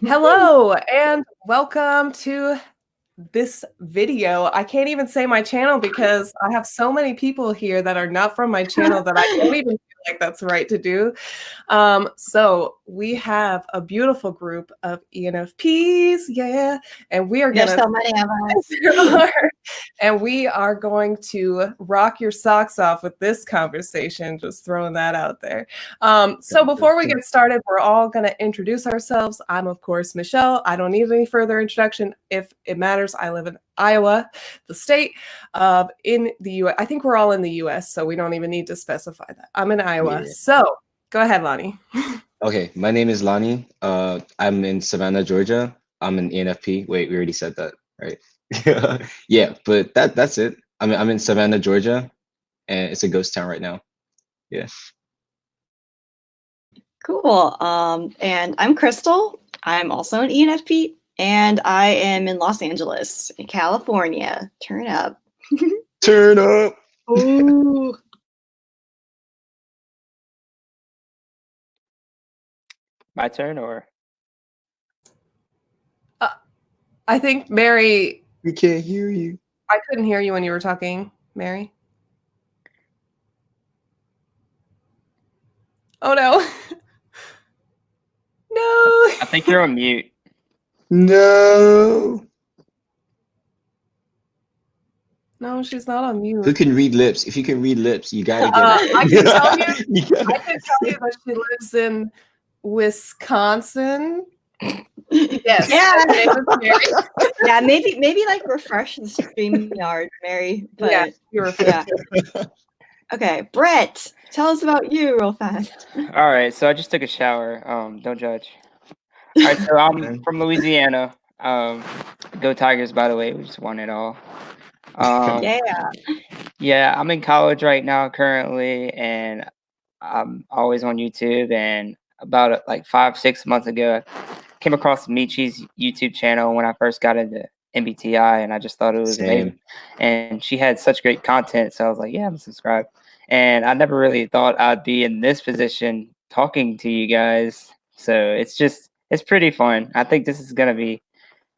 Hello and welcome to this video. I can't even say my channel because I have so many people here that are not from my channel that I don't even feel like that's right to do. So we have a beautiful group of ENFPs, yeah, and we are There's gonna so many of us. and we are going to rock your socks off with this conversation, just throwing that out there. So before we get started, we're all going to introduce ourselves. I'm, of course, Michelle. I don't need any further introduction. If it matters, I live in Iowa, the state in the U.S. I think we're all in the U.S., so we don't even need to specify that. I'm in Iowa. Yeah. So go ahead, Lonnie. Okay, my name is Lonnie. I'm in Savannah, Georgia. I'm an ENFP. Wait, we already said that, right? Yeah, but that's it. I'm in Savannah, Georgia, and it's a ghost town right now. Yeah. Cool. And I'm Crystal. I'm also an ENFP, and I am in Los Angeles, in California. Turn up. Turn up. Ooh. My turn, or I think Meri. We can't hear you. I couldn't hear you when you were talking, Meri. Oh no. No. I think you're on mute. No. No, she's not on mute. Who can read lips? If you can read lips, you gotta get it. I can tell you that she lives in Wisconsin. Yes. Yeah. Her name is Meri. Yeah, maybe like refresh the StreamYard, Mary. But Yeah, you're yeah. Okay, Brett, tell us about you real fast. All right, so I just took a shower. Don't judge. All right, so I'm from Louisiana. Go Tigers, by the way. We just won it all. Yeah, I'm in college right now currently, and I'm always on YouTube. And about like 5-6 months ago, I came across Michi's YouTube channel when I first got into MBTI, and I just thought it was amazing. And she had such great content, so I was like, yeah, I'm subscribed. And I never really thought I'd be in this position talking to you guys. So it's pretty fun. I think this is gonna be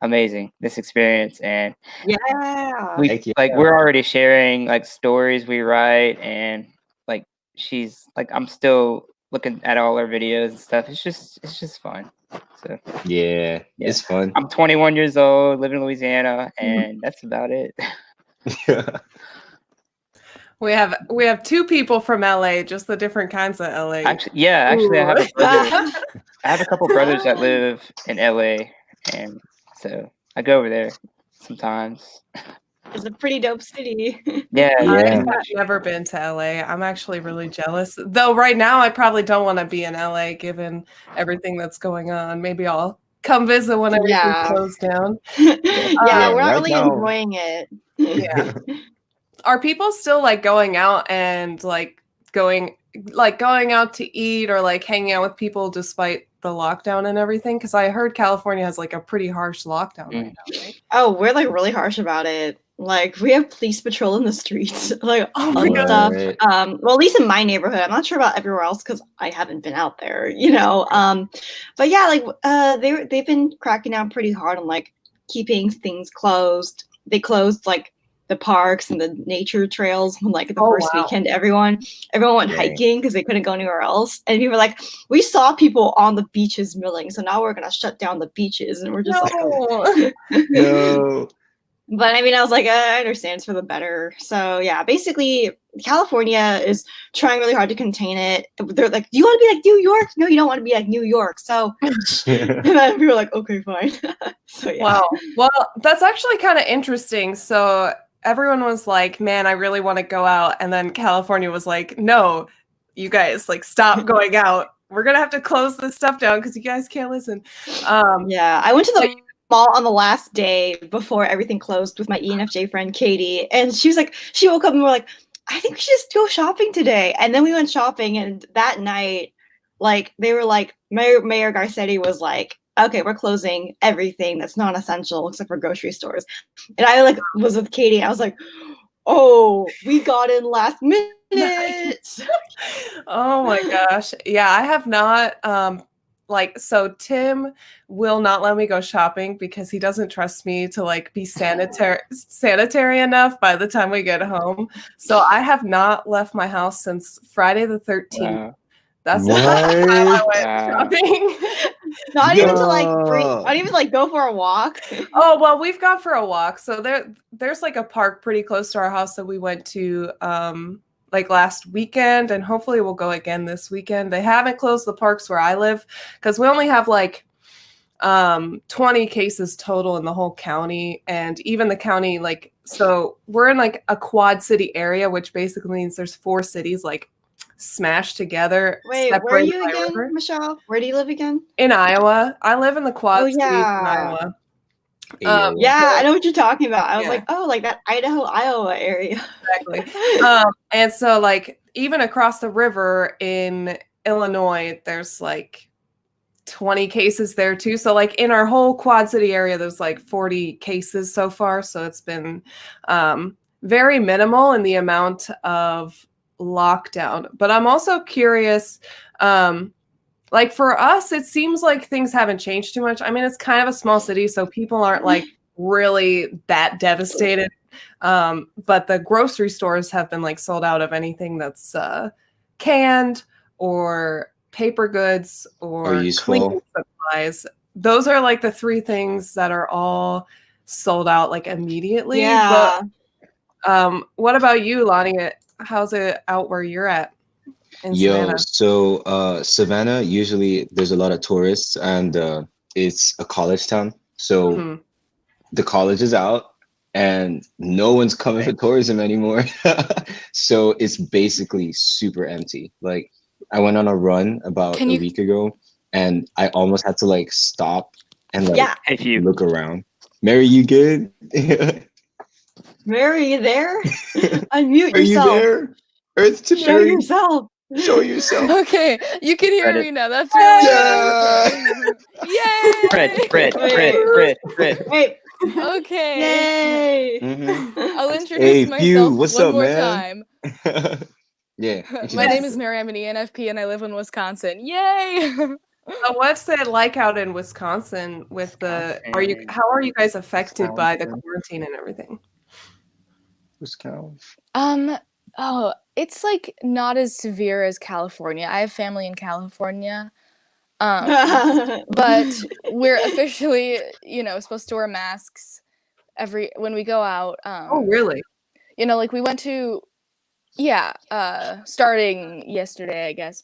amazing, this experience. And Yeah. we're already sharing like stories we write, and like she's like, I'm still looking at all her videos and stuff. It's just fun. So Yeah, it's fun. I'm 21 years old, live in Louisiana, and that's about it. We have two people from LA, just the different kinds of LA. Actually, I have a couple brothers that live in LA, and so I go over there sometimes. It's a pretty dope city. Yeah. I've never been to LA. I'm actually really jealous. Though right now I probably don't want to be in LA given everything that's going on. Maybe I'll come visit when everything's closed down. Yeah, we're not really enjoying it. Yeah. Are people still like going out and going out to eat or like hanging out with people despite the lockdown and everything? Because I heard California has like a pretty harsh lockdown right now, right? Oh, we're like really harsh about it. Like we have police patrol in the streets, like oh my God. stuff. Well, at least in my neighborhood. I'm not sure about everywhere else because I haven't been out there, you know. But yeah, like they've been cracking down pretty hard on like keeping things closed. They closed like the parks and the nature trails when like the first weekend everyone went hiking because they couldn't go anywhere else, and we were like, we saw people on the beaches milling, so now we're gonna shut down the beaches, and we're just No. But I mean, I was like, I understand, it's for the better. So yeah, basically California is trying really hard to contain it. They're like, do you want to be like New York? No, you don't want to be like New York. So and then we were like, okay, fine. So yeah. Wow. Well, that's actually kind of interesting. So everyone was like, man, I really want to go out. And then California was like, no, you guys, like, stop going out. We're going to have to close this stuff down because you guys can't listen. Yeah, I went to the mall on the last day before everything closed with my ENFJ friend Katie. And she was like, she woke up and we're like, I think we should just go shopping today. And then we went shopping. And that night, like, they were like, Mayor Garcetti was like, okay, we're closing everything that's non-essential except for grocery stores. And I like was with Katie. I was like, oh, we got in last minute. Oh my gosh. Yeah, I have not like, so Tim will not let me go shopping because he doesn't trust me to like be sanitary enough by the time we get home. So I have not left my house since Friday the 13th. Wow. That's the last time I went Wow. shopping. Not even to like not even like go for a walk. Oh, well, we've gone for a walk. So there's like a park pretty close to our house that we went to like last weekend, and hopefully we'll go again this weekend. They haven't closed the parks where I live because we only have like 20 cases total in the whole county, and even the county, like, so we're in like a quad city area, which basically means there's 4 cities like smashed together. Wait, where are you again, Michelle? Where do you live again? In Iowa. I live in the quad cities in yeah. Iowa. Yeah, I know what you're talking about. I was Yeah. like, oh, like that Idaho, Iowa area. Exactly. And so like even across the river in Illinois, there's like 20 cases there too. So like in our whole quad city area, there's like 40 cases so far. So it's been very minimal in the amount of lockdown. But I'm also curious, like for us, it seems like things haven't changed too much. I mean, it's kind of a small city, so people aren't like really that devastated. But the grocery stores have been like sold out of anything that's canned or paper goods or cleaning supplies. Those are like the 3 things that are all sold out like immediately. Yeah. But what about you, Lonnie? How's it out where you're at? Yo, so Savannah, usually there's a lot of tourists, and it's a college town. So the college is out and no one's coming for tourism anymore. So it's basically super empty. Like I went on a run about a week ago and I almost had to like stop and like look around. Meri, you good? Meri, you there? Unmute Are yourself. You there? Earth to Show Meri. yourself. Show yourself. Okay, you can hear me now. That's really Yay! Fred. Wait. Okay. Yay! I'll introduce myself what's one up, more man? time. Yeah. My name is Meri. I'm an ENFP and I live in Wisconsin. Yay! So what's it like out in Wisconsin with the how are you guys affected by the quarantine and everything? Wisconsin. Oh, it's like not as severe as California. I have family in California. But we're officially, supposed to wear masks when we go out. Oh, really? Like we went to starting yesterday, I guess,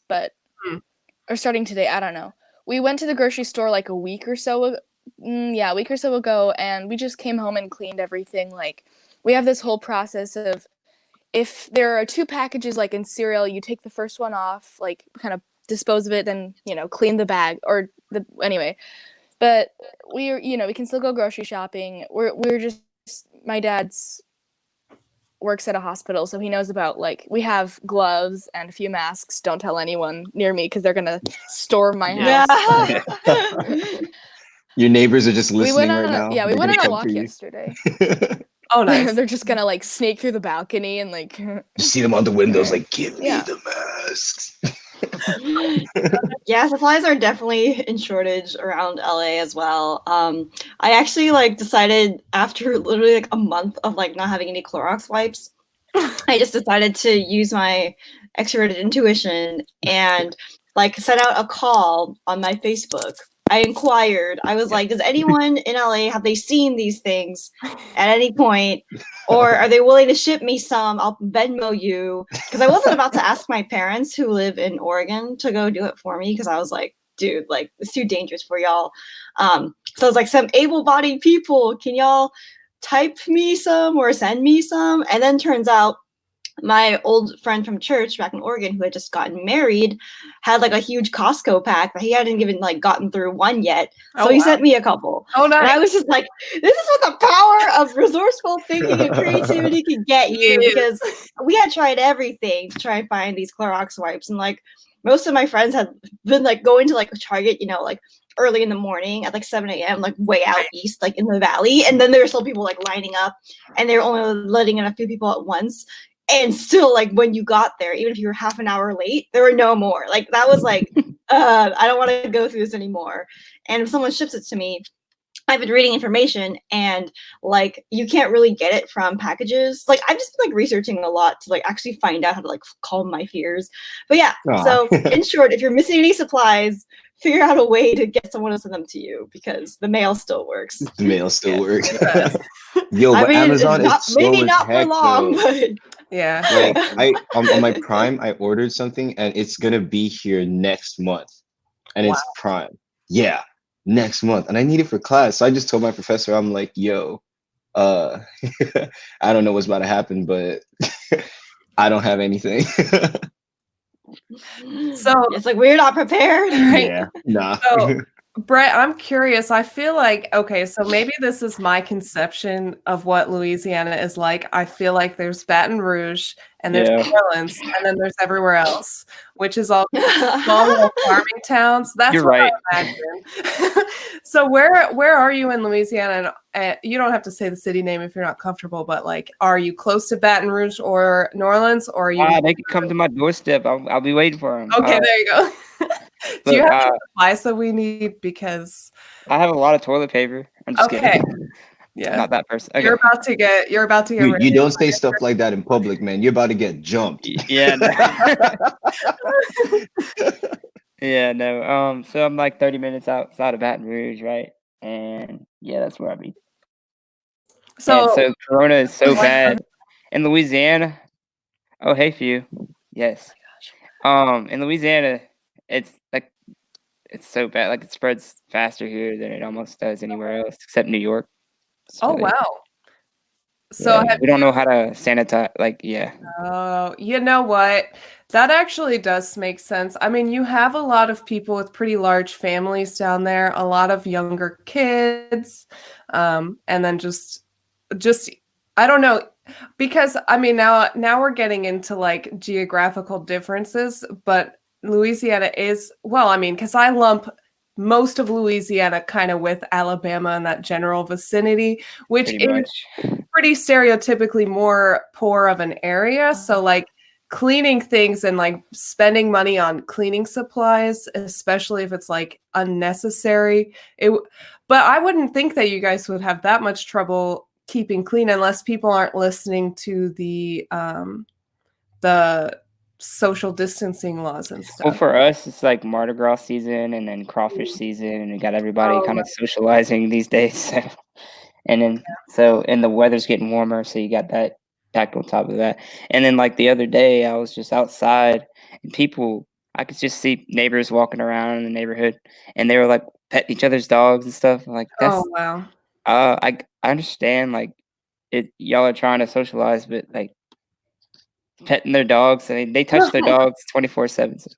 or starting today, I don't know. We went to the grocery store like a week or so ago, and we just came home and cleaned everything. Like we have this whole process of if there are 2 packages like in cereal, you take the first one off, like kind of dispose of it, then clean the bag anyway. But we can still go grocery shopping. We're just my dad's works at a hospital, so he knows about like we have gloves and a few masks. Don't tell anyone near me because they're gonna storm my house. Your neighbors are just listening right now. Yeah, we went on a walk yesterday. Oh, nice. They're just gonna like snake through the balcony and like you see them on the windows like give me the masks. Yeah, supplies are definitely in shortage around LA as well. I actually like decided after literally like a month of like not having any Clorox wipes, I just decided to use my extroverted intuition and like sent out a call on my Facebook. I inquired. I was like, does anyone in LA, have they seen these things at any point? Or are they willing to ship me some? I'll Venmo you. Because I wasn't about to ask my parents who live in Oregon to go do it for me. Because I was like, dude, like it's too dangerous for y'all. So I was like, some able-bodied people, can y'all type me some or send me some? And then turns out my old friend from church back in Oregon who had just gotten married had like a huge Costco pack that he hadn't even like gotten through one yet. So he sent me a couple. Oh, nice. And I was just like, this is what the power of resourceful thinking and creativity can get you. Because we had tried everything to try and find these Clorox wipes. And like most of my friends had been like going to like Target, like early in the morning at like 7 a.m., like way out east, like in the valley. And then there were still people like lining up and they were only letting in a few people at once. And still, like, when you got there, even if you were half an hour late, there were no more. Like, that was like, I don't want to go through this anymore. And if someone ships it to me, I've been reading information, and like, you can't really get it from packages. Like, I've just been like researching a lot to like actually find out how to like calm my fears. But yeah, Aw. so in short, if you're missing any supplies, figure out a way to get someone to send them to you, because the mail still works. The mail still works. Yes. Yo, I but mean, Amazon not, is slow maybe as not for heck, long, though. but Yeah. Like, I on my Prime, I ordered something and it's gonna be here next month, and it's Prime. Yeah, next month, and I need it for class. So I just told my professor, I'm like, yo, I don't know what's about to happen, but I don't have anything. So it's like, we're not prepared. Right. Yeah, nah. So, Brett, I'm curious. I feel like, okay, so maybe this is my conception of what Louisiana is like. I feel like there's Baton Rouge and there's New Orleans, and then there's everywhere else, which is all small little farming towns. That's You're what right. I imagine. So where are you in Louisiana? And you don't have to say the city name if you're not comfortable, but like, are you close to Baton Rouge or New Orleans, or are you? They can come to my doorstep. I'll be waiting for them. Okay, there you go. Do you look, have any supplies that we need? Because I have a lot of toilet paper. I'm just okay, kidding. yeah, Not that person. Okay. you're about to get You ready. don't say stuff like that in public, man. You're about to get jumped. Yeah. No. Yeah. No. So I'm like 30 minutes outside of Baton Rouge, right? And yeah, that's where I'll be. So, So Corona is so bad in Louisiana. Oh, hey, few. Yes. In Louisiana, it's so bad. Like, it spreads faster here than it almost does anywhere else, except New York. oh wow. So we don't know how to sanitize. Like, yeah. Oh, you know what? That actually does make sense. I mean, you have a lot of people with pretty large families down there, a lot of younger kids, and then just I don't know, because I mean now we're getting into like geographical differences, but Louisiana is, well, I mean, because I lump most of Louisiana kind of with Alabama in that general vicinity, which Pretty is much. pretty stereotypically more poor of an area. So like cleaning things and like spending money on cleaning supplies, especially if it's like unnecessary. But I wouldn't think that you guys would have that much trouble keeping clean unless people aren't listening to the social distancing laws and stuff. Well, for us, it's like Mardi Gras season and then crawfish season, and we got everybody kind of socializing these days. So. And then, and the weather's getting warmer, so you got that back on top of that. And then, like the other day, I was just outside, and I could just see neighbors walking around in the neighborhood, and they were like petting each other's dogs and stuff. Like, that's, oh wow. I understand, like, y'all are trying to socialize, but like petting their dogs, they touch their dogs 24/7. So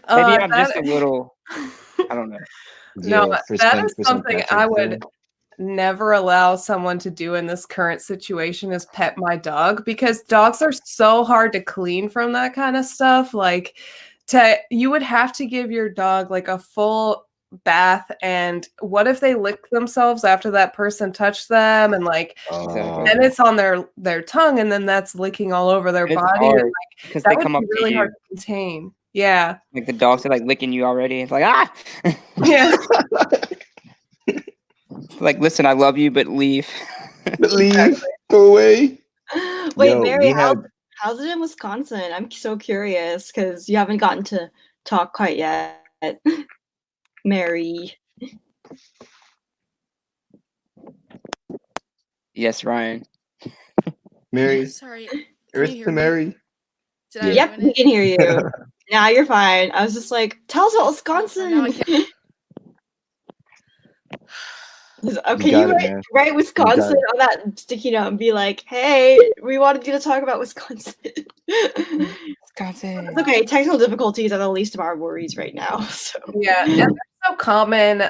maybe I'm just a little, I don't know. No, 0% that is something Patrick I would Hill. never allow someone to do in this current situation, is pet my dog, because dogs are so hard to clean from that kind of stuff. Like, you would have to give your dog like a full bath, and what if they lick themselves after that person touched them, and like then it's on their tongue, and then that's licking all over their body. And, like, because that they would come be up really to hard you. to contain. Yeah. Like the dogs are like licking you already. It's like, ah. Yeah. It's like, listen, I love you, but leave. But leave. Go away. Wait, Yo, Meri, we had how's it in Wisconsin? I'm so curious because you haven't gotten to talk quite yet. Meri. Yes, Ryan. Meri. Sorry. Earth to Meri. Did I Yep, ruin we it? can hear you. Now you're fine. I was just like, tell us about Wisconsin. Now I can't. Okay, got you it, man. write Wisconsin it. on that sticky note and be like, hey, we wanted you to talk about Wisconsin. Wisconsin. It's okay. Technical difficulties are the least of our worries right now. So Yeah, and they're so common.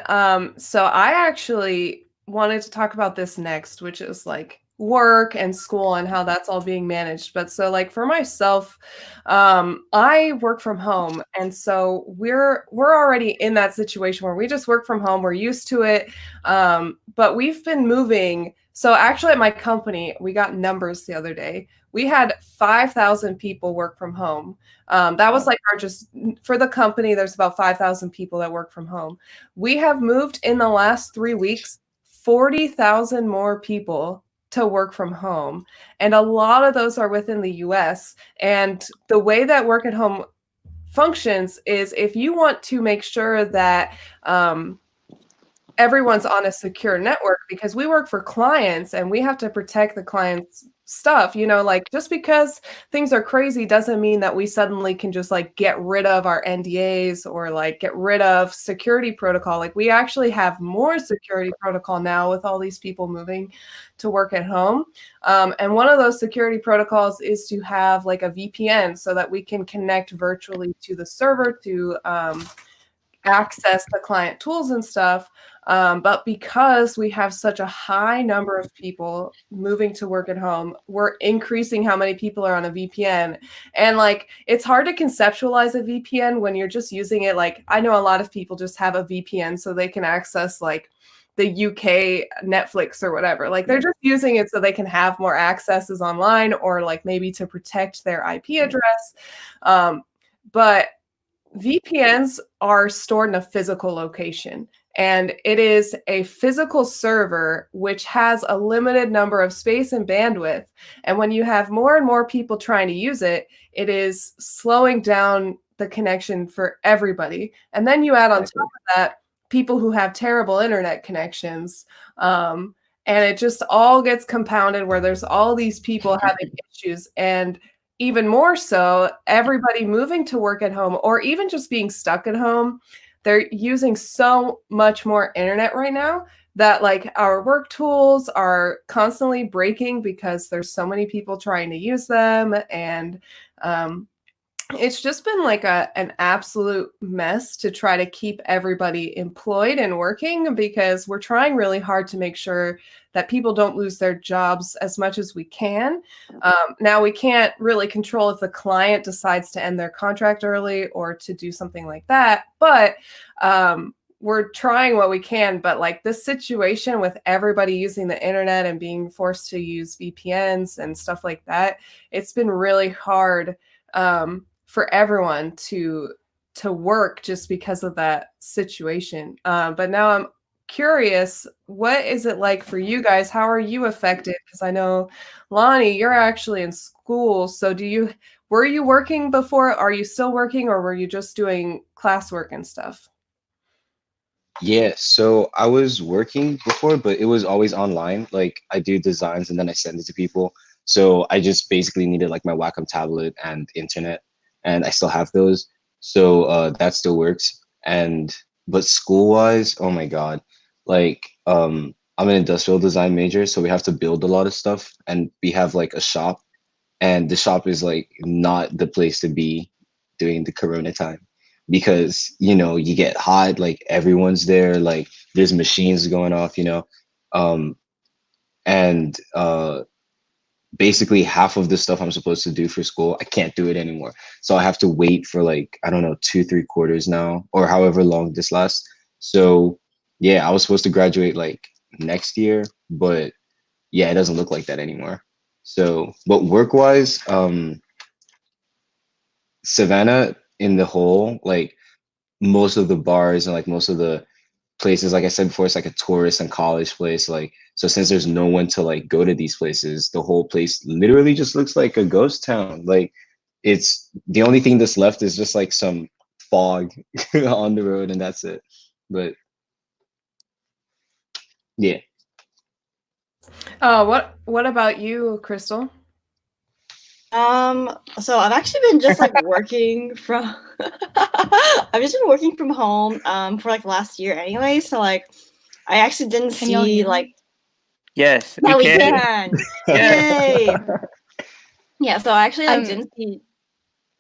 So I actually wanted to talk about this next, which is like work and school and how that's all being managed. But so like for myself, I work from home, and so we're already in that situation where we just work from home. We're used to it, but we've been moving. So actually, at my company, we got numbers the other day. we had 5,000 people work from home. That was like our just for the company, there's about 5,000 people that work from home. We have moved in the last 3 weeks, 40,000 more people to work from home. And a lot of those are within the US. And the way that work at home functions is if you want to make sure that everyone's on a secure network, because we work for clients and we have to protect the client's stuff, like just because things are crazy doesn't mean that we suddenly can just like get rid of our NDAs or like get rid of security protocol. Like we actually have more security protocol now with all these people moving to work at home. And one of those security protocols is to have like a VPN so that we can connect virtually to the server to access the client tools and stuff. But because we have such a high number of people moving to work at home, we're increasing how many people are on a VPN. And like, it's hard to conceptualize a VPN when you're just using it. Like, I know a lot of people just have a VPN so they can access like the UK Netflix or whatever. Like they're just using it so they can have more accesses online or like maybe to protect their IP address. But VPNs are stored in a physical location, and it is a physical server which has a limited number of space and bandwidth. And when you have more and more people trying to use it, it is slowing down the connection for everybody. And then you add on top of that people who have terrible internet connections. And it just all gets compounded where there's all these people having issues. And even more so, everybody moving to work at home or even just being stuck at home, they're using so much more internet right now that like our work tools are constantly breaking because there's so many people trying to use them. And it's just been like an absolute mess to try to keep everybody employed and working, because we're trying really hard to make sure that people don't lose their jobs as much as we can. Now, we can't really control if the client decides to end their contract early or to do something like that, but we're trying what we can. But like this situation with everybody using the internet and being forced to use VPNs and stuff like that, it's been really hard for everyone to work just because of that situation. But now I'm curious, what is it like for you guys? How are you affected? Because I know, Lonnie, you're actually in school. So were you working before? Are you still working, or were you just doing classwork and stuff? Yeah, so I was working before, but it was always online. Like I do designs and then I send it to people. So I just basically needed like my Wacom tablet and internet, and I still have those. So that still works. But school-wise, oh my God, like I'm an industrial design major, so we have to build a lot of stuff, and we have like a shop, and the shop is like not the place to be during the Corona time, because you get hot, like everyone's there, like there's machines going off, and basically half of the stuff I'm supposed to do for school, I can't do it anymore. So I have to wait for like, I don't know, 2-3 quarters now, or however long this lasts. So yeah, I was supposed to graduate like next year, but yeah, it doesn't look like that anymore. So, but work-wise, Savannah in the whole, like most of the bars and like most of the places, like I said before, it's like a tourist and college place. Like, so since there's no one to like go to these places, the whole place literally just looks like a ghost town. Like, it's the only thing that's left is just like some fog on the road, and that's it. But yeah. What about you, Crystal? So I've actually been just like working from I've just been working from home for like last year anyway. So like I actually didn't see like Yes, yeah, we can. can. Yay. Yeah, so I actually like didn't see.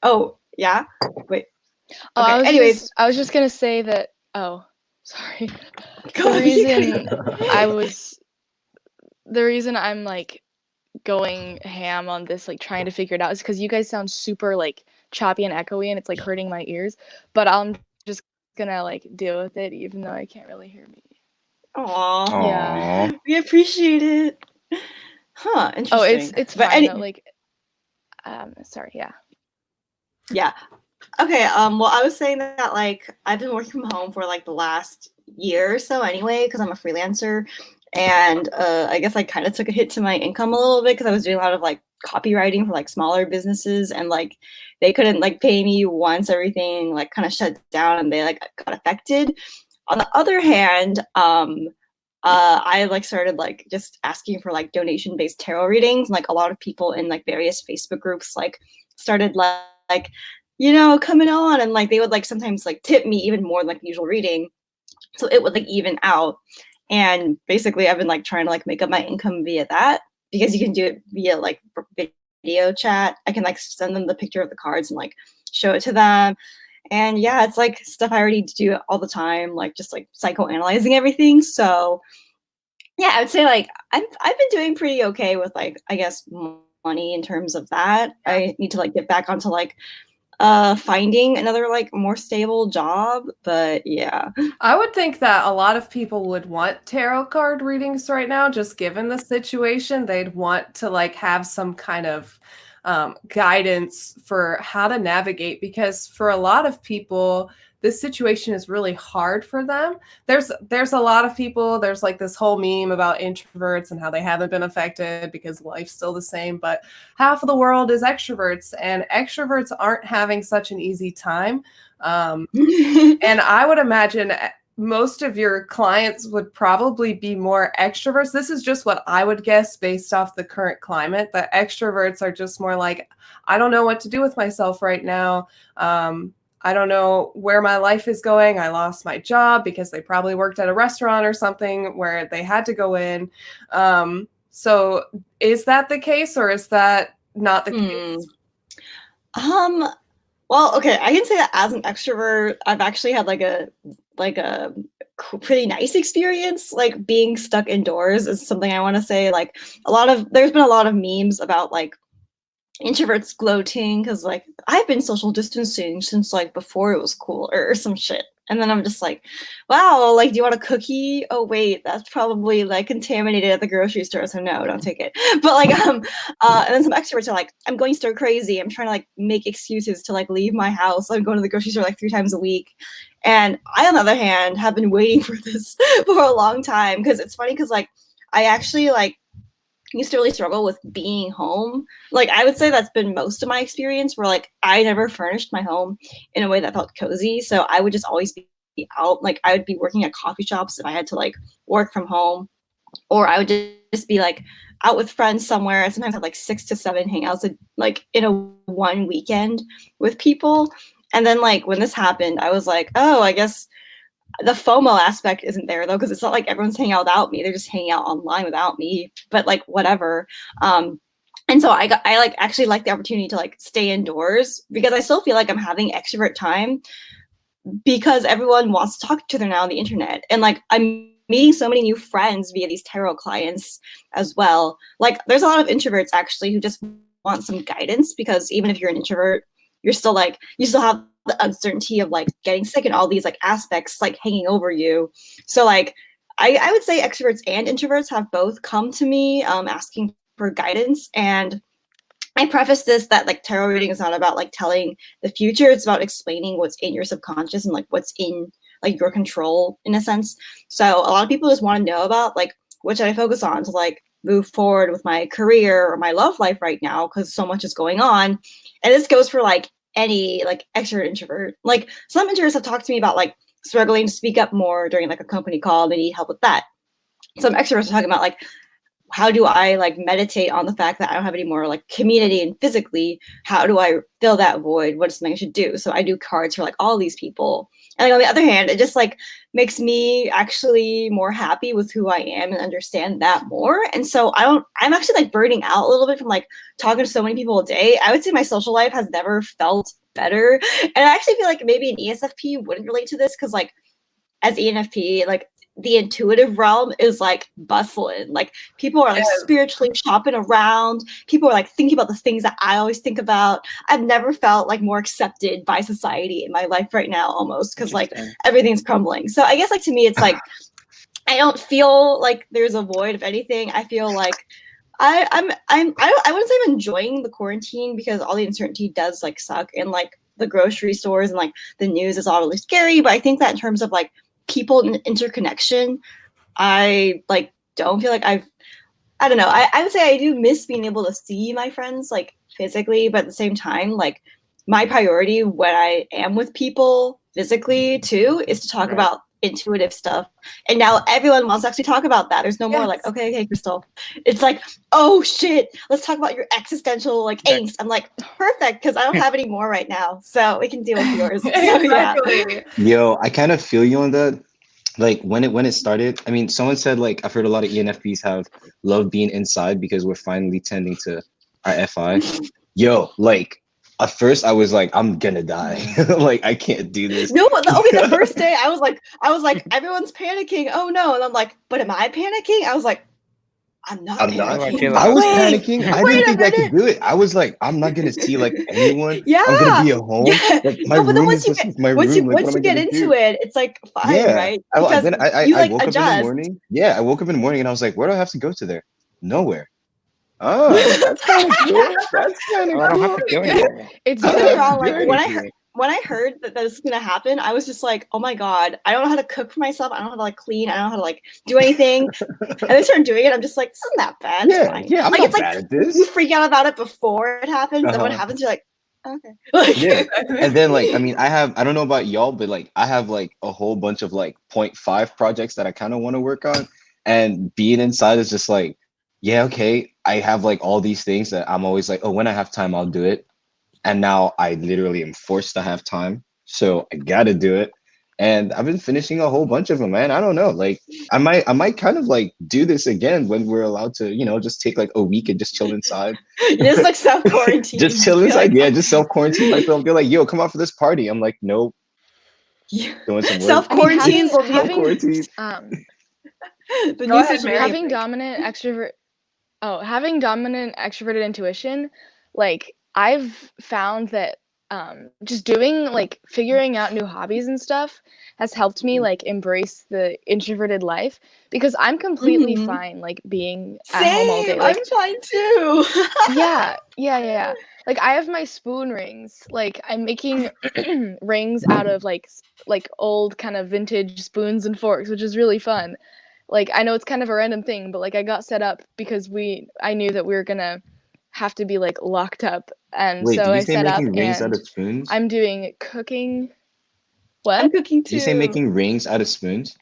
Oh, yeah. Wait. Oh, Okay. Anyways, I was just gonna say that. Oh, sorry. go The reason I'm like going ham on this, like trying to figure it out, is because you guys sound super like choppy and echoey, and it's like hurting my ears. But I'm just gonna like deal with it, even though I can't really hear me. Aww. Yeah. We appreciate it. Huh. Interesting. Oh, it's fine though. Like, Sorry, yeah. Yeah. Okay. Well, I was saying that like I've been working from home for like the last year or so anyway, because I'm a freelancer, and I guess I kind of took a hit to my income a little bit because I was doing a lot of like copywriting for like smaller businesses, and like they couldn't like pay me once everything like kind of shut down and they like got affected. On the other hand, I like started like just asking for like donation-based tarot readings. And, like a lot of people in like various Facebook groups like started like coming on, and like they would like sometimes like tip me even more than like the usual reading, so it would like even out. And basically I've been like trying to like make up my income via that, because you can do it via like video chat. I can like send them the picture of the cards and like show it to them. And yeah, it's like stuff I already do all the time, like just like psychoanalyzing everything. So yeah, I would say like I've been doing pretty okay with like, I guess, money in terms of that. I need to like get back onto like finding another like more stable job, but yeah. I would think that a lot of people would want tarot card readings right now, just given the situation. They'd want to like have some kind of guidance for how to navigate, because for a lot of people, this situation is really hard for them. There's a lot of people, there's like this whole meme about introverts and how they haven't been affected because life's still the same, but half of the world is extroverts, and extroverts aren't having such an easy time. And I would imagine most of your clients would probably be more extroverts. This is just what I would guess based off the current climate. The extroverts are just more like, I don't know what to do with myself right now. I don't know where my life is going. I lost my job because they probably worked at a restaurant or something where they had to go in. So is that the case, or is that not the case? Well, okay, I can say that as an extrovert, I've actually had like a pretty nice experience. Like being stuck indoors is something I want to say. Like there's been a lot of memes about like introverts gloating because like I've been social distancing since like before it was cool or some shit. And then I'm just like, wow, like, do you want a cookie? Oh wait, that's probably like contaminated at the grocery store, so no, don't take it. But like, and then some extroverts are like, I'm going stir crazy. I'm trying to like make excuses to like leave my house. I'm going to the grocery store like 3 times a week. And I, on the other hand, have been waiting for this for a long time, because it's funny because like I actually like used to really struggle with being home. Like I would say that's been most of my experience, where like I never furnished my home in a way that felt cozy. So I would just always be out. Like I would be working at coffee shops if I had to like work from home, or I would just be like out with friends somewhere. I sometimes have like 6 to 7 hangouts like in a one weekend with people. And then like when this happened, I was like, oh, I guess the FOMO aspect isn't there though, because it's not like everyone's hanging out without me. They're just hanging out online without me, but like whatever. And so I like actually like the opportunity to like stay indoors, because I still feel like I'm having extrovert time, because everyone wants to talk to each other now on the internet. And like I'm meeting so many new friends via these tarot clients as well. Like there's a lot of introverts actually who just want some guidance, because even if you're an introvert, you're still like, you still have the uncertainty of like getting sick and all these like aspects like hanging over you. So like I would say extroverts and introverts have both come to me asking for guidance. And I preface this that like tarot reading is not about like telling the future. It's about explaining what's in your subconscious and like what's in like your control in a sense. So a lot of people just want to know about like what should I focus on to like move forward with my career or my love life right now, because so much is going on. And this goes for like any like extrovert, introvert. Like some introverts have talked to me about like struggling to speak up more during like a company call. They need help with that. Some extroverts are talking about like, how do I like meditate on the fact that I don't have any more like community and physically, how do I fill that void? What is something I should do? So I do cards for like all these people. And like, on the other hand, it just like makes me actually more happy with who I am and understand that more. And so I'm actually like burning out a little bit from like talking to so many people a day. I would say my social life has never felt better. And I actually feel like maybe an ESFP wouldn't relate to this, because like as ENFP, like the intuitive realm is like bustling. Like people are like spiritually shopping around. People are like thinking about the things that I always think about. I've never felt like more accepted by society in my life right now, almost, because like everything's crumbling. So I guess like to me, it's like I don't feel like there's a void. If anything, I feel like I wouldn't say I'm enjoying the quarantine because all the uncertainty does like suck, and like the grocery stores and like the news is all really scary. But I think that in terms of like people and interconnection, I like don't feel like I don't know. I would say I do miss being able to see my friends like physically, but at the same time, like my priority when I am with people physically too is to talk Right. about intuitive stuff. And now everyone wants to actually talk about that. There's no more like, okay, Crystal. It's like, oh shit, let's talk about your existential like angst. I'm like, perfect, because I don't have any more right now. So we can deal with yours. So, Exactly. Yo, I kind of feel you on that. Like when it started, I mean, someone said like I've heard a lot of ENFPs have loved being inside because we're finally tending to our FI. Yo, like at first I was like, I'm gonna die. Like I can't do this. No, the first day I was like, everyone's panicking. Oh no. And I'm like, but am I panicking? I was like, I'm not panicking. I was Wait, panicking. I didn't think I could do it. I was like, I'm not gonna see like anyone. I'm gonna be at home. Yeah. Like, my No, but then room once is just my room. Like, once what am you I get gonna into do? it, it's like fine, Yeah. right? Because Then I you like woke up in the adjust. morning. Yeah, I woke up in the morning and I was like, where do I have to go to there? Nowhere. Oh, that's kind of cool. That's kind of Oh, I don't have cool. to go anywhere. It's Don't get me done. wrong, like Very when I heard that this was gonna happen, I was just like, oh my god, I don't know how to cook for myself. I don't know how to like clean. I don't know how to like do anything. And I started doing it. I'm just like, this isn't that bad. It's fine. Yeah, I'm like not it's bad like at this. you freak out about it before it happens, and when it happens, you're like, okay. Like, Yeah. And then like, I mean, I don't know about y'all, but like I have like a whole bunch of like 0.5 projects that I kind of want to work on. And being inside is just like, yeah, okay. I have like all these things that I'm always like, oh, when I have time, I'll do it. And now I literally am forced to have time. So I gotta do it. And I've been finishing a whole bunch of them, man. I don't know. Like I might kind of like do this again when we're allowed to, just take like a week and just chill inside. just like self quarantine. Just chill inside. Yeah, just self quarantine myself. Be like, yo, come out for this party. I'm like, nope. Doing some work. Self quarantines will be Self-quarantine. the Go new ahead, Meri. having dominant extroverted intuition, like I've found that just doing like figuring out new hobbies and stuff has helped me like embrace the introverted life, because I'm completely fine like being at home all day. Like, I'm fine too. yeah. Like I have my spoon rings. Like I'm making rings out of like old kind of vintage spoons and forks, which is really fun. Like I know it's kind of a random thing, but like I got set up because I knew that we were gonna have to be like locked up, and Wait, so did you I say set up making rings out and of spoons? I'm doing cooking. I'm What? cooking too. Did you say making rings out of spoons?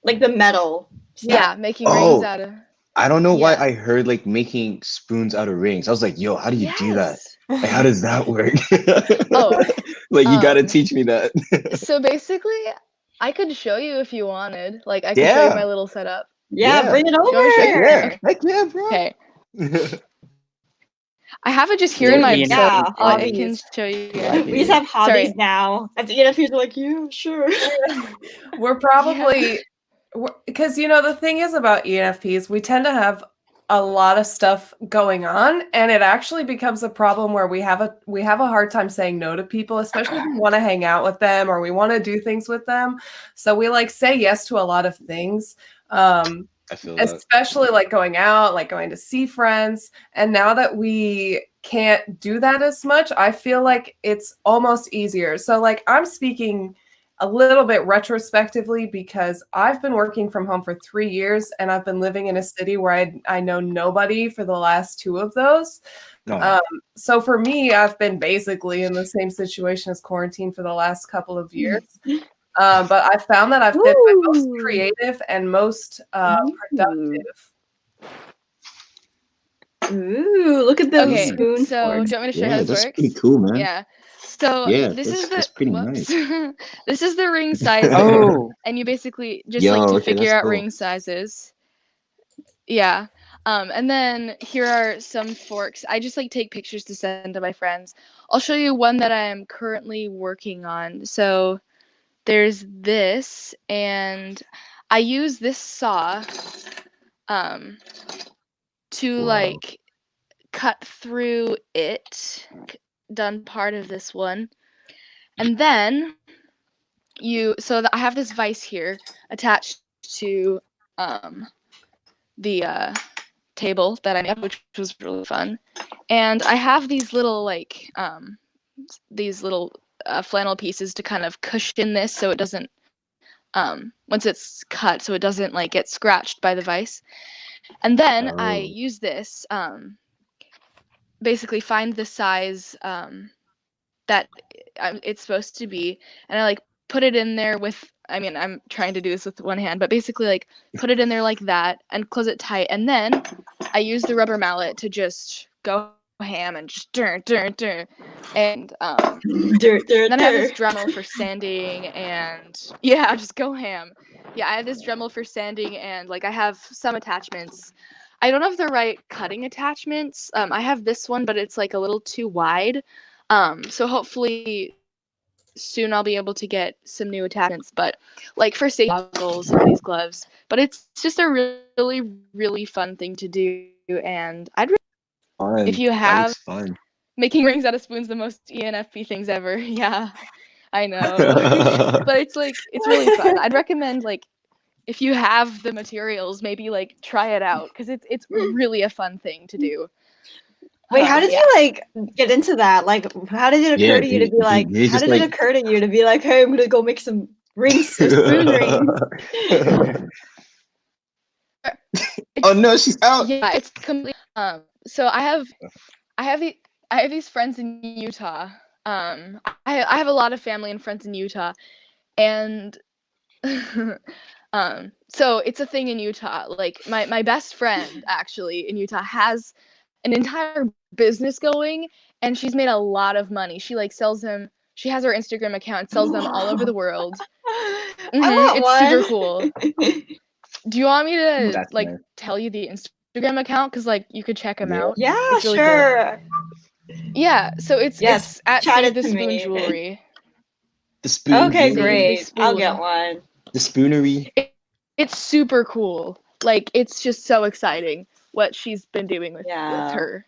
Like the metal stuff. Yeah, making rings out of. I don't know why Yeah. I heard like making spoons out of rings. I was like, yo, how do you do that? Yes. Like, how does that work? Oh, like you gotta teach me that. So basically, I could show you if you wanted. Like I could show you my little setup. Yeah, bring it You want me to show you? over. Heck yeah, bro. Okay. I have it just here Your in my Yeah, I can show you. we just have hobbies now. At the ENFPs are like, yeah, sure. We're probably because the thing is about ENFPs, we tend to have a lot of stuff going on, and it actually becomes a problem where we have a hard time saying no to people, especially if we want to hang out with them or we want to do things with them. So we like say yes to a lot of things. I feel that. Especially like going out, like going to see friends. And now that we can't do that as much, I feel like it's almost easier. So like I'm speaking a little bit retrospectively because I've been working from home for 3 years and I've been living in a city where I know nobody for the last 2 of those. So for me, I've been basically in the same situation as quarantine for the last couple of years. But I found that I've been my most creative and most productive. Ooh, look at the spoon. So do you want me to show you how this that's works? pretty cool, man. Yeah. So that's pretty nice. This is the ring sizes. And you basically just figure out ring sizes. Yeah. And then here are some forks. I just take pictures to send to my friends. I'll show you one that I am currently working on. So there's this, and I use this saw to cut through it. Done part of this one, and then I have this vise here attached to the table that I made, which was really fun. And I have these little flannel pieces to kind of cushion this so it doesn't once it's cut, so it doesn't like get scratched by the vise. And then I use this basically find the size that it's supposed to be, and I like put it in there with, I mean, I'm trying to do this with one hand, but basically like put it in there like that and close it tight, and then I use the rubber mallet to just go ham and just and then I have this Dremel for sanding, and yeah, just go ham. Yeah, I have this Dremel for sanding, and like I have some attachments. I don't have the right cutting attachments. I have this one, but it's like a little too wide. So hopefully soon I'll be able to get some new attachments, but like for safety goggles and these gloves. But it's just a really, really fun thing to do, and I'd Fun. if you That have looks fun. making rings out of spoons, the most ENFP things ever. Yeah, I know. But it's like, it's really fun. I'd recommend, like, if you have the materials, maybe like try it out, because it's really a fun thing to do. Wait, how did you like get into that? Like, how did it occur to you to be like? you How just, did it occur to you to be like, hey, I'm gonna go make some rings, or spoon rings? Oh no, she's out. Yeah, it's complete. So I have these friends in Utah. I have a lot of family and friends in Utah, and so it's a thing in Utah. Like my best friend actually in Utah has an entire business going, and she's made a lot of money. She like sells them. She has her Instagram account and sells them all over the world. I want it's one. super cool. Do you want me to That's like nice. tell you the Instagram account? Because like you could check them out. Yeah, It's really sure. cool. Yeah, so it's at chat Save it the to Spoon me. Jewelry. The spoon. Okay, Save the great. I'll get spoon. one. The spoonery. It's super cool. Like it's just so exciting what she's been doing with her.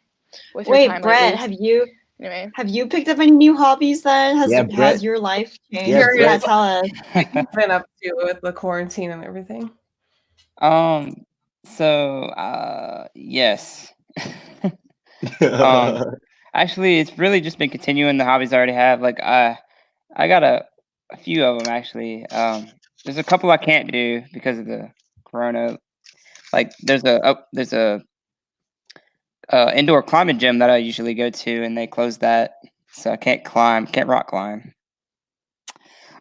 With her Wait, time Brett, lately. Anyway. have you picked up any new hobbies then? Brett. Has your life changed? Yeah, Yeah, Brett. tell us. What you've been up to with the quarantine and everything? Yes. Actually, it's really just been continuing the hobbies I already have. Like I got a few of them actually. There's a couple I can't do because of the corona. Like there's a indoor climbing gym that I usually go to, and they closed that, so I can't rock climb.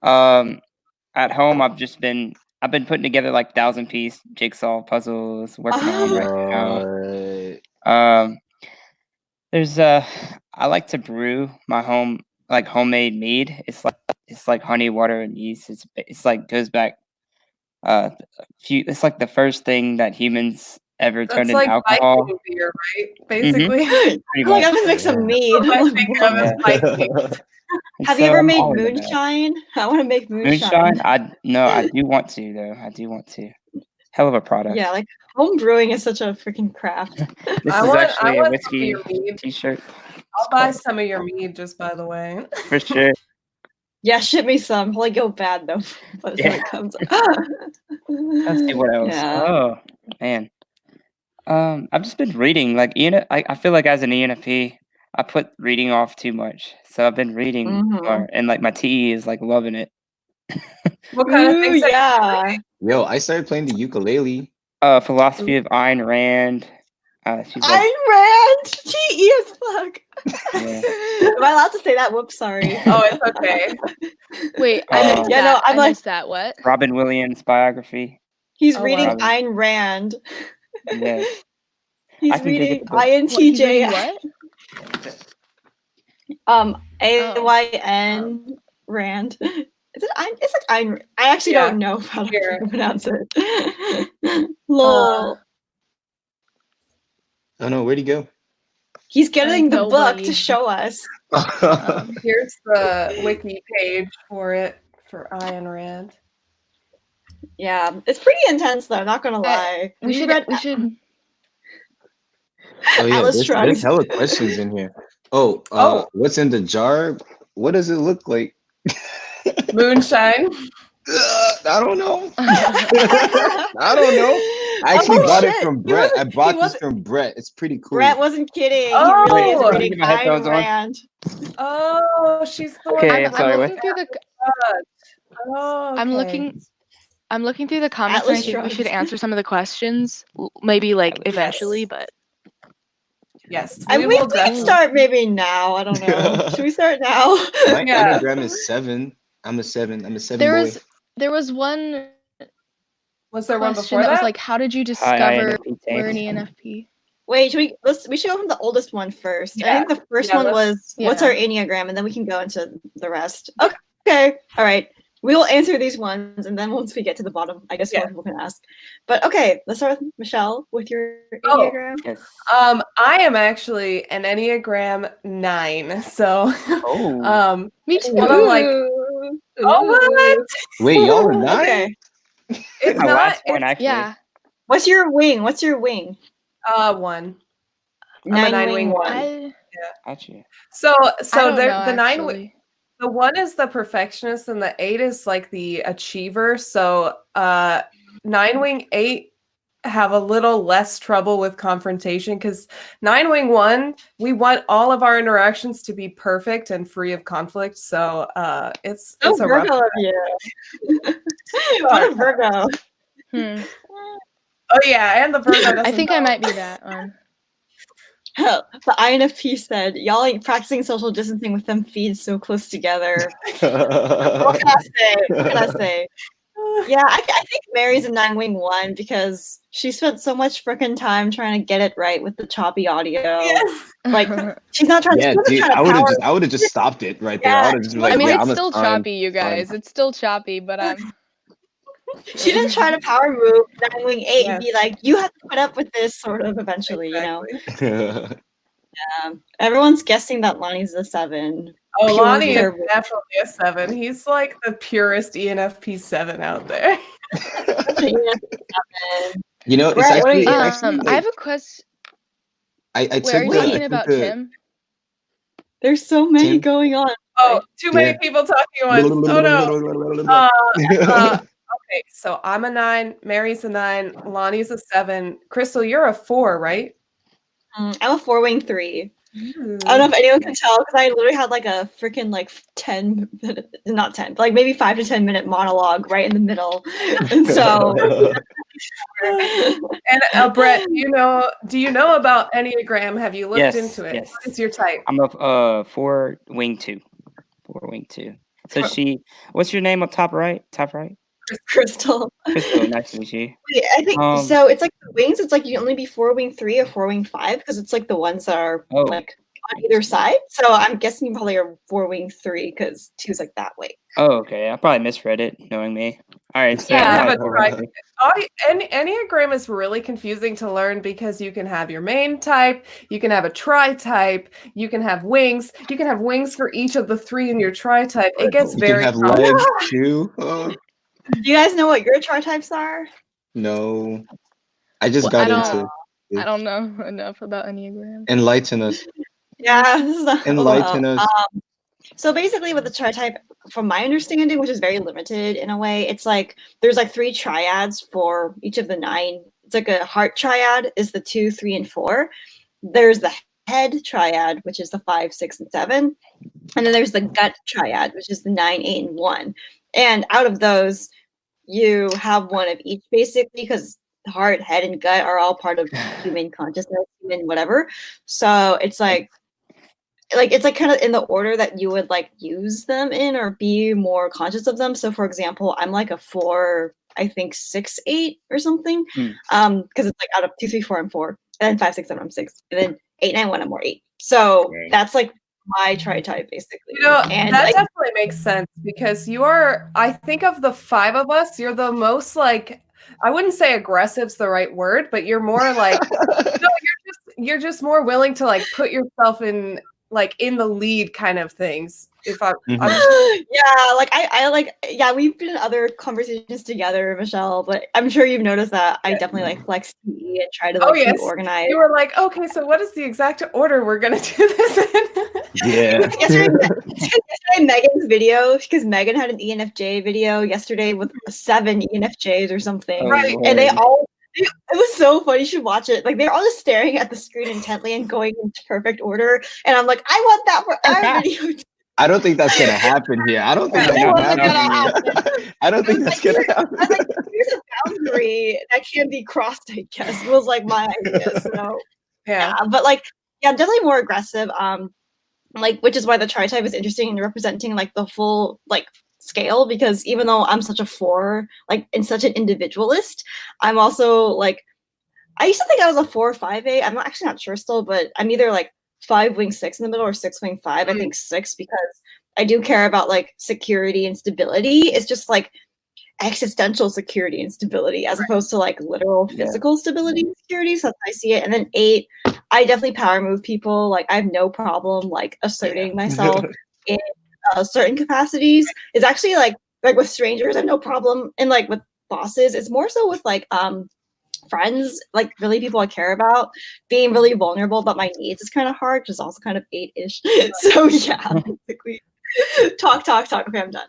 At home I've been putting together like 1,000-piece jigsaw puzzles, working on right now. There's I like to brew my homemade mead. It's like honey, water, and yeast. It's like goes back it's like the first thing that humans ever turned into alcohol. Viking beer, right? Basically. I'm gonna make some mead. Have you ever made moonshine? I want to make moonshine. I do want to though. I do want to. Hell of a product. Yeah, like home brewing is such a freaking craft. This is actually a whiskey t-shirt. I'll buy some of your mead, just by the way. For sure. Yeah, ship me some. I'll go bad though. But when it comes. Let's see what else. Yeah. Oh man. I've just been reading. Like I feel like as an ENFP, I put reading off too much. So I've been reading more, and like my TE is like loving it. What kind of things? Yeah. Yo, I started playing the ukulele. Philosophy of Ayn Rand. She's like, Ayn Rand. TE as fuck. Yeah. Am I allowed to say that? Whoops, sorry. Oh, it's okay. Wait, I missed that. I'm I missed that. What? Robin Williams biography. He's reading Ayn Rand. Yeah. He's reading INTJ. What? AYN Rand. Is it Ayn? It's like Ayn. I actually don't know how to pronounce it. Lol. Oh no, where'd he go? He's getting the book to show us. Here's the wiki page for it, for Ayn Rand. Yeah, it's pretty intense though, not gonna lie. We should Oh yeah, Alice there's hella questions in here. What's in the jar? What does it look like? Moonshine. I don't know. I don't know. I actually Oh, bought it shit. from He Brett. I wasn't- he bought this wasn't- from Brett. It's pretty cool. Brett wasn't kidding. Oh. He really is Let me reading get my headphones Ayn on. Rand. Oh, she's the one. Okay, that- sorry, I'm what? looking through the Oh, okay. I'm looking through the comments, and I Atlas think we should shrugs. answer some of the questions, maybe like Atlas. eventually, Yes. but Yes, I we mean, will we can definitely. start maybe now. I don't know. Should we start now? My Yeah. Enneagram is 7. I'm a 7. I'm a 7 there boy. was one Was there one question before that was that? like, how did you Hi, discover INFP we're an James. ENFP? Wait, we should go from the oldest one first. I Yeah. think the first Yeah, one let's- was what's our Yeah. Enneagram, and then we can go into the rest. Okay. All right. We'll answer these ones, and then once we get to the bottom, I guess Yeah. more people can ask. But okay, let's start with Michelle with your Oh. Enneagram. Yes. I am actually an Enneagram 9. So Oh. Me too. Well, I'm like, Ooh. oh, what? Wait, y'all are 9? Okay. It's My not. last one, It's actually. Yeah. What's your wing? What's your wing? 1. I'm a 9-wing 1. Gotcha. So I don't there, know, the 9, actually. the 1 is the perfectionist, and the 8 is like the achiever. So 9-wing 8 have a little less trouble with confrontation because 9-wing 1, we want all of our interactions to be perfect and free of conflict. So it's Oh, a rough. Virgo of you. What a Virgo. Hmm. Oh yeah, and the Virgo doesn't. I think I know. might be that one. The INFP said, y'all ain't practicing social distancing with them feeds so close together. What can I say? What can I say? Yeah, I think Mary's a 9-wing 1 because she spent so much freaking time trying to get it right with the choppy audio. Yes. Like, she's not trying. Yeah, she wasn't dude, trying to power. I would have just stopped it right there. I would have just been like, I mean, yeah, it's I'm still choppy, you guys. It's still choppy, but She didn't try to power move 9-wing 8 and be Yes. like, you have to put up with this sort of eventually, Exactly. you know. Everyone's guessing that Lonnie's a 7. Oh, Pure Lonnie is pure- definitely a 7. He's like the purest ENFP 7 out there. You know, it's Right, what are actually, you- actually I have like, a question. I Wait, are took you the, talking about Tim? There's so many Tim? going on. Oh, too many Yeah. people talking at once. Oh no. Okay, so I'm a 9, Mary's a 9, Lonnie's a 7. Crystal, you're a 4, right? I'm a 4-wing 3. Ooh. I don't know if anyone can tell because I literally had like a freaking like 10, not 10, but like maybe 5 to 10 minute monologue right in the middle. And so, And Brett, do you know about Enneagram? Have you looked Yes, into it? yes. What is your type? I'm a 4-wing 2. 4-wing 2. So what's your name up top right? Top right? Crystal. Crystal, nice to meet you. Wait, I think so. It's like the wings. It's like you can only be 4-wing 3 or 4-wing 5 because it's like the ones that are like on either side. So I'm guessing you probably are 4-wing 3 because 2's like that way. Oh, okay. I probably misread it, knowing me. All right. So Yeah, I'm but not- right. Enneagram is really confusing to learn because you can have your main type, you can have a tri-type, you can have wings for each of the 3 in your tri-type. It gets You very can have complicated. legs too. Do you guys know what your chart types are? No, I just Well, got I into. I don't know enough about Enneagram. Enlighten us. Yeah, this is Enlighten us. So basically with the chart type, from my understanding, which is very limited in a way, it's like there's like 3 triads for each of the 9. It's like a heart triad is the 2, 3, and 4. There's the head triad, which is the 5, 6, and 7. And then there's the gut triad, which is the 9, 8, and 1. And out of those, you have one of each basically because the heart, head, and gut are all part of human consciousness, human whatever. So it's like it's like kind of in the order that you would like use them in or be more conscious of them. So for example, I'm like a 4, I think 6, 8 or something. Because it's like out of 2, 3, 4, and 4. And then 5, 6, 7, I'm 6. And then 8, 9, 1, I'm more 8. So that's like my tri-type basically. And that definitely makes sense because you are, I think of the 5 of us, you're the most like, I wouldn't say aggressive's the right word, but you're more like, you're just more willing to like put yourself in like in the lead kind of things. If I'm yeah, like I like we've been in other conversations together, Michelle, but I'm sure you've noticed that I definitely like flex TE and try to like be organized. You were like, okay, so what is the exact order we're gonna do this in? Yeah. yesterday Megan's video, because Megan had an ENFJ video yesterday with 7 ENFJs or something. Right. And It was so funny. You should watch it. Like they're all just staring at the screen intently and going into perfect order. And I'm like, I want that for our video. I don't think that's gonna happen here. I don't think that's gonna happen. I don't think that's gonna happen. I was like, here's a boundary that can be crossed, I guess. Was like my idea. So Yeah. but like, yeah, definitely more aggressive. Like, which is why the tri-type is interesting in representing like the full like scale, because even though I'm such a 4, like, and such an individualist, I'm also like, I used to think I was a 4 or 5A. I'm actually not sure still, but I'm either like 5 wing 6 in the middle or 6 wing 5. I think 6, because I do care about like security and stability. It's just like existential security and stability as opposed to like literal physical stability and security. So I see it. And then 8, I definitely power move people. Like I have no problem like asserting myself in certain capacities. It's actually like with strangers, I have no problem. And like with bosses, it's more so with like friends, like really people I care about, being really vulnerable about my needs is kind of hard, which is also kind of 8-ish. So yeah, basically. Talk. Okay, I'm done.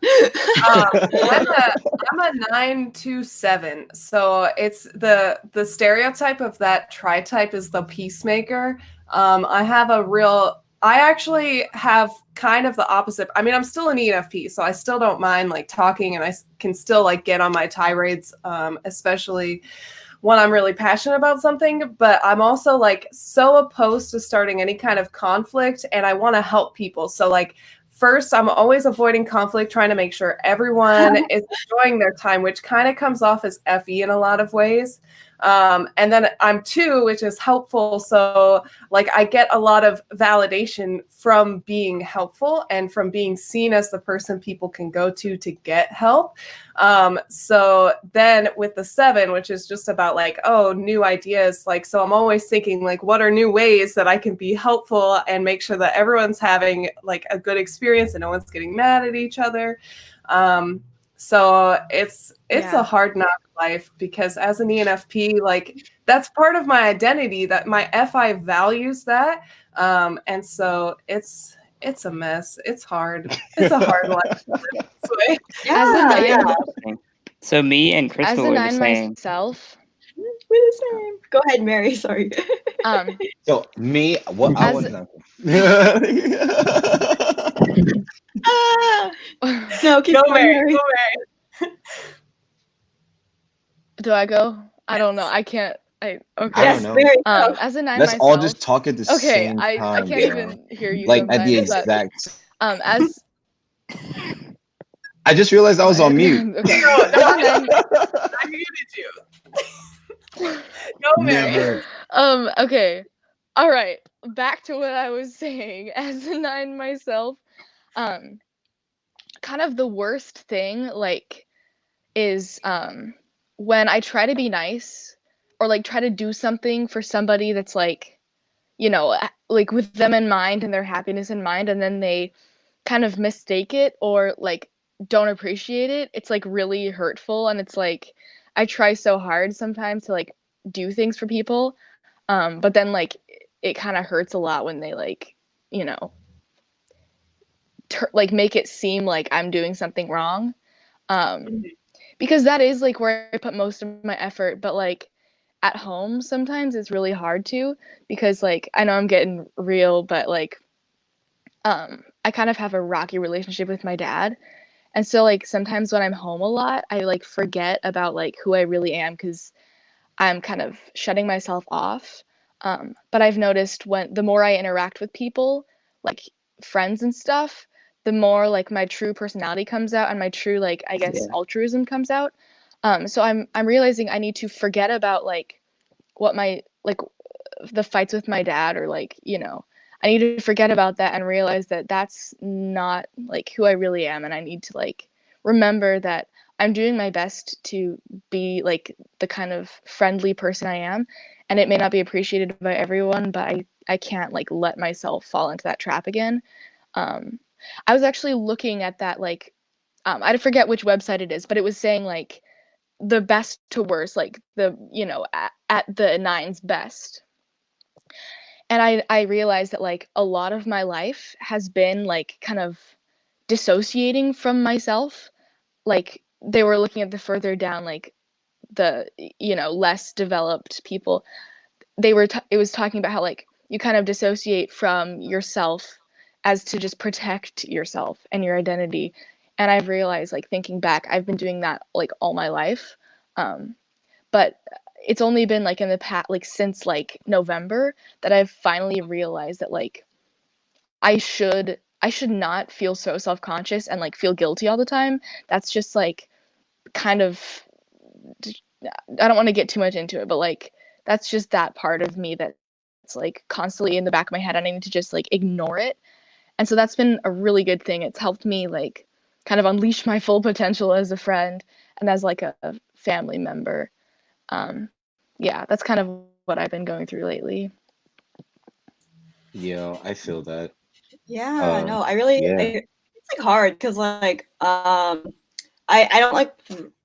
I'm a 9-7. So it's the stereotype of that tri-type is the peacemaker. I actually have kind of the opposite. I mean, I'm still an ENFP, so I still don't mind like talking, and I can still like get on my tirades, especially when I'm really passionate about something. But I'm also like so opposed to starting any kind of conflict, and I want to help people. So like, first, I'm always avoiding conflict, trying to make sure everyone is enjoying their time, which kind of comes off as FE in a lot of ways. And then I'm 2, which is helpful. So like I get a lot of validation from being helpful and from being seen as the person people can go to get help. So then with the 7, which is just about like, oh, new ideas. Like, so I'm always thinking like, what are new ways that I can be helpful and make sure that everyone's having like a good experience and no one's getting mad at each other. So it's a hard knock life, because as an ENFP, like that's part of my identity, that my FI values that. And so it's a mess. It's hard. It's a hard life. As a 9, So me and Crystal as a were 9 the same. myself. We're the same. Go ahead, Meri. Sorry. So me, what I was not. No, keep going, Meri. Do I go? I don't know. I can't. Okay. I don't know. Meri, as a 9 Let's myself. all just talk at the same I time. can't even hear you. Like at the sometimes, exact. but, as I just realized I was on mute. Okay. I muted you. Go, Meri. Never. Okay. All right. Back to what I was saying. As a 9 myself, kind of the worst thing like is when I try to be nice or like try to do something for somebody that's like, you know, like with them in mind and their happiness in mind, and then they kind of mistake it or like don't appreciate it. It's like really hurtful, and it's like I try so hard sometimes to like do things for people, but then like it kind of hurts a lot when they like, you know, like make it seem like I'm doing something wrong, because that is like where I put most of my effort. But like at home sometimes it's really hard to, because like I know I'm getting real, but like I kind of have a rocky relationship with my dad. And so like sometimes when I'm home a lot, I like forget about like who I really am, because I'm kind of shutting myself off. But I've noticed when the more I interact with people, like friends and stuff, the more like my true personality comes out, and my true like I guess altruism comes out. So I'm realizing I need to forget about like what my like the fights with my dad, or like, you know, I need to forget about that and realize that that's not like who I really am, and I need to like remember that I'm doing my best to be like the kind of friendly person I am, and it may not be appreciated by everyone, but I can't like let myself fall into that trap again. I was actually looking at that like I forget which website it is, but it was saying like the best to worst, like the, you know, at the 9's best. And I realized that like a lot of my life has been like kind of dissociating from myself. Like they were looking at the further down, like the less developed people, it was talking about how like you kind of dissociate from yourself as to just protect yourself and your identity. And I've realized, like, thinking back, I've been doing that like all my life, but it's only been like in the past, like since like November, that I've finally realized that like I should not feel so self-conscious and like feel guilty all the time. That's just like kind of, I don't want to get too much into it, but like that's just that part of me that's like constantly in the back of my head, and I need to just like ignore it. And so that's been a really good thing. It's helped me like kind of unleash my full potential as a friend and as like a family member. Yeah, that's kind of what I've been going through lately. Yeah, I feel that. Yeah, no, Yeah. it's like hard because like I don't like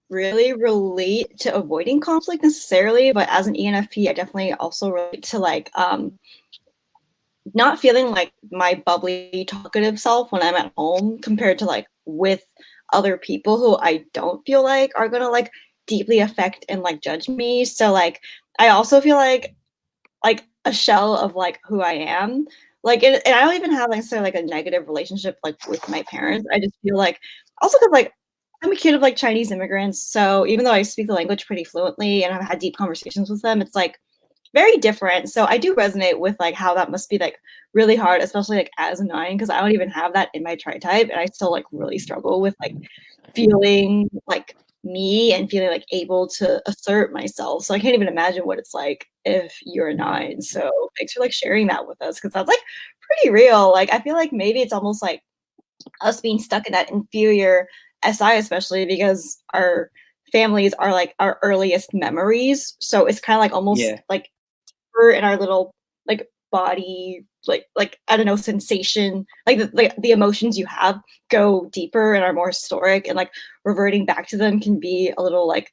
really relate to avoiding conflict necessarily, but as an ENFP, I definitely also relate to like not feeling like my bubbly talkative self when I'm at home compared to like with other people who I don't feel like are gonna like deeply affect and like judge me. So like I also feel like a shell of like who I am. Like and I don't even have necessarily like a negative relationship like with my parents. I just feel like also because like I'm a kid of like Chinese immigrants. So even though I speak the language pretty fluently and I've had deep conversations with them, it's like very different. So I do resonate with like how that must be like really hard, especially like as a 9, because I don't even have that in my tri-type, and I still like really struggle with like feeling like me and feeling like able to assert myself. So I can't even imagine what it's like if you're a 9. So thanks for like sharing that with us, because that's like pretty real. Like I feel like maybe it's almost like us being stuck in that inferior SI, especially because our families are like our earliest memories. So it's kind of like almost like we're in our little like body, like I don't know, sensation, like the emotions you have go deeper and are more historic, and like reverting back to them can be a little like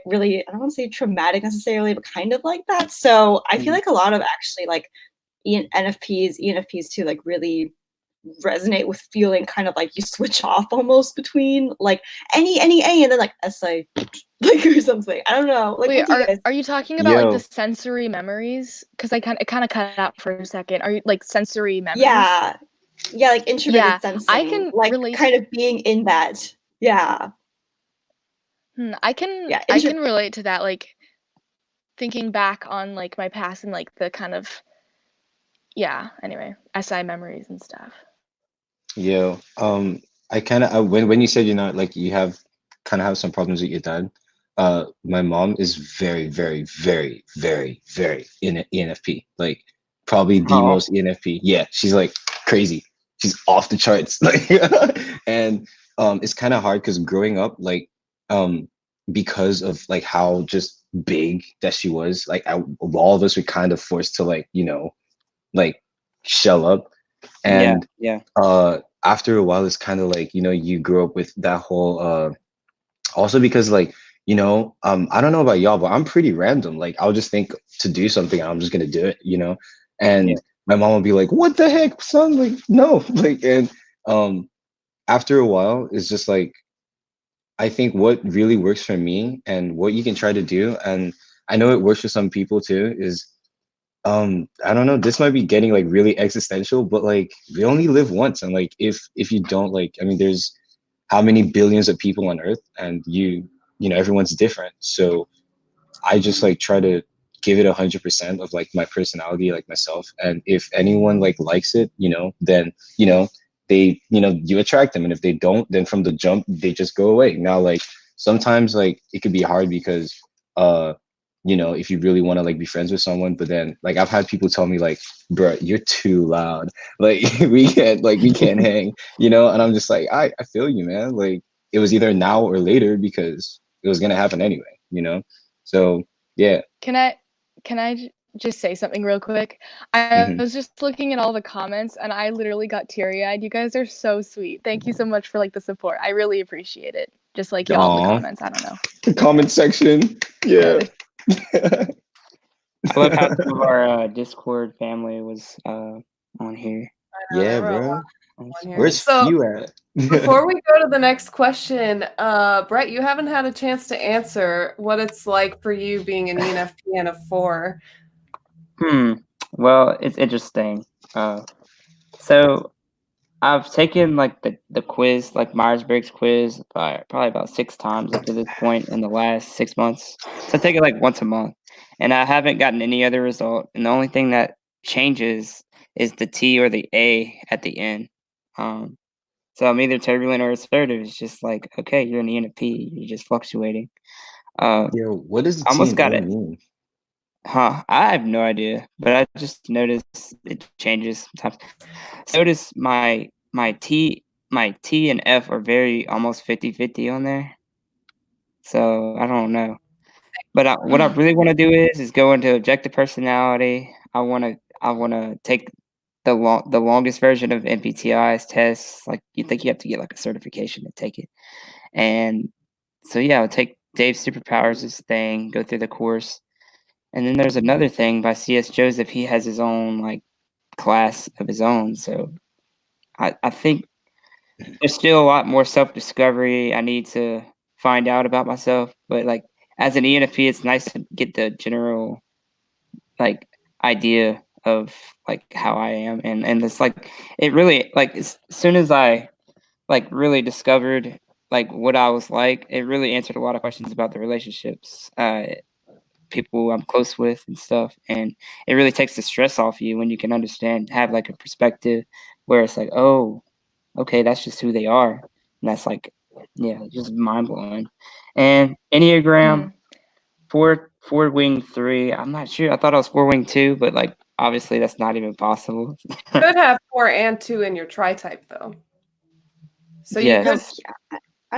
really, I don't want to say traumatic necessarily, but kind of like that. So I feel like a lot of actually like ENFPs too, like really resonate with feeling kind of like you switch off almost between like any A and then like SI like or something. I don't know. Like Wait, what do you guys are you talking about like the Yo, sensory memories? Because it kind of cut out for a second. Are you like sensory memories? Yeah. Yeah, like introverted Yeah, I sensing, can like relate. kind of being in that. Yeah. I can Yeah. relate to that. Like thinking back on like my past and like the kind of anyway, SI memories and stuff. yo, I kind of when you said you're not like you have kind of have some problems with your dad. My mom is very, very, very, very, very in ENFP. Like probably the Oh, most ENFP. Yeah, she's like crazy. She's off the charts. Like, and it's kind of hard because growing up, like, because of like how just big that she was, like, all of us were kind of forced to like, like shell up. yeah, And yeah. after a while, it's kind of like, you grow up with that whole also because like, I don't know about y'all, but I'm pretty random. Like I'll just think to do something and I'm just gonna do it. Yeah. And my mom will be like, what the heck, son? Like, no. Like, and after a while, it's just like I think what really works for me and what you can try to do, and I know it works for some people too, is I don't know, this might be getting like really existential, but like we only live once, and like if you don't, like, I mean, there's how many billions of people on earth, and everyone's different. So I just like try to give it 100% of like my personality, like myself. And if anyone like likes it, then they you attract them, and if they don't, then from the jump they just go away. Now, like sometimes like it could be hard because if you really want to like be friends with someone, but then like I've had people tell me like, bro, you're too loud, like we can't hang, and I'm just like, I feel you, man. Like it was either now or later because it was gonna happen anyway. So yeah. Can I just say something real quick? I Hmm. was just looking at all the comments and I literally got teary-eyed. You guys are so sweet. Thank you so much for like the support. I really appreciate it. Just like y'all in the Aw, comments. I don't know. the comment section. Yeah. I love how some of our Discord family was on here. Yeah, There were a lot. bro. one here. Where's So few at? before we go to the next question, Brett, you haven't had a chance to answer what it's like for you being an ENFP and a 4. Well, it's interesting. So I've taken like the quiz, like Myers-Briggs quiz, probably about 6 times up to this point in the last 6 months. So I take it like once a month, and I haven't gotten any other result. And the only thing that changes is the T or the A at the end. So I'm either turbulent or assertive. It's just like, okay, you're an ENFP. You're just fluctuating. Yo, what does the I almost T got and A it. mean? I have no idea, but I just noticed it changes sometimes. So notice my T and F are very almost 50-50 on there. So I don't know. But what I really want to do is go into objective personality. I want to take the longest version of MBTI's tests. Like you think you have to get like a certification to take it. And so yeah, I'll take Dave's superpowers thing, go through the course. And then there's another thing by C.S. Joseph. He has his own like class of his own. So I think there's still a lot more self-discovery I need to find out about myself. But like as an ENFP, it's nice to get the general like idea of like how I am. And it's like it really like as soon as I like really discovered like what I was like, it really answered a lot of questions about the relationships. People I'm close with and stuff. And it really takes the stress off you when you can understand, have like a perspective where it's like, oh, okay, that's just who they are. And that's like, yeah, just mind blowing. And Enneagram, four wing 3. I'm not sure. I thought I was 4 wing 2, but like obviously that's not even possible. You could have 4 and 2 in your tri-type though. So you could. Yes.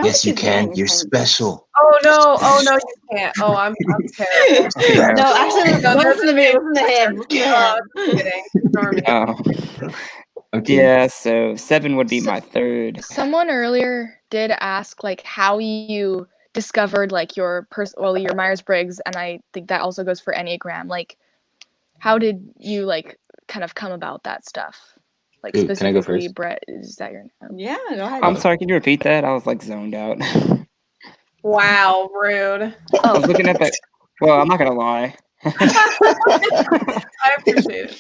Yes, you can. You're special. Oh no, you can't. Oh, I'm terrible. No, actually, No, don't that's listen to me. Listen to him. Listen to Oh, him. I'm kidding. Ignore me. Okay. Yeah, so 7 would be my third. Someone earlier did ask like how you discovered like your your Myers-Briggs, and I think that also goes for Enneagram. Like, how did you like kind of come about that stuff? Like Ooh, can I go specifically, first? Brett, is that your? Yeah, go ahead. I'm sorry, can you repeat that? I was like zoned out. Wow, rude. I was looking at that. Well, I'm not gonna lie. I appreciate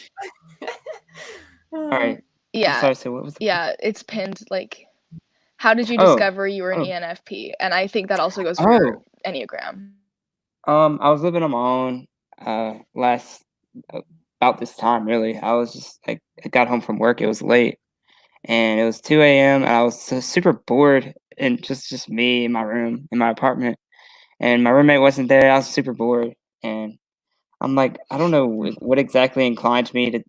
it. All right. Yeah. I'm sorry, so what was the Yeah, it's pinned. Like, how did you Oh, discover you were an oh. ENFP? And I think that also goes for your Enneagram. I was living on my own about this time really. I was just like I got home from work, it was late and it was 2 a.m. and I was so super bored and just me in my room in my apartment. And my roommate wasn't there. I was super bored and I'm like, I don't know what exactly inclined me to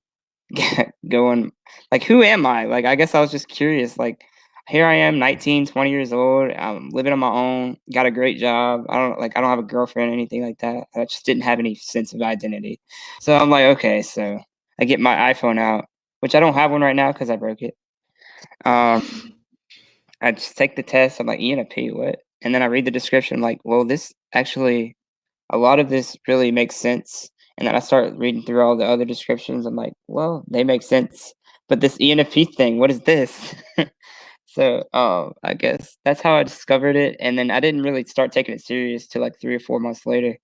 get going. Like, who am I? Like, I guess I was just curious. Like, here I am, 19, 20 years old. I'm living on my own, got a great job. I don't have a girlfriend or anything like that. I just didn't have any sense of identity. So I'm like, okay, so I get my iPhone out, which I don't have one right now because I broke it. I just take the test. I'm like, ENFP, what? And then I read the description. I'm like, well, this actually, a lot of this really makes sense. And then I start reading through all the other descriptions. I'm like, well, they make sense. But this ENFP thing, what is this? So I guess that's how I discovered it. And then I didn't really start taking it serious till like 3 or 4 months later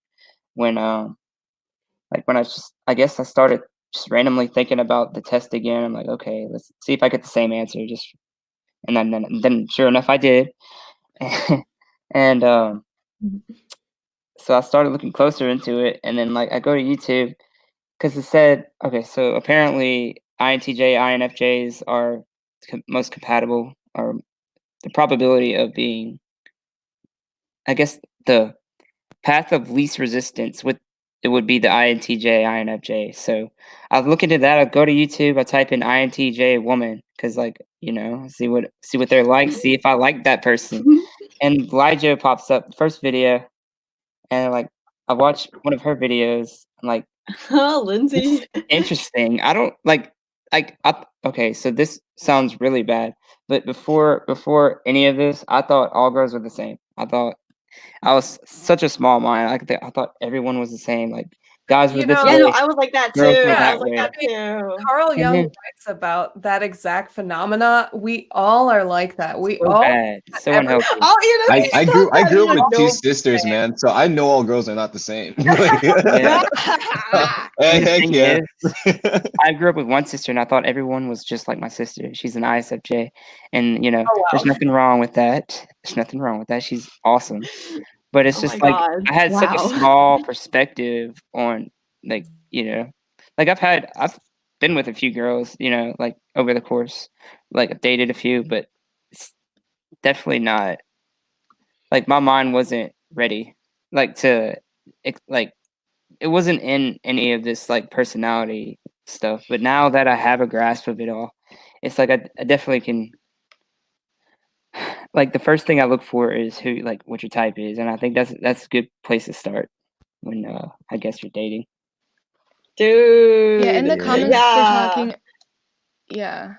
when I guess I started just randomly thinking about the test again. I'm like, okay, let's see if I get the same answer. And then sure enough, I did. And so I started looking closer into it. And then like I go to YouTube because it said, okay, so apparently INTJ, INFJs are most compatible, or the probability of being, I guess, the path of least resistance with it would be the INTJ, INFJ. So I look into that. I go to YouTube. I type in INTJ woman because, like, see what they're like. See if I like that person. And Elijah pops up, first video, and like I watched one of her videos. I'm like, Oh, Lindsay. interesting. I don't like okay, so this sounds really bad, but before any of this, I thought all girls were the same. I thought I was such a small mind. I thought everyone was the same. Like guys were You this know- Yeah, way. no, I was like that too. Girls were I that was like way. that too. Carl And Jung then- writes about that exact phenomena. We all are like that. We So all bad, so every- unhealthy. Oh, you know, I grew up with two No. sisters, man. So I know all girls are not the same. Yeah. Hey, And the heck thing yeah. is, I grew up with one sister, and I thought everyone was just like my sister. She's an ISFJ, and Oh, wow. there's nothing wrong with that. There's nothing wrong with that. She's awesome, but it's Oh just my like God. I had such a Wow. small perspective on like like I've been with a few girls, like over the course, like I've dated a few, but it's definitely not like my mind wasn't ready, like it wasn't in any of this like personality stuff. But now that I have a grasp of it all, it's like I definitely can. Like the first thing I look for is what your type is, and I think that's a good place to start when I guess you're dating. Dude. Yeah, in the Yeah. comments they're talking. Yeah.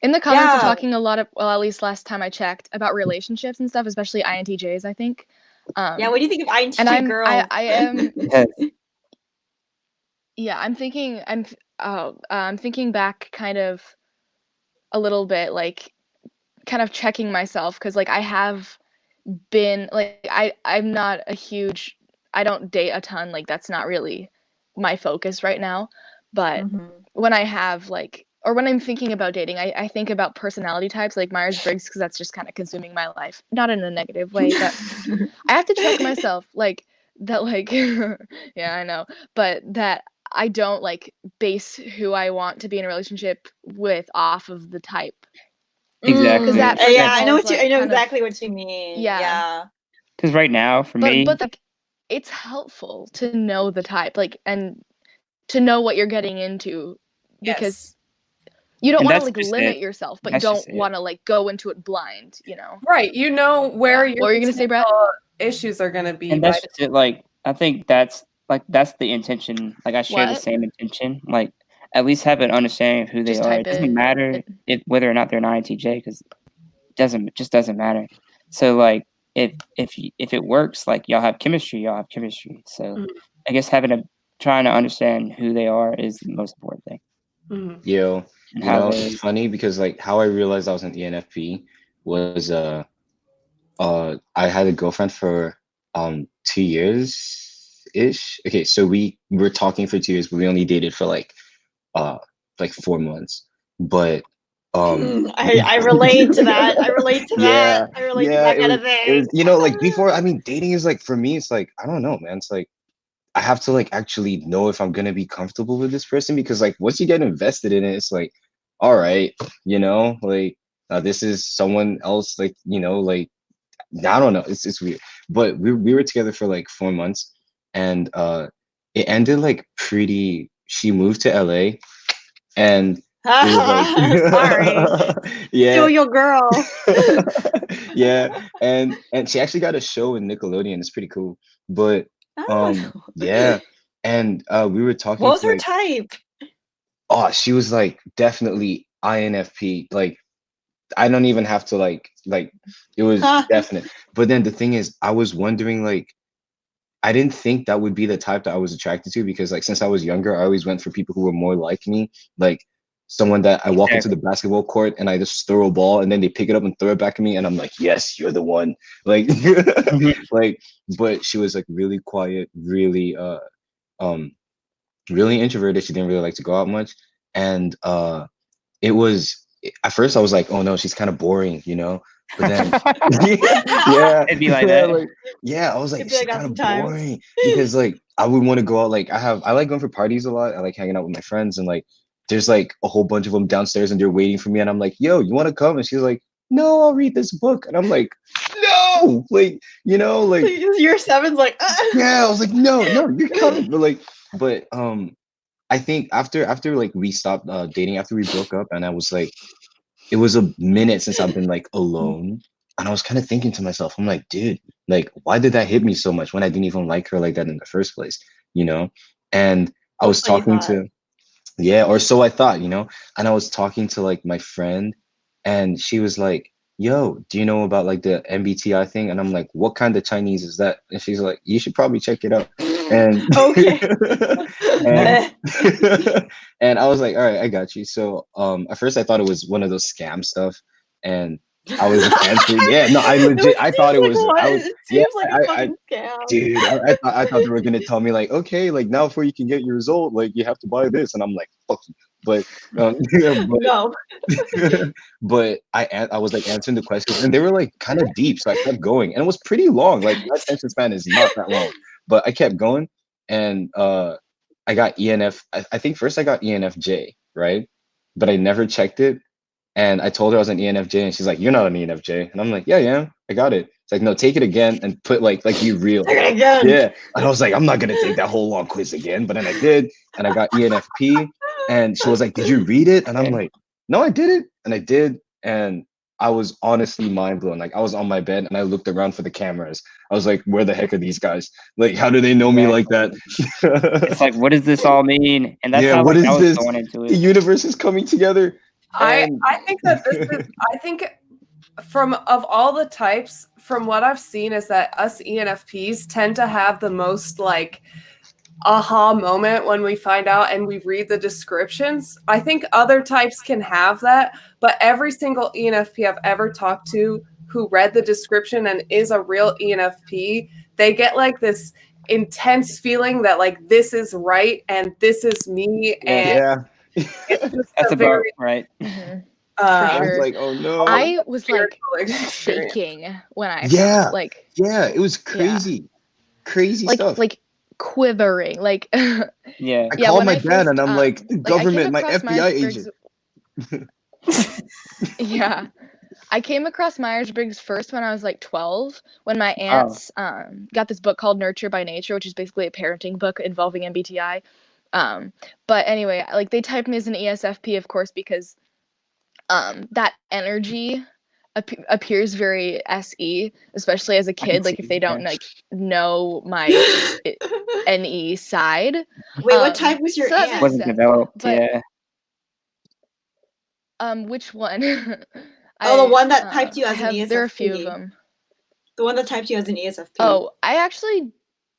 In the comments Yeah. they're talking a lot of, well, at least last time I checked, about relationships and stuff, especially INTJs, I think. Yeah, what do you think of INTJ And girls? I am Yes. yeah, I'm thinking back kind of a little bit, like kind of checking myself, because like I have been like I'm not a huge, I don't date a ton, like that's not really my focus right now. But Mhm. when I have like, or when I'm thinking about dating, I think about personality types like Myers-Briggs, because that's just kind of consuming my life, not in a negative way, but I have to check myself, like that, like yeah, I know, but that I don't like base who I want to be in a relationship with off of the type. Exactly. 'Cause that, first yeah, of I all, know is, what you. like, I know kind of- exactly what you mean. Yeah. Yeah. Because right now, for me, But like, it's helpful to know the type, like, and to know what you're getting into, because you don't And want to that's like just limit it. yourself, but That's don't just it. want to like go into it blind, you know? Right. You know where Yeah. your What were you gonna say, Brett? potential issues are going to be. And that's just it. Like I think that's the intention. Like I share the What? same intention. Like at least have an understanding of who they Just are. type It doesn't it. matter whether or not they're an INTJ, because it just doesn't matter. So like if it works, like y'all have chemistry. So Mhm. I guess trying to understand who they are is the most important thing. Mhm. Yo, And you how know, they it's funny because like how I realized I was an ENFP was I had a girlfriend for 2 years ish. Okay, so we were talking for 2 years, but we only dated for like 4 months. But I relate to that. I relate to yeah, that. I relate to yeah, that it kind was, of thing. it was, you know, like before, I mean, dating is like, for me, it's like, I don't know, man. It's like, I have to like actually know if I'm going to be comfortable with this person, because like once you get invested in it, it's like, all right, like this is someone else, like, like, I don't know. It's weird. But we were together for like 4 months, and it ended like she moved to LA, and it was Sorry. like yeah. Still your girl. Yeah, and she actually got a show in Nickelodeon. It's pretty cool. But Oh. yeah, and we were talking What was to, her like, type? oh, she was like definitely INFP. Like I don't even have to like it was definite. But then the thing is, I was wondering, like, I didn't think that would be the type that I was attracted to, because like since I was younger, I always went for people who were more like me, like someone that I walk into the basketball court and I just throw a ball and then they pick it up and throw it back at me and I'm like, yes, you're the one. Like like, but she was like really quiet, really really introverted. She didn't really like to go out much. And it was, at first I was like, oh no, she's kind of boring, but then yeah, It'd be like yeah, that. like, yeah, I was like, It'd be she's like that kind of sometimes. boring, because like I would want to go out, like I like going for parties a lot. I like hanging out with my friends, and like there's like a whole bunch of them downstairs and they're waiting for me, and I'm like, yo, you want to come? And she's like, no, I'll read this book. And I'm like, no, like, like Year seven's like yeah, I was like, no, you're coming. But I think after like we stopped dating, after we broke up, and I was like, it was a minute since I've been like alone, and I was kind of thinking to myself, I'm like, dude, like, why did that hit me so much when I didn't even like her like that in the first place, And I was That's what you talking thought. to, yeah, or so I thought, and I was talking to like my friend, and she was like, yo, do you know about like the MBTI thing? And I'm like, what kind of Chinese is that? And she's like, you should probably check it out. And Okay. and, and I was like, all right, I got you. So at first I thought it was one of those scam stuff, and I was just answering. Yeah, no, I legit, I thought it was. I was, It yeah, seems like a fucking scam. dude, I thought they were gonna tell me like, okay, like now before you can get your result, like you have to buy this, and I'm like, fuck you. But No. but I was like answering the questions, and they were like kind of deep, so I kept going, and it was pretty long. Like my attention span is not that long, but I kept going, and I got ENF. I think first I got ENFJ, right? But I never checked it, and I told her I was an ENFJ, and she's like, "You're not an ENFJ," and I'm like, "Yeah, yeah, I got it." It's like, "No, take it again and put like be real." Take it again. Yeah, and I was like, "I'm not gonna take that whole long quiz again," but then I did, and I got ENFP, and she was like, "Did you read it?" And I'm like, "No, I did it," and I did, and I was honestly mind blown. Like I was on my bed and I looked around for the cameras. I was like, "Where the heck are these guys? Like, how do they know me like that?" It's like, what does this all mean? And that's Yeah, how what like, I is was this? going into The it. universe is coming together. I think that this is, I think from of all the types, from what I've seen, is that us ENFPs tend to have the most like aha moment when we find out and we read the descriptions. I think other types can have that, but every single ENFP I've ever talked to who read the description and is a real ENFP, they get like this intense feeling that like this is right and this is me, and Yeah. it's just That's a about very right. I was Sure. like, oh no. I was like spiritual experience. shaking when I Yeah. found like Yeah, it was crazy. Crazy stuff. like quivering. Like I yeah, called when my I dad first and I'm like, I government, came my across FBI Myers-Briggs. agent. Yeah. I came across Myers-Briggs first when I was like 12, when my Oh, aunts got this book called Nurture by Nature, which is basically a parenting book involving MBTI. But anyway, like they typed me as an ESFP, of course, because that energy appears very SE, especially as a I can kid. Like see if they don't that. like know my NE side. Wait, what type was your So that aunt? makes Wasn't sense. developed, But yeah. which one? Oh, the one that typed you I as an have there are a few of ESFP. them. The one that typed you as an ESFP. Oh,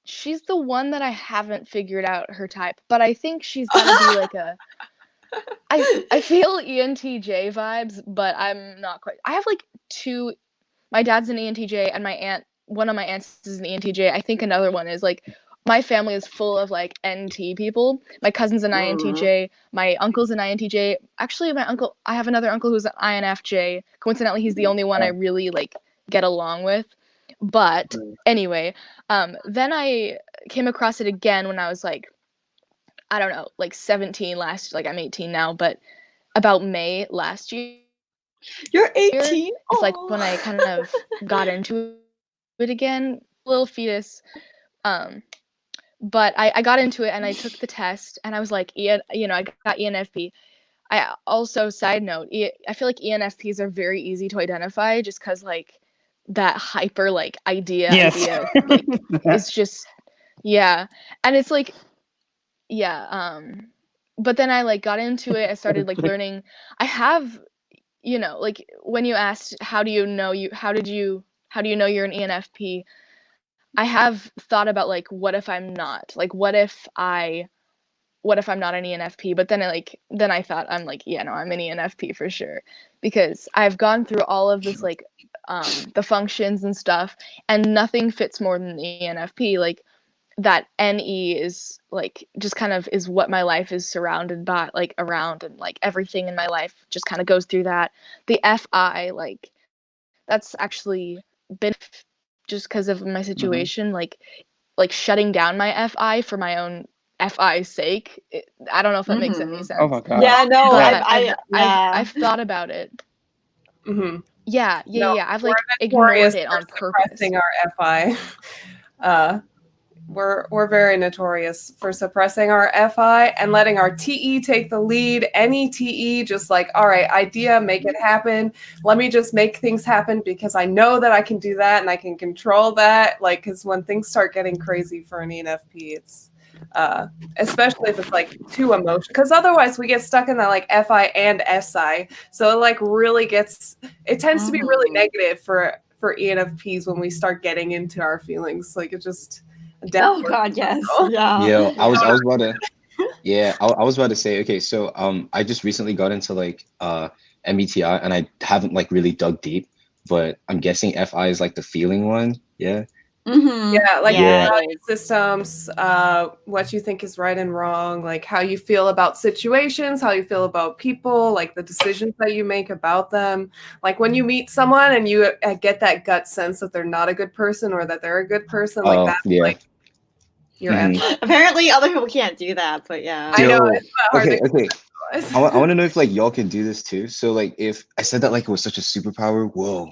she's the one that I haven't figured out her type, but I think she's gotta be like a I feel ENTJ vibes, but I'm not quite. I have like two. My dad's an ENTJ, and one of my aunts is an ENTJ. I think another one is like my family is full of like NT people. My cousin's an INTJ. My uncle's an INTJ. Actually, I have another uncle who's an INFJ. Coincidentally, he's the only one I really like get along with. But anyway, then I came across it again when I was like, I don't know, like 17 like I'm 18 now, but about May last year. You're 18? It's like when I kind of got into it again, little fetus. But I got into it and I took the test and I was like, I got ENFP. I also, side note, I feel like ENFPs are very easy to identify just because like that hyper like idea like it's just yeah, and it's like yeah. But then I like got into it. I started like learning. I have like when you asked how do you know you're an ENFP, I have thought about like what if I'm not, like what if I'm not an ENFP, but then I thought I'm like, yeah, no, I'm an ENFP for sure, because I've gone through all of this like the functions and stuff, and nothing fits more than the ENFP. Like that NE is like just kind of is what my life is surrounded by, like around, and like everything in my life just kind of goes through that. The FI, like that's actually been just because of my situation, like shutting down my FI for my own FI's sake. I don't know if that makes any sense. Oh my god. Yeah, no, But yeah. I've thought about it. Mm-hmm. Yeah. No, I've like we're ignored notorious it for on purpose. suppressing our FI. We're very notorious for suppressing our FI and letting our TE take the lead. Any TE, just like, all right, idea, make it happen. Let me just make things happen because I know that I can do that and I can control that. Like, because when things start getting crazy for an ENFP, it's especially if it's like too emotional, because otherwise we get stuck in that like FI and SI. So it like really it tends to be really negative for ENFPs when we start getting into our feelings. Like it just, Oh God, yes. Yeah. Yeah, I was about to. Yeah, I was about to say. Okay, so I just recently got into like MBTI, and I haven't like really dug deep, but I'm guessing FI is like the feeling one. Yeah. Mm-hmm. Yeah, like Yeah. value systems, what you think is right and wrong, like how you feel about situations, how you feel about people, like the decisions that you make about them. Like when you meet someone and you get that gut sense that they're not a good person or that they're a good person, like Oh, that's yeah. like your Mhm. Apparently, other people can't do that, but yeah. I know Yo, it's not hard okay, to okay. conceptualize. I want to know if like y'all can do this too. So like if I said that like it was such a superpower, whoa.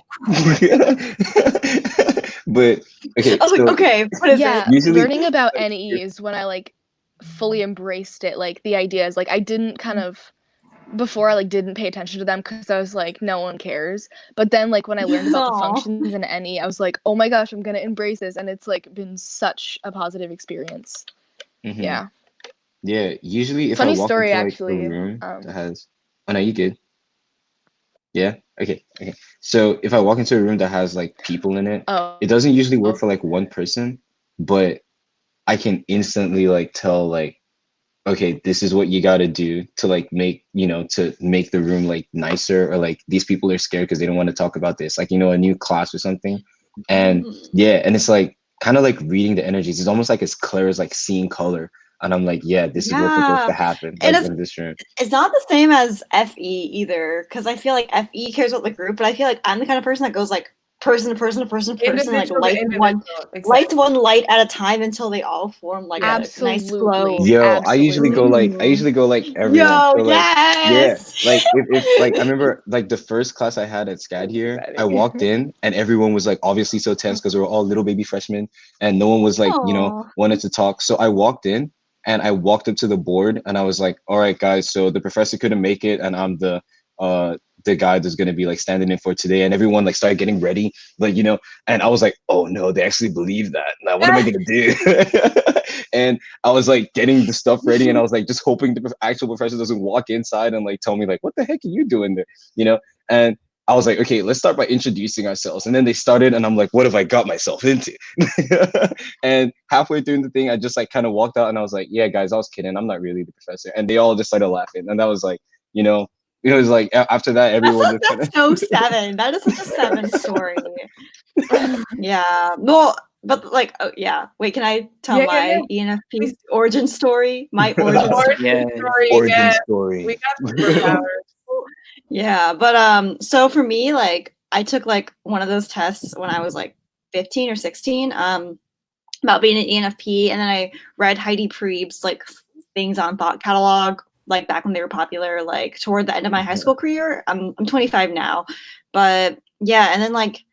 But okay, I was like, so okay, what is Yeah, it? usually learning about NE is when I like fully embraced it. Like the ideas, like I didn't kind of before I like didn't pay attention to them because I was like, no one cares. But then like when I learned about the Aw. functions in NE, I was like, oh my gosh, I'm gonna embrace this, and it's like been such a positive experience. mhm. Yeah. Yeah, usually if I Funny walk story, into like a actually. room that has, oh no, you good? Yeah, okay, okay. So if I walk into a room that has like people in it, Oh, it doesn't usually work for like one person, but I can instantly like tell like, okay, this is what you got to do to like make, to make the room like nicer, or like these people are scared because they don't want to talk about this, like, a new class or something. And yeah, and it's like kind of like reading the energies. It's almost like as clear as like seeing color. And I'm like, yeah, this is what's supposed Yeah. to happen And like in this room. it's not the same as FE either, because I feel like FE cares about the group, but I feel like I'm the kind of person that goes like person to person to person to person, like Individual to lights individual, one light at a time until they all form like a nice glow. absolutely. Yo, I usually go like everyone. Yo, So like yeah, yes. like if like I remember like the first class I had at SCAD here, I walked in and everyone was like obviously so tense because we were all little baby freshmen and no one was like, Aw. wanted to talk. So I walked in and I walked up to the board and I was like, all right guys, so the professor couldn't make it and I'm the guy that's gonna be like standing in for today, and everyone like started getting ready, like and I was like, oh no, they actually believe that. Now what am I gonna do? And I was like getting the stuff ready, and I was like just hoping the actual professor doesn't walk inside and like tell me like, what the heck are you doing there? And I was like, okay, let's start by introducing ourselves. And then they started, and I'm like, what have I got myself into? And halfway through the thing, I just like kind of walked out and I was like, yeah, guys, I was kidding. I'm not really the professor. And they all just started laughing. And that was like, it was like after that, everyone That's so 7. That is such a 7 story. Yeah. No, but like, oh yeah. Wait, can I tell my ENFP origin story? My origin story. Origin story. We got superpowers. Yeah, but so for me, like I took like one of those tests when I was like 15 or 16, about being an ENFP, and then I read Heidi Prieb's like things on Thought Catalog, like back when they were popular, like toward the end of my high school career. I'm 25 now, but yeah, and then like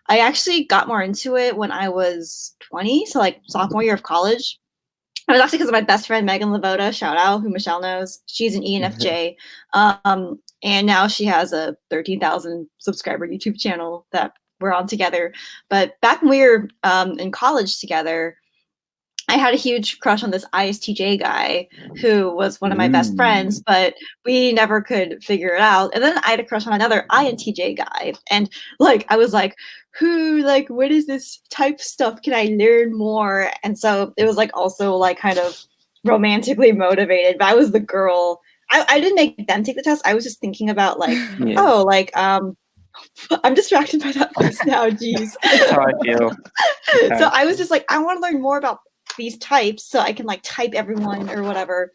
I actually got more into it when I was 20, so like sophomore year of college. It was actually because of my best friend Megan Lavoda, shout out, who Michelle knows. She's an ENFJ, and now she has a 13,000 subscriber YouTube channel that we're on together. But back when we were in college together, I had a huge crush on this ISTJ guy who was one of my best friends, but we never could figure it out. And then I had a crush on another INTJ guy. And like, I was like, what is this type stuff? Can I learn more? And so it was like also like kind of romantically motivated, but I was the girl. I didn't make them take the test. I was just thinking about like, I'm distracted by that face now. Geez. That's how I feel. So I was just like, I want to learn more about these types so I can like type everyone or whatever.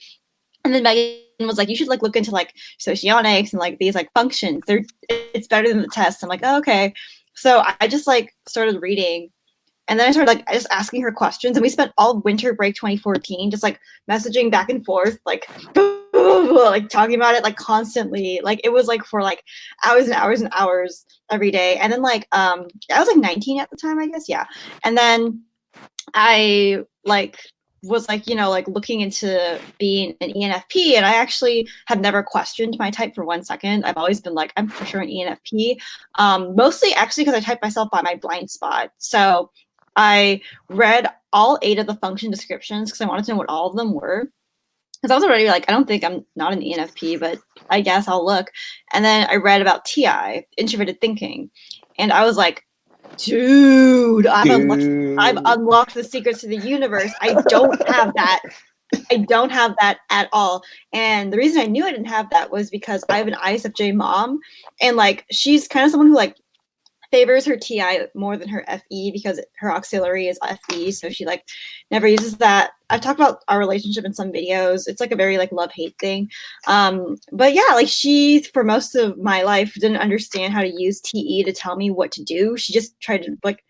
And then Megan was like, you should like look into like socionics and like these like functions. It's better than the test. I'm like, oh, okay. So I just like started reading, and then I started like just asking her questions, and we spent all winter break 2014 just like messaging back and forth, like like talking about it like constantly. Like it was like for like hours and hours and hours every day. And then like I was like 19 at the time, I guess. Yeah. And then I like was like, like looking into being an ENFP, and I actually have never questioned my type for 1 second. I've always been like, I'm for sure an ENFP. Mostly actually because I typed myself by my blind spot. So I read all 8 of the function descriptions because I wanted to know what all of them were. Because I was already like, I don't think I'm not an ENFP, but I guess I'll look. And then I read about TI, introverted thinking. And I was like, Dude, I've unlocked the secrets to the universe. I don't have that. I don't have that at all. And the reason I knew I didn't have that was because I have an ISFJ mom, and like she's kind of someone who like favors her TI more than her FE because her auxiliary is FE, so she like never uses that. I've talked about our relationship in some videos. It's like a very like love-hate thing. But yeah, like she for most of my life didn't understand how to use TE to tell me what to do. She just tried to like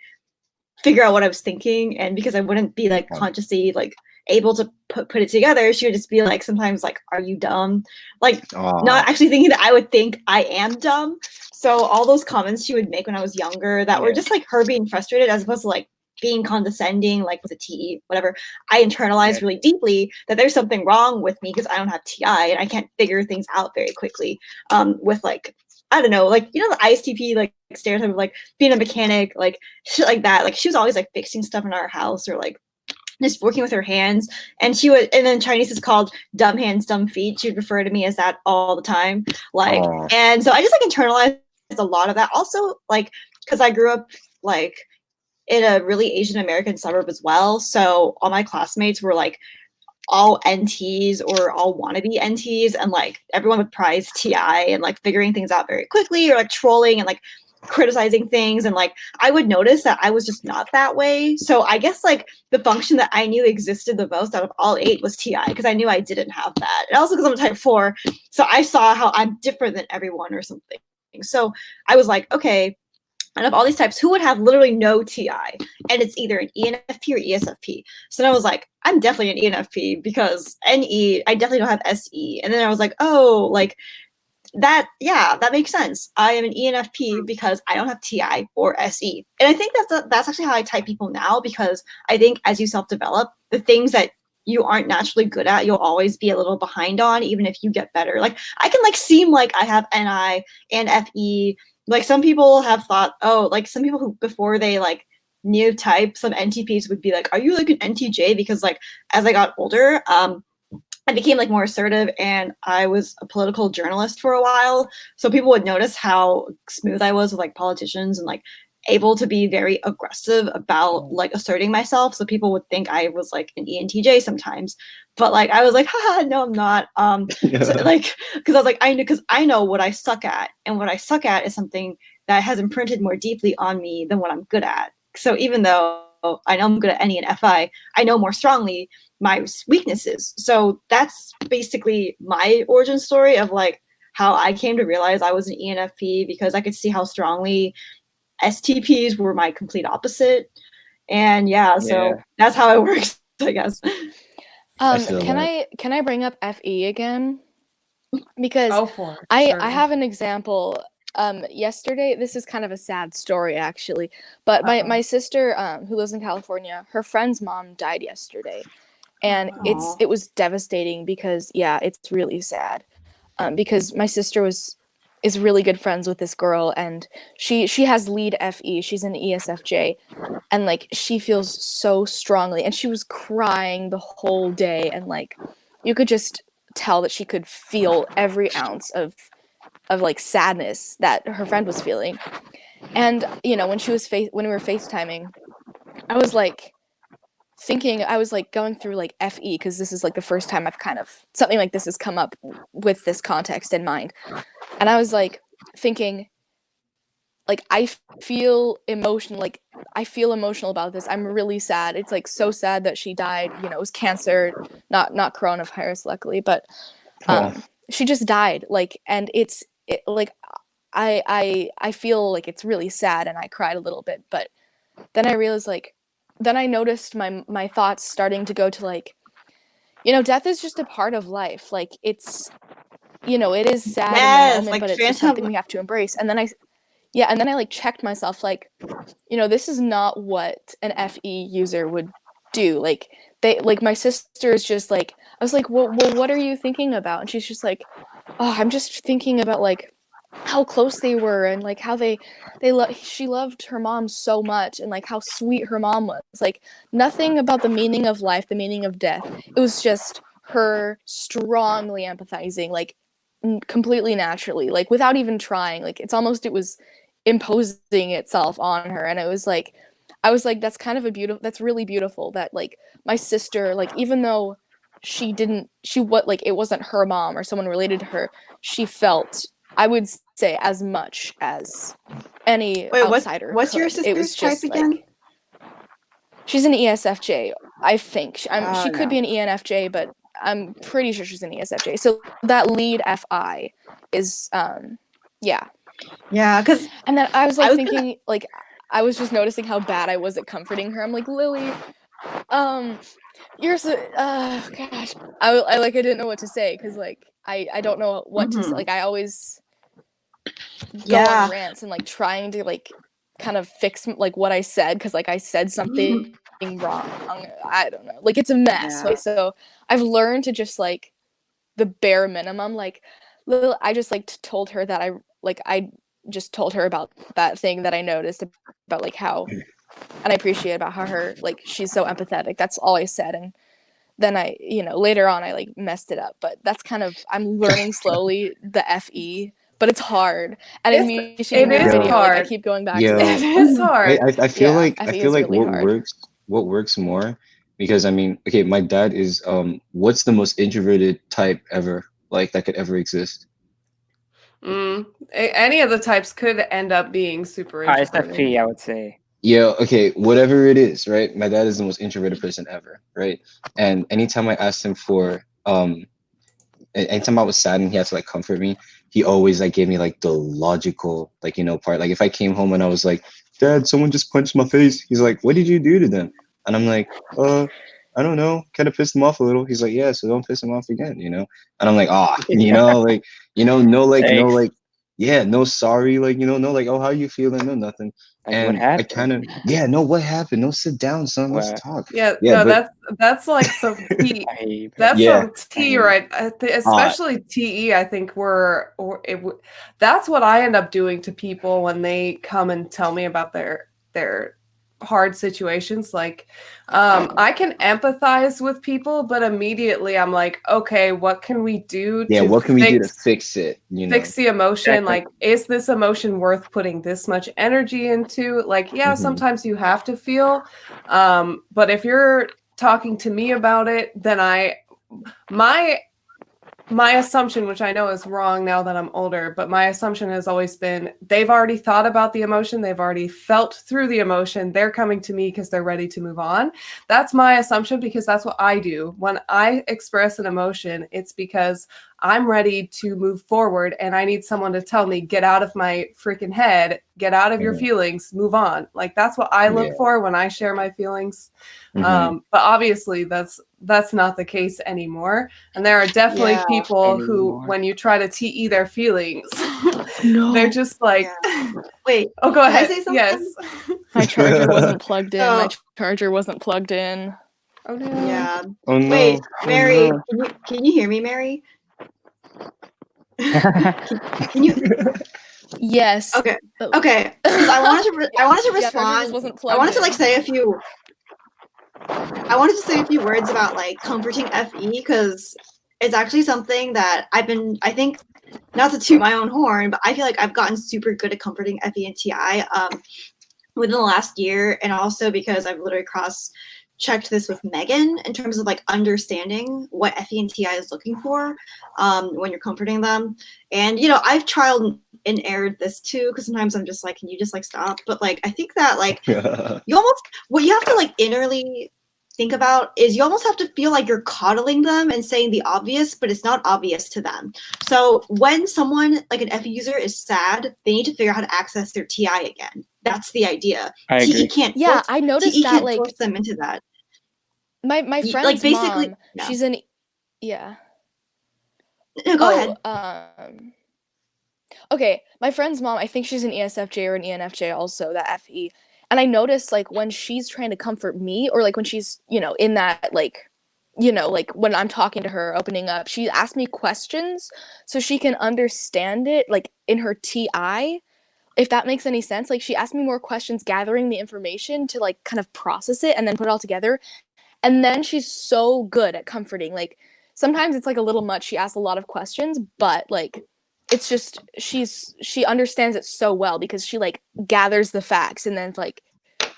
figure out what I was thinking, and because I wouldn't be like consciously like able to put it together, she would just be like sometimes like, are you dumb? Like not actually thinking that I would think I am dumb. So all those comments she would make when I was younger that were just like her being frustrated as opposed to like being condescending, like with a TE, whatever, I internalized really deeply that there's something wrong with me because I don't have TI and I can't figure things out very quickly. With like, I don't know, like, you know, the ISTP like stereotype of like being a mechanic, like shit like that. Like she was always like fixing stuff in our house or like just working with her hands. And she would, and then Chinese is called dumb hands, dumb feet. She would refer to me as that all the time. Like, and so I just like internalized a lot of that. Also, like, because I grew up like in a really Asian American suburb as well. So all my classmates were like all NTs or all wannabe NTs, and like everyone would prize TI and like figuring things out very quickly or like trolling and like criticizing things, and like I would notice that I was just not that way. So I guess like the function that I knew existed the most out of all 8 was TI, because I knew I didn't have that, and also because I'm a type 4, so I saw how I'm different than everyone or something. So I was like, okay, out of all these types, who would have literally no TI? And it's either an ENFP or ESFP. So then I was like, I'm definitely an ENFP because NE, I definitely don't have SE. And then I was like, oh, like that, yeah, that makes sense. I am an ENFP because I don't have TI or SE. And I think that's actually how I type people now, because I think as you self-develop, the things that you aren't naturally good at, you'll always be a little behind on, even if you get better. Like I can like seem like I have NI and FE. Like some people have thought, oh, like some people who before they like knew type, some NTPs would be like, are you like an NTJ? Because like as I got older, I became like more assertive, and I was a political journalist for a while. So people would notice how smooth I was with like politicians and like able to be very aggressive about like asserting myself. So people would think I was like an ENTJ sometimes, but like I was like, haha, no, I'm not. So, like, because I was like, I know what I suck at, and what I suck at is something that has imprinted more deeply on me than what I'm good at. So even though I know I'm good at NE and FI, I know more strongly my weaknesses. So that's basically my origin story of like how I came to realize I was an ENFP, because I could see how strongly STPs were my complete opposite. And so that's how it works, I guess. Can I bring up FE again? Because I have an example. Yesterday, this is kind of a sad story actually, but my sister who lives in California, her friend's mom died yesterday, and it was devastating because it's really sad, because my sister is really good friends with this girl, and she has lead FE, she's an ESFJ, and like she feels so strongly, and she was crying the whole day, and like you could just tell that she could feel every ounce of like sadness that her friend was feeling. And you know, when we were FaceTiming, I was like going through like FE, because this is like the first time I've kind of something like this has come up with this context in mind, and I was like thinking, like I feel emotional about this. I'm really sad. It's like so sad that she died. You know, it was cancer, not coronavirus, luckily, but she just died. Like, and like I feel like it's really sad, and I cried a little bit, but then I realized, like, then I noticed my thoughts starting to go to like, you know, death is just a part of life. Like it's, you know, it is sad in the moment, like, but it's just something we have to embrace. And then I like checked myself, like, you know, this is not what an FE user would do. Like my sister is just like, I was like, well, what are you thinking about? And she's just like, oh, I'm just thinking about like how close they were, and like how she loved her mom so much, and like how sweet her mom was. Like nothing about the meaning of life, the meaning of death. It was just her strongly empathizing, like completely naturally, like without even trying. Like it imposing itself on her. And it was like, I was like, that's really beautiful that like my sister, like even though it wasn't her mom or someone related to her, she felt, I would say, as much as any outsider what's could. your It sister's was type just again? like, she's an ESFJ, I think. She could No. be an ENFJ, but I'm pretty sure she's an ESFJ. So that lead FI is, yeah. Yeah, because And then I was like thinking, like, I was just noticing how bad I was at comforting her. I'm like, Lily, you're so, gosh. I didn't know what to say because like I don't know what to say. Like I always go on rants and like trying to like kind of fix like what I said because like I said something wrong. I don't know. Like it's a mess. Yeah. So I've learned to just like the bare minimum. Like I just like told her that I just told her about that thing that I noticed about like how, and I appreciate about how her like she's so empathetic. That's all I said. And then I, later on I like messed it up. But that's kind of, I'm learning slowly the FE, but it's hard. And in me shooting the video, like I keep going back to Yeah. it. It's hard. I feel like FE is really what hard. works more, because I mean, okay, my dad is what's the most introverted type ever, like that could ever exist? Any of the types could end up being super introverted. ISFP, I would say. Yeah, okay, whatever it is, right? My dad is the most introverted person ever, right? And anytime I asked him for anytime I was sad and he had to like comfort me, he always like gave me like the logical like part. Like if I came home and I was like, Dad, someone just punched my face, he's like, what did you do to them? And I'm like, I don't know, kind of pissed him off a little. He's like, yeah, so don't piss him off again, And I'm like, like, yeah, no sorry, like, no, like, oh, how you feeling? No, nothing. Like, and what happened? I kind of, no, what happened? No, sit down, son. Let's talk. Yeah, yeah, no, but, that's like some tea. That's Yeah. some tea, right? Especially TE. I think that's what I end up doing to people when they come and tell me about their hard situations. Like, I can empathize with people, but immediately I'm like, okay, what can we do? What can we do to fix it? Fix the emotion. Exactly. Like, is this emotion worth putting this much energy into? Like, yeah, sometimes you have to feel, but if you're talking to me about it, then my assumption, which I know is wrong now that I'm older, but my assumption has always been they've already thought about the emotion. They've already felt through the emotion. They're coming to me because they're ready to move on. That's my assumption because that's what I do. When I express an emotion, it's because I'm ready to move forward and I need someone to tell me, get out of my freaking head, get out of your feelings, move on. Like that's what I look for when I share my feelings. But obviously that's not the case anymore. And there are definitely people who, when you try to TE their feelings, they're just like, wait, oh, go ahead. I say something? Yes. My charger wasn't plugged in. My charger wasn't plugged in. Oh no. Yeah. Oh no. Wait, Meri, no. can you hear me, Meri? Can you? Yes. Okay. Okay. Because I wanted to respond. I wanted to like say a few. I wanted to say a few words about like comforting FE because it's actually something that I think, not to toot my own horn, but I feel like I've gotten super good at comforting FE and TI within the last year, and also because I've literally cross-checked this with Megan in terms of like understanding what FE and TI is looking for when you're comforting them. And I've trialed and errored this too because sometimes I'm just like, can you just like stop? But like I think that like what you have to like innerly think about is you almost have to feel like you're coddling them and saying the obvious, but it's not obvious to them. So when someone like an FE user is sad, they need to figure out how to access their TI again. That's the idea. I agree. I noticed TE that can't like force them into that. my friend's like basically mom, no. she's an No, go ahead. Okay, my friend's mom, I think she's an ESFJ or an ENFJ also, that FE. And I noticed like when she's trying to comfort me or like when she's, in that like, like when I'm talking to her, opening up, she asks me questions so she can understand it like in her TI, if that makes any sense. Like she asked me more questions, gathering the information to like kind of process it and then put it all together. And then she's so good at comforting. Like sometimes it's like a little much. She asks a lot of questions, but like it's just she understands it so well because she like gathers the facts and then like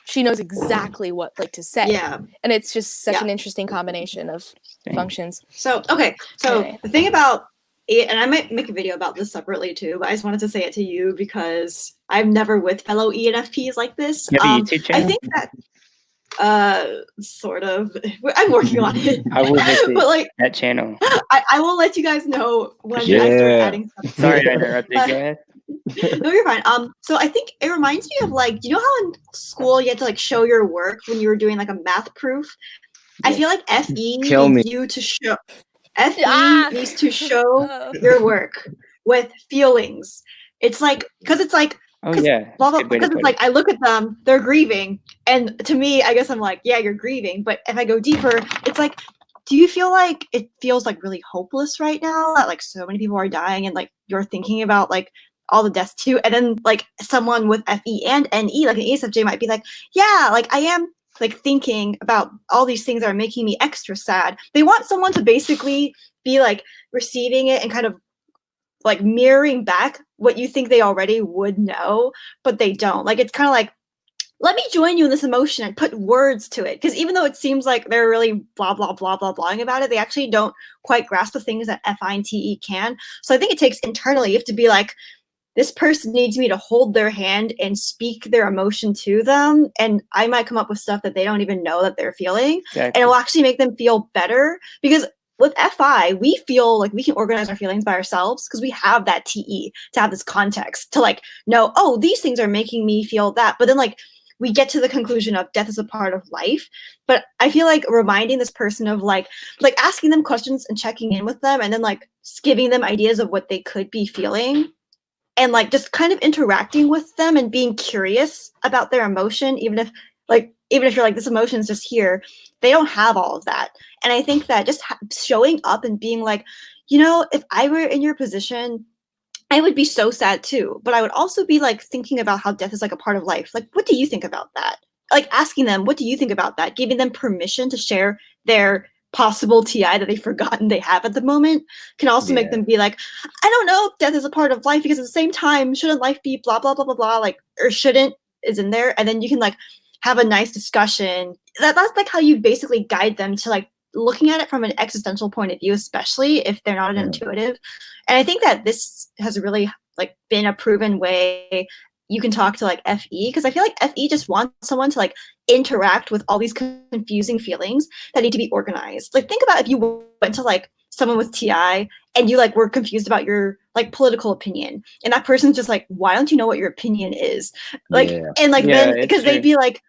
she knows exactly what like to say. Yeah. And it's just such Yeah. an interesting combination of functions. So okay, so Anyway. the thing about it, and I might make a video about this separately too, but I just wanted to say it to you because I'm never with fellow ENFPs like this. You have a YouTube channel? I think that sort of. I'm working on it. I will visit but like that channel. I will let you guys know when I start Yeah. adding stuff. Sorry I interrupted. Go ahead. No, you're fine. So I think it reminds me of like, you know how in school you had to like show your work when you were doing like a math proof? I feel like FE Kill needs me. you to show FE Ah! needs to show Oh. your work with feelings. It's like because it's like Oh yeah. blah, That's blah, a good way to because it's put like it. I look at them, they're grieving, and to me, I guess I'm like, yeah, you're grieving. But if I go deeper, it's like, do you feel like it feels like really hopeless right now that like so many people are dying and like you're thinking about like all the deaths too? And then like someone with FE and NE, like an ESFJ might be like, yeah, like I am like thinking about all these things that are making me extra sad. They want someone to basically be like receiving it and kind of like mirroring back what you think they already would know, but they don't. Like it's kind of like, let me join you in this emotion and put words to it. Because even though it seems like they're really blah, blah, blah, blah, blahing about it, they actually don't quite grasp the things that FI and TE can. So I think it takes internally, you have to be like, this person needs me to hold their hand and speak their emotion to them. And I might come up with stuff that they don't even know that they're feeling. Exactly. And it will actually make them feel better. Because with FI, we feel like we can organize our feelings by ourselves because we have that TE to have this context to like know, oh, these things are making me feel that. But then like we get to the conclusion of death is a part of life. But I feel like reminding this person of like asking them questions and checking in with them and then like giving them ideas of what they could be feeling and like just kind of interacting with them and being curious about their emotion, even if you're like, this emotion is just here, they don't have all of that. And I think that just showing up and being like, you know, if I were in your position, I would be so sad too. But I would also be like thinking about how death is like a part of life. Like, what do you think about that? Like asking them, what do you think about that? Giving them permission to share their possible TI that they've forgotten they have at the moment can also make them be like, I don't know if death is a part of life because at the same time, shouldn't life be blah, blah, blah, blah, blah, like, or shouldn't is in there. And then you can like have a nice discussion. That's like how you basically guide them to like looking at it from an existential point of view, especially if they're not an intuitive. And I think that this has really like been a proven way you can talk to like FE, because I feel like FE just wants someone to like interact with all these confusing feelings that need to be organized. Like think about if you went to like someone with TI and you like were confused about your like political opinion and that person's just like, why don't you know what your opinion is? Like, and like then because they'd be like,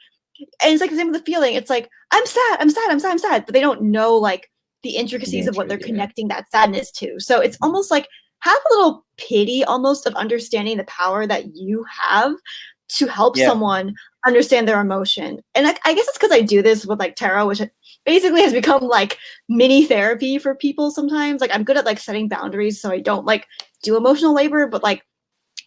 and it's like the same with the feeling. It's like, I'm sad, but they don't know like the intricacies of what they're connecting that sadness to. So it's almost like have a little pity almost of understanding the power that you have to help someone understand their emotion. And I guess it's because I do this with like tarot, which basically has become like mini therapy for people sometimes. Like I'm good at like setting boundaries so I don't like do emotional labor, but like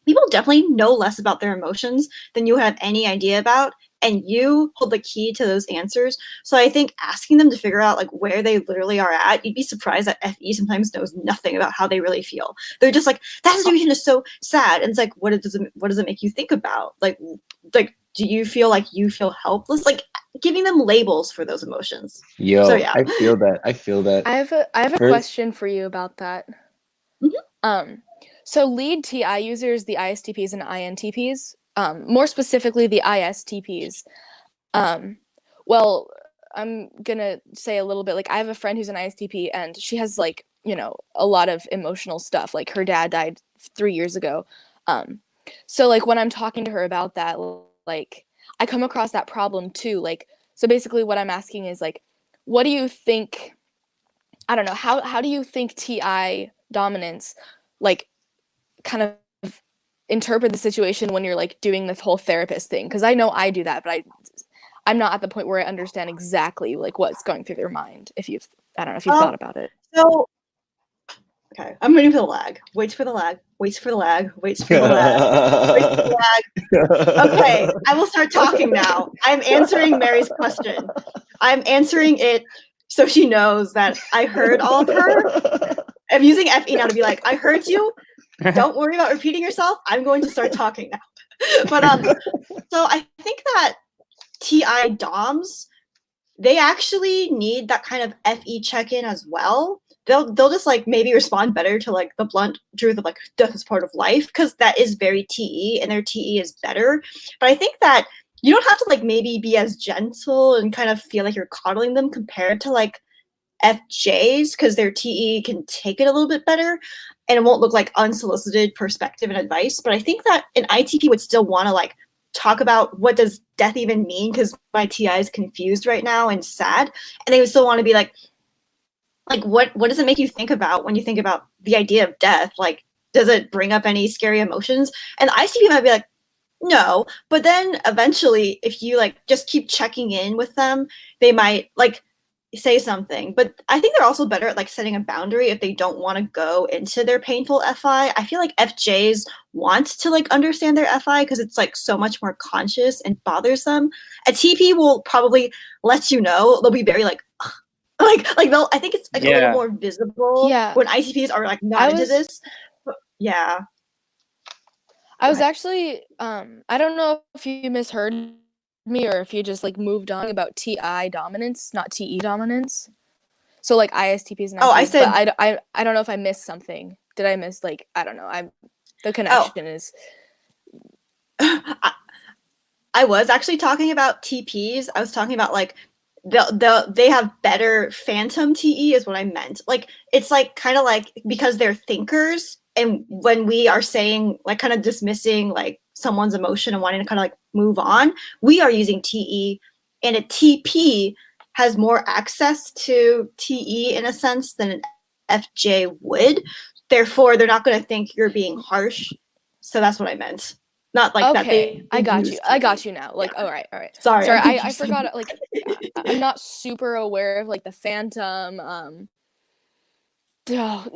people definitely know less about their emotions than you have any idea about. And you hold the key to those answers. So I think asking them to figure out like where they literally are at, you'd be surprised that FE sometimes knows nothing about how they really feel. They're just like, that situation is so sad. And it's like, what does it make you think about? Like, do you feel like you feel helpless? Like giving them labels for those emotions. Yo, so, yeah. I feel that. I have a question for you about that. Mm-hmm. So lead TI users, the ISTPs and INTPs, more specifically the ISTPs. Well, I'm gonna say a little bit, like I have a friend who's an ISTP and she has like, you know, a lot of emotional stuff. Like her dad died 3 years ago. So like when I'm talking to her about that, like I come across that problem too. Like, so basically what I'm asking is like, what do you think, I don't know, how do you think TI dominance, like kind of interpret the situation when you're like doing this whole therapist thing? Because I know I do that, but I'm not at the point where I understand exactly like what's going through their mind. I don't know if you've thought about it. So okay, I'm waiting for the lag. Waits for the lag. Waits for the lag. Waits for the lag. Waits for the lag. Okay, I will start talking now. I'm answering Mary's question. I'm answering it so she knows that I heard all of her. I'm using FE now to be like, I heard you. don't worry about repeating yourself. I'm going to start talking now. But so I think that TI DOMs, they actually need that kind of FE check-in as well. They'll just like maybe respond better to like the blunt truth of like death is part of life, because that is very TE and their TE is better. But I think that you don't have to like maybe be as gentle and kind of feel like you're coddling them compared to like FJs, because their TE can take it a little bit better and it won't look like unsolicited perspective and advice. But I think that an ITP would still want to like talk about what does death even mean, because my TI is confused right now and sad, and they would still want to be like what does it make you think about when you think about the idea of death? Like, does it bring up any scary emotions? And the ICP might be like, no, but then eventually if you like just keep checking in with them, they might like say something. But I think they're also better at like setting a boundary if they don't want to go into their painful FI. I feel like FJs want to like understand their FI because it's like so much more conscious and bothersome. A TP will probably let you know. They'll be very like they'll, I think it's like a little more visible when ITPs are like not into this. But, yeah. I was actually I don't know if you misheard me or if you just like moved on about TI dominance, not TE dominance. So like ISTPs and ITPs. I said, but I don't know if I missed something. Did I miss like I don't know. The connection is. I was actually talking about TPs. I was talking about like they have better phantom TE is what I meant. Like it's like kind of like because they're thinkers, and when we are saying like kind of dismissing like someone's emotion and wanting to kind of like move on, we are using TE, and a TP has more access to TE in a sense than an FJ would. Therefore, they're not going to think you're being harsh. So that's what I meant. Not like that. I got you now. Like, all right. Sorry, I forgot. Like, I'm not super aware of like the phantom,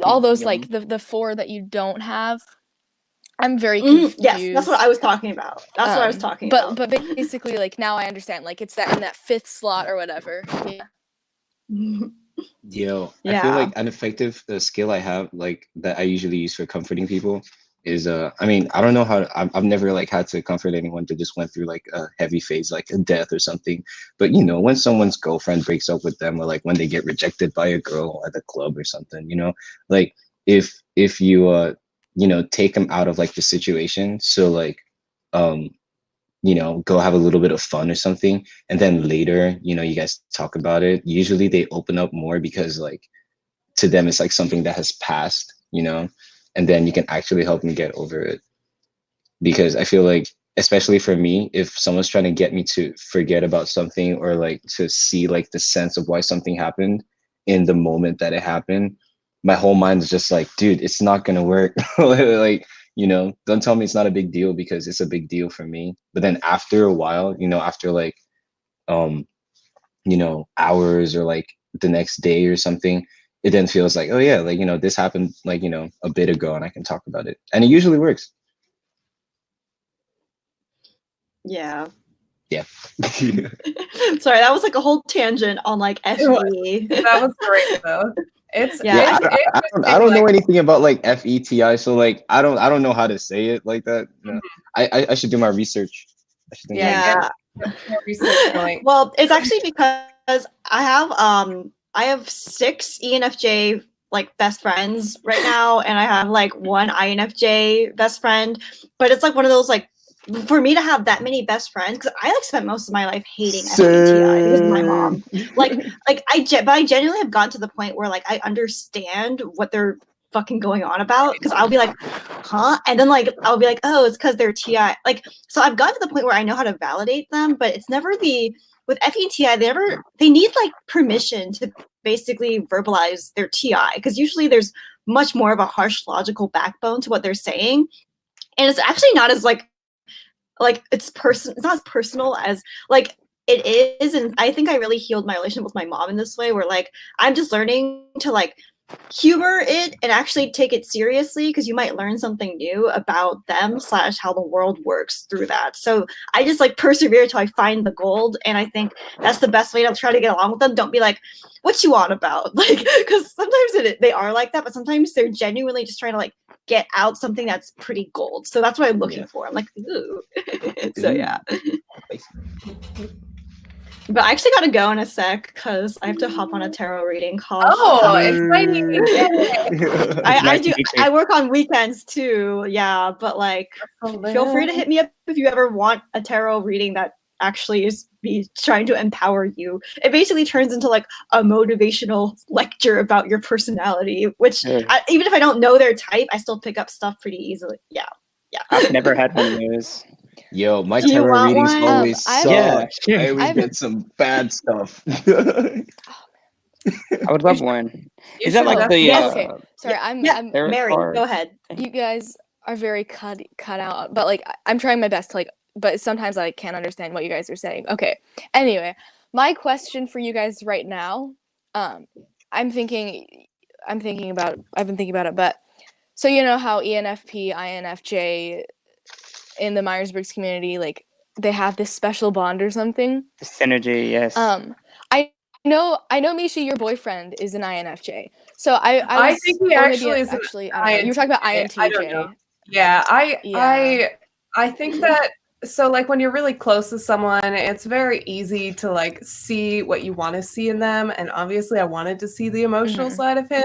all those like the four that you don't have. I'm very confused. Yes, that's what I was talking about. That's what I was talking about. But basically, like now I understand. Like it's that in that fifth slot or whatever. Yeah. Yo, I feel like an effective skill I have, like that I usually use for comforting people, is I mean, I don't know how I've never like had to comfort anyone that just went through like a heavy phase, like a death or something. But you know, when someone's girlfriend breaks up with them, or like when they get rejected by a girl at the club or something, you know, like if you you know, take them out of like the situation, so like you know, go have a little bit of fun or something, and then later, you know, you guys talk about it, usually they open up more because like to them it's like something that has passed, you know, and then you can actually help them get over it. Because I feel like, especially for me, if someone's trying to get me to forget about something, or like to see like the sense of why something happened in the moment that it happened, my whole mind is just like, dude, it's not gonna work. Like, you know, don't tell me it's not a big deal, because it's a big deal for me. But then after a while, you know, after like you know, hours or like the next day or something, it then feels like, oh yeah, like, you know, this happened like, you know, a bit ago, and I can talk about it, and it usually works. Yeah. Sorry, that was like a whole tangent on like FE. That was great though. It's I don't know anything about like FETI, so like I don't know how to say it like that. No. I should do my research. Research going. Well, it's actually because I have 6 ENFJ like best friends right now, and I have like 1 INFJ best friend. But it's like one of those like, for me to have that many best friends, because I like spent most of my life hating FETI because of my mom. But I genuinely have gotten to the point where like I understand what they're fucking going on about, because I'll be like, huh? And then like I'll be like, oh, it's because they're TI. Like, so I've gotten to the point where I know how to validate them, but it's never with FETI, they need like permission to basically verbalize their TI, because usually there's much more of a harsh logical backbone to what they're saying. And it's actually not as like it's not as personal as like it is. And I think I really healed my relationship with my mom in this way, where like I'm just learning to like humor it and actually take it seriously, because you might learn something new about them / how the world works through that. So I just like persevere till I find the gold, and I think that's the best way to try to get along with them. Don't be like, what you on about? Like, because sometimes they are like that, but sometimes they're genuinely just trying to like get out something that's pretty gold. So that's what I'm looking for. I'm like, ooh. So yeah. But I actually gotta go in a sec because I have to hop on a tarot reading call. Oh, exciting! I work on weekends too. Yeah, but like, feel free to hit me up if you ever want a tarot reading that actually is be trying to empower you. It basically turns into like a motivational lecture about your personality, which even if I don't know their type, I still pick up stuff pretty easily. Yeah. I've never had one of those. Yo, my Do you tarot want readings one? always suck. Yeah, sure. I always get some bad stuff. I would love one. Is that like the Yes. Okay, sorry, I'm Meri, card? go ahead. you guys are very cut out, but like I'm trying my best to like, but sometimes I can't understand what you guys are saying. Okay, anyway, my question for you guys right now, I've been thinking about it, but so you know how ENFP, INFJ in the Myers-Briggs community, like they have this special bond or something. Synergy, yes. I know, Misha, your boyfriend is an INFJ. So I think he actually is actually I don't know. You were talking about INTJ. I don't know. Yeah, I think that so like when you're really close to someone, it's very easy to like see what you want to see in them. And obviously I wanted to see the emotional side of him.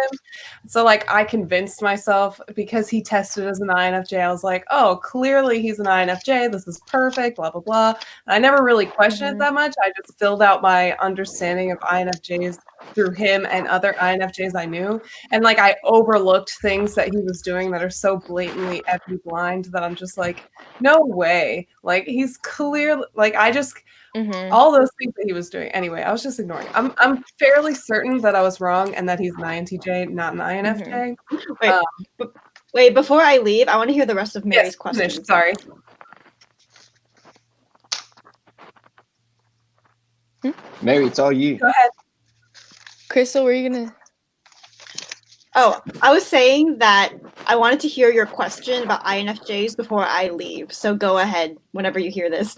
So like I convinced myself because he tested as an INFJ, I was like, oh, clearly he's an INFJ. This is perfect, blah, blah, blah. And I never really questioned it that much. I just filled out my understanding of INFJs through him and other INFJs I knew. And like I overlooked things that he was doing that are so blatantly epi blind that I'm just like, no way. Like he's clearly like I just all those things that he was doing. Anyway, I was just ignoring. I'm fairly certain that I was wrong and that he's an INTJ, not an INFJ. Wait, before I leave, I want to hear the rest of Meri's questions. Finish, sorry. Meri, it's all you. Go ahead. Crystal, were you gonna? Oh, I was saying that I wanted to hear your question about INFJs before I leave. So go ahead whenever you hear this.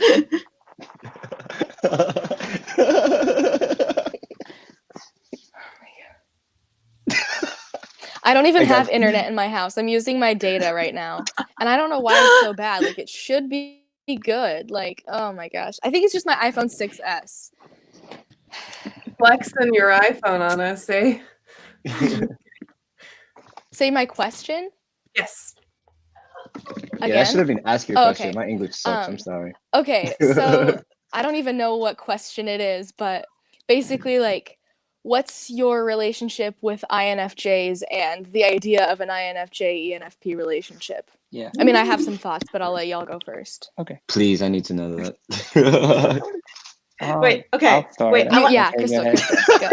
I don't even have internet in my house. I'm using my data right now. And I don't know why it's so bad. Like it should be good. Like, oh my gosh. I think it's just my iPhone 6S. Flexing your iPhone on us, eh? Say my question? Yes. Yeah, I should have been asking your question. Okay. My English sucks. I'm sorry. Okay, so I don't even know what question it is, but basically, like, what's your relationship with INFJs and the idea of an INFJ ENFP relationship? Yeah. I mean, I have some thoughts, but I'll let y'all go first. Okay. Please, I need to know that. Wait, okay. Wait, Crystal, go.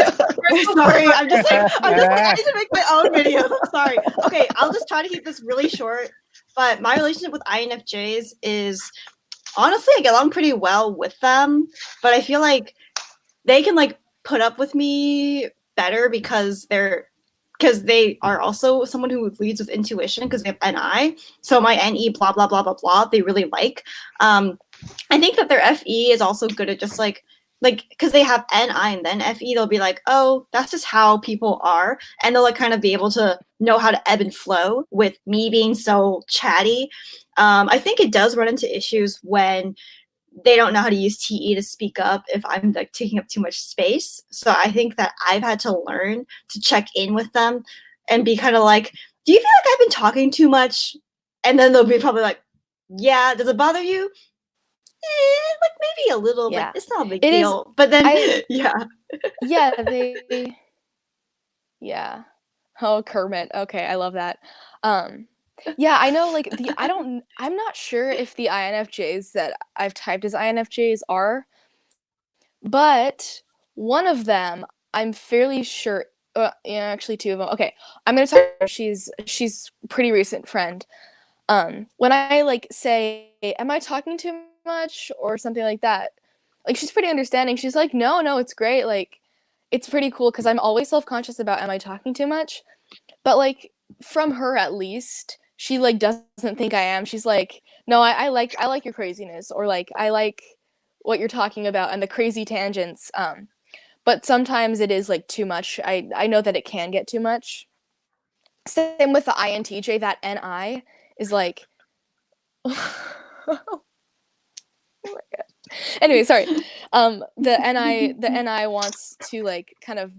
Sorry, I'm just like, I need to make my own videos. I'm sorry. Okay, I'll just try to keep this really short. But my relationship with INFJs is, honestly, I get along pretty well with them. But I feel like they can like put up with me better because they are also someone who leads with intuition because they have NI. So my NE blah blah blah blah blah they really like. I think that their FE is also good at just like because they have NI and then FE, they'll be like, oh, that's just how people are, and they'll like kind of be able to know how to ebb and flow with me being so chatty. I think it does run into issues when they don't know how to use TE to speak up if I'm like taking up too much space. So I think that I've had to learn to check in with them and be kind of like, do you feel like I've been talking too much? And then they'll be probably like, yeah, does it bother you? Like maybe a little, but it's not a big deal. But then, Oh, Kermit. Okay, I love that. Yeah, I know. Like I'm not sure if the INFJs that I've typed as INFJs are, but one of them I'm fairly sure. Actually, two of them. Okay, I'm gonna talk. She's pretty recent friend. When I like say, "Am I talking too much?" or something like that, like she's pretty understanding. She's like, no, it's great. Like, it's pretty cool because I'm always self-conscious about am I talking too much, but like from her at least, she like doesn't think I am. She's like, no, I like your craziness, or like I like what you're talking about and the crazy tangents. But sometimes it is like too much. I know that it can get too much. same with the INTJ. That NI is like, oh my god. Anyway, sorry. The NI wants to like kind of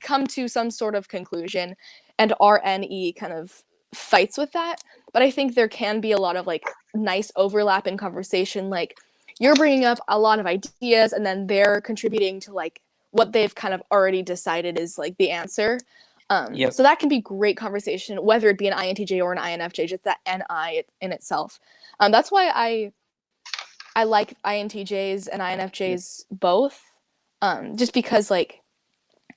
come to some sort of conclusion, and RNE kind of fights with that. But I think there can be a lot of like nice overlap in conversation. Like you're bringing up a lot of ideas, and then they're contributing to like what they've kind of already decided is like the answer. Yep. So that can be great conversation, whether it be an INTJ or an INFJ, just that NI in itself. That's why I like INTJs and INFJs both, just because like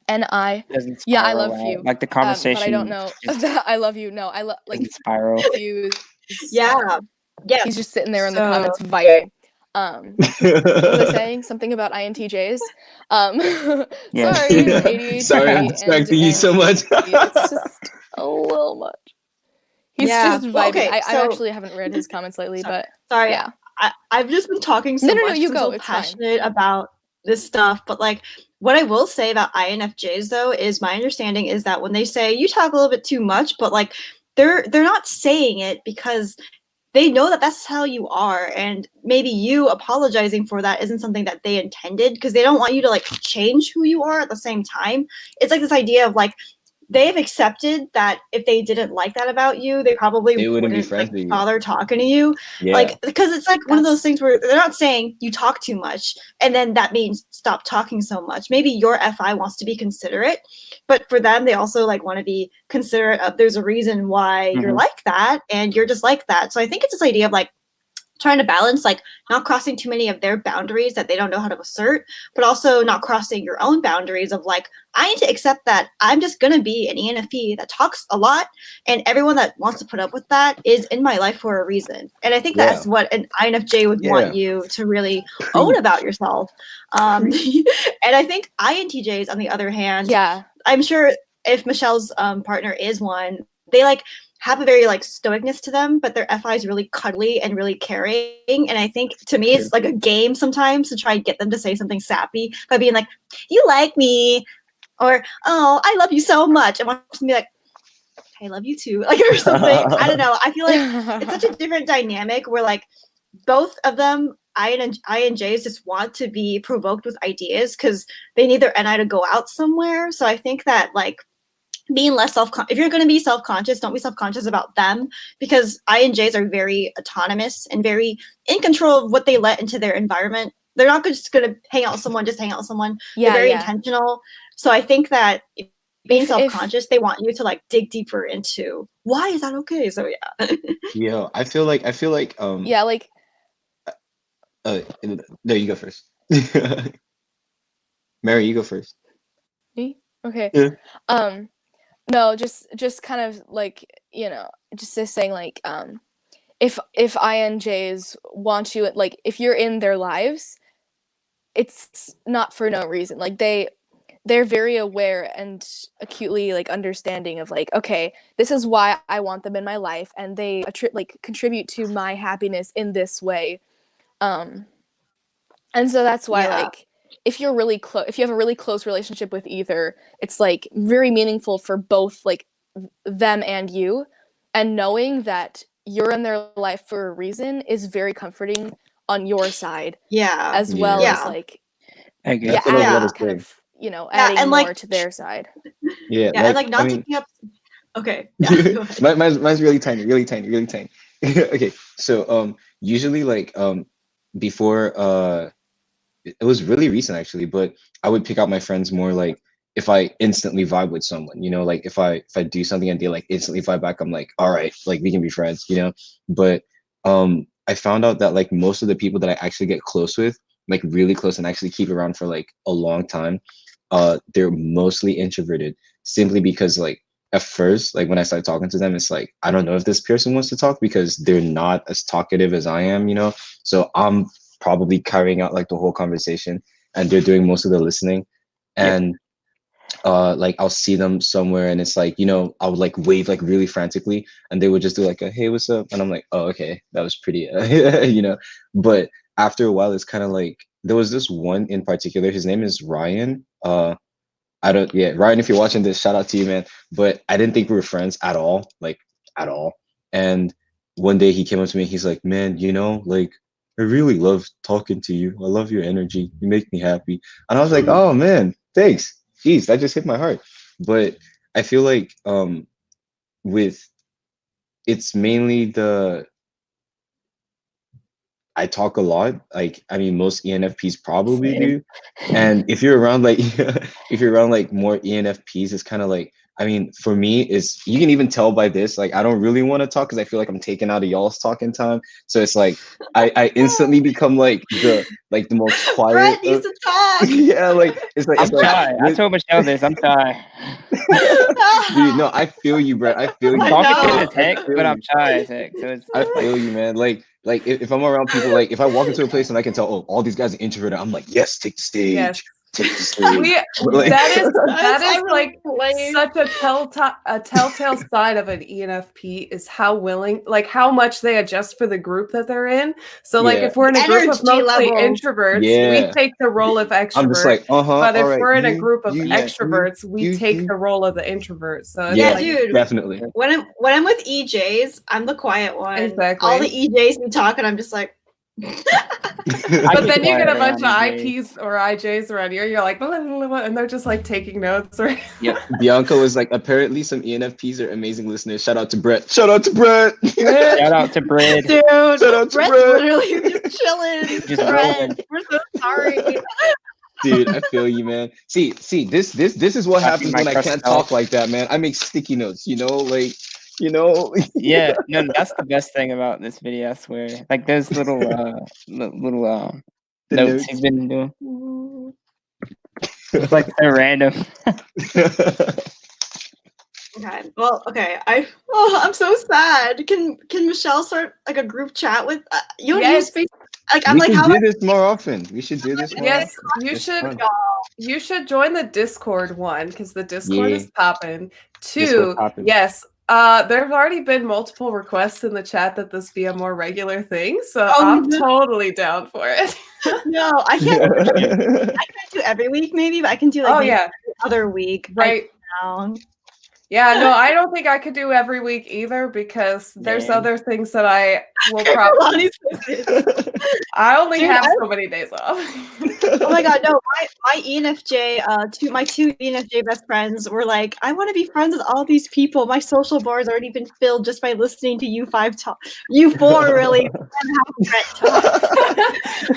NI, Doesn't yeah, I spiral love out. you, Like the conversation. but I don't know that I love you. No, I love like doesn't spiral. you. Yeah. Yeah. He's just sitting there in the So- comments vibing. What was I saying? Something about INTJs. Yeah. Sorry, the ADHD. Sorry, I'm distracting you so much. It's just a little much. He's Yeah. just vibing. Well, okay, I so- actually haven't read his comments lately, Sorry. but Sorry, yeah. I've just been talking so No, much. you I'm go, so it's fine. passionate about this stuff, but like what I will say about INFJs though is my understanding is that when they say you talk a little bit too much, but like they're not saying it because they know that that's how you are, and maybe you apologizing for that isn't something that they intended because they don't want you to like change who you are at the same time. It's like this idea of like they've accepted that if they didn't like that about you, they probably They wouldn't be wouldn't friends like with you. bother talking to you. Yeah. Like because it's like one of those That's- things where they're not saying you talk too much and then that means stop talking so much. Maybe your FI wants to be considerate, but for them they also like want to be considerate of there's a reason why you're Mhm. like that and you're just like that. So I think it's this idea of like trying to balance like not crossing too many of their boundaries that they don't know how to assert, but also not crossing your own boundaries of like I need to accept that I'm just gonna be an ENFP that talks a lot, and everyone that wants to put up with that is in my life for a reason. And I think that's what an INFJ would want you to really own about yourself. And I think INTJs, on the other hand, yeah. I'm sure if Michelle's partner is one, they like have a very like stoicness to them, but their FI is really cuddly and really caring. And I think to me, it's like a game sometimes to try and get them to say something sappy by being like, "You like me," or "Oh, I love you so much," and want to be like, "I love you too," like or something. I don't know. I feel like it's such a different dynamic where like both of them, INJs, just want to be provoked with ideas because they need their NI to go out somewhere. So I think that like being less if you're going to be self-conscious, don't be self-conscious about them, because INJs are very autonomous and very in control of what they let into their environment. They're not just going to hang out with someone, just hang out with someone. Yeah, They're very yeah. intentional. So I think that being If- self-conscious, they want you to like dig deeper into why is that okay. So yeah. Yeah, I feel like Yeah, like no, you go first. Meri, you go first. me? Okay. Yeah. No, just kind of like, you know, just saying like if INJs want you, like if you're in their lives, it's not for no reason. Like they're very aware and acutely like understanding of like, okay, this is why I want them in my life, and they like contribute to my happiness in this way. And so that's why like if you're really close, if you have a really close relationship with either, it's like very meaningful for both like them and you, and knowing that you're in their life for a reason is very comforting on your side, as well Yeah. as like I agree. That's what I was adding about to kind say. of, you know, Yeah, adding and, like, more to their side. Yeah, and like not I mean, taking up. Okay. Yeah, go ahead. mine's really tiny, really tiny, really tiny. Okay, so usually like before it was really recent actually, but I would pick out my friends more like if I instantly vibe with someone, you know, like if I do something and they like instantly vibe back, I'm like, all right, like we can be friends, you know. But I found out that like most of the people that I actually get close with, like really close and actually keep around for like a long time, they're mostly introverted, simply because like at first, like when I started talking to them, it's like I don't know if this person wants to talk because they're not as talkative as I am, you know. So I'm probably carrying out like the whole conversation and they're doing most of the listening. And like I'll see them somewhere and it's like, you know, I would like wave like really frantically and they would just do like a hey, what's up? And I'm like, oh, okay, that was pretty you know. But after a while it's kind of like there was this one in particular, his name is Ryan. Ryan, if you're watching this, shout out to you, man. But I didn't think we were friends at all, like at all. And one day he came up to me, he's like, man, like I really love talking to you. I love your energy. You make me happy. And I was like, oh man, thanks. Jeez, that just hit my heart. But I feel like it's mainly I talk a lot. Like, I mean, most ENFPs probably do. And if you're around like more ENFPs, it's kind of like, I mean, for me, you can even tell by this, like, I don't really want to talk because I feel like I'm taking out of y'all's talking time. So it's like I instantly become like the most quiet. Brett needs to talk. Yeah, like I'm shy. I told Michelle this. I'm shy. Dude, no, I feel you, Brett. I feel you. I'm talking to the tech, but I'm shy as heck. So I feel you, man. Like if I'm around people, like if I walk into a place and I can tell, oh, all these guys are introverted, I'm like, yes, take the stage. Yes. Take the stage. That is like such a telltale side of an ENFP is how willing, like how much they adjust for the group that they're in. So like if we're in a group of mostly introverts, we take the role of extrovert. I'm just like, but if we're in a group of extroverts, we take the role of the introvert. So yeah, dude, definitely. When I'm with EJs, I'm the quiet one. Exactly. All the EJs be talking, I'm just like. But then you get a bunch of IPs or IJs around you, you're like, blah, blah, blah, and they're just like taking notes. Or yeah, Bianca was like, apparently some ENFPs are amazing listeners. Shout out to Brett. Shout out to Brett. Shout out to Brett. Dude, shout out to Brett's Brett. Literally just chilling. Just Brett, we're so sorry. Dude, I feel you, man. See, this is what happens when I can't talk like that, man. I make sticky notes, Yeah, no, that's the best thing about this video, I swear. Like those little notes he's been doing. It's like so random. Okay. Well, okay. I'm so sad. Can Michelle start like a group chat with you? Don't use space. Like I'm we like, should how do this more often. We should do this more. Yes, often. you should join the Discord one because the Discord is popping. Two, yes. There have already been multiple requests in the chat that this be a more regular thing, so I'm totally down for it. No, I can't. I can't do every week, maybe, but I can do like every other week. Right now. Yeah, no, I don't think I could do every week either because there's other things that I will probably. I only have so many days off. Oh my god, no! My ENFJ, my two ENFJ best friends were like, I want to be friends with all these people. My social bar's already been filled just by listening to you five talk. You four really talk.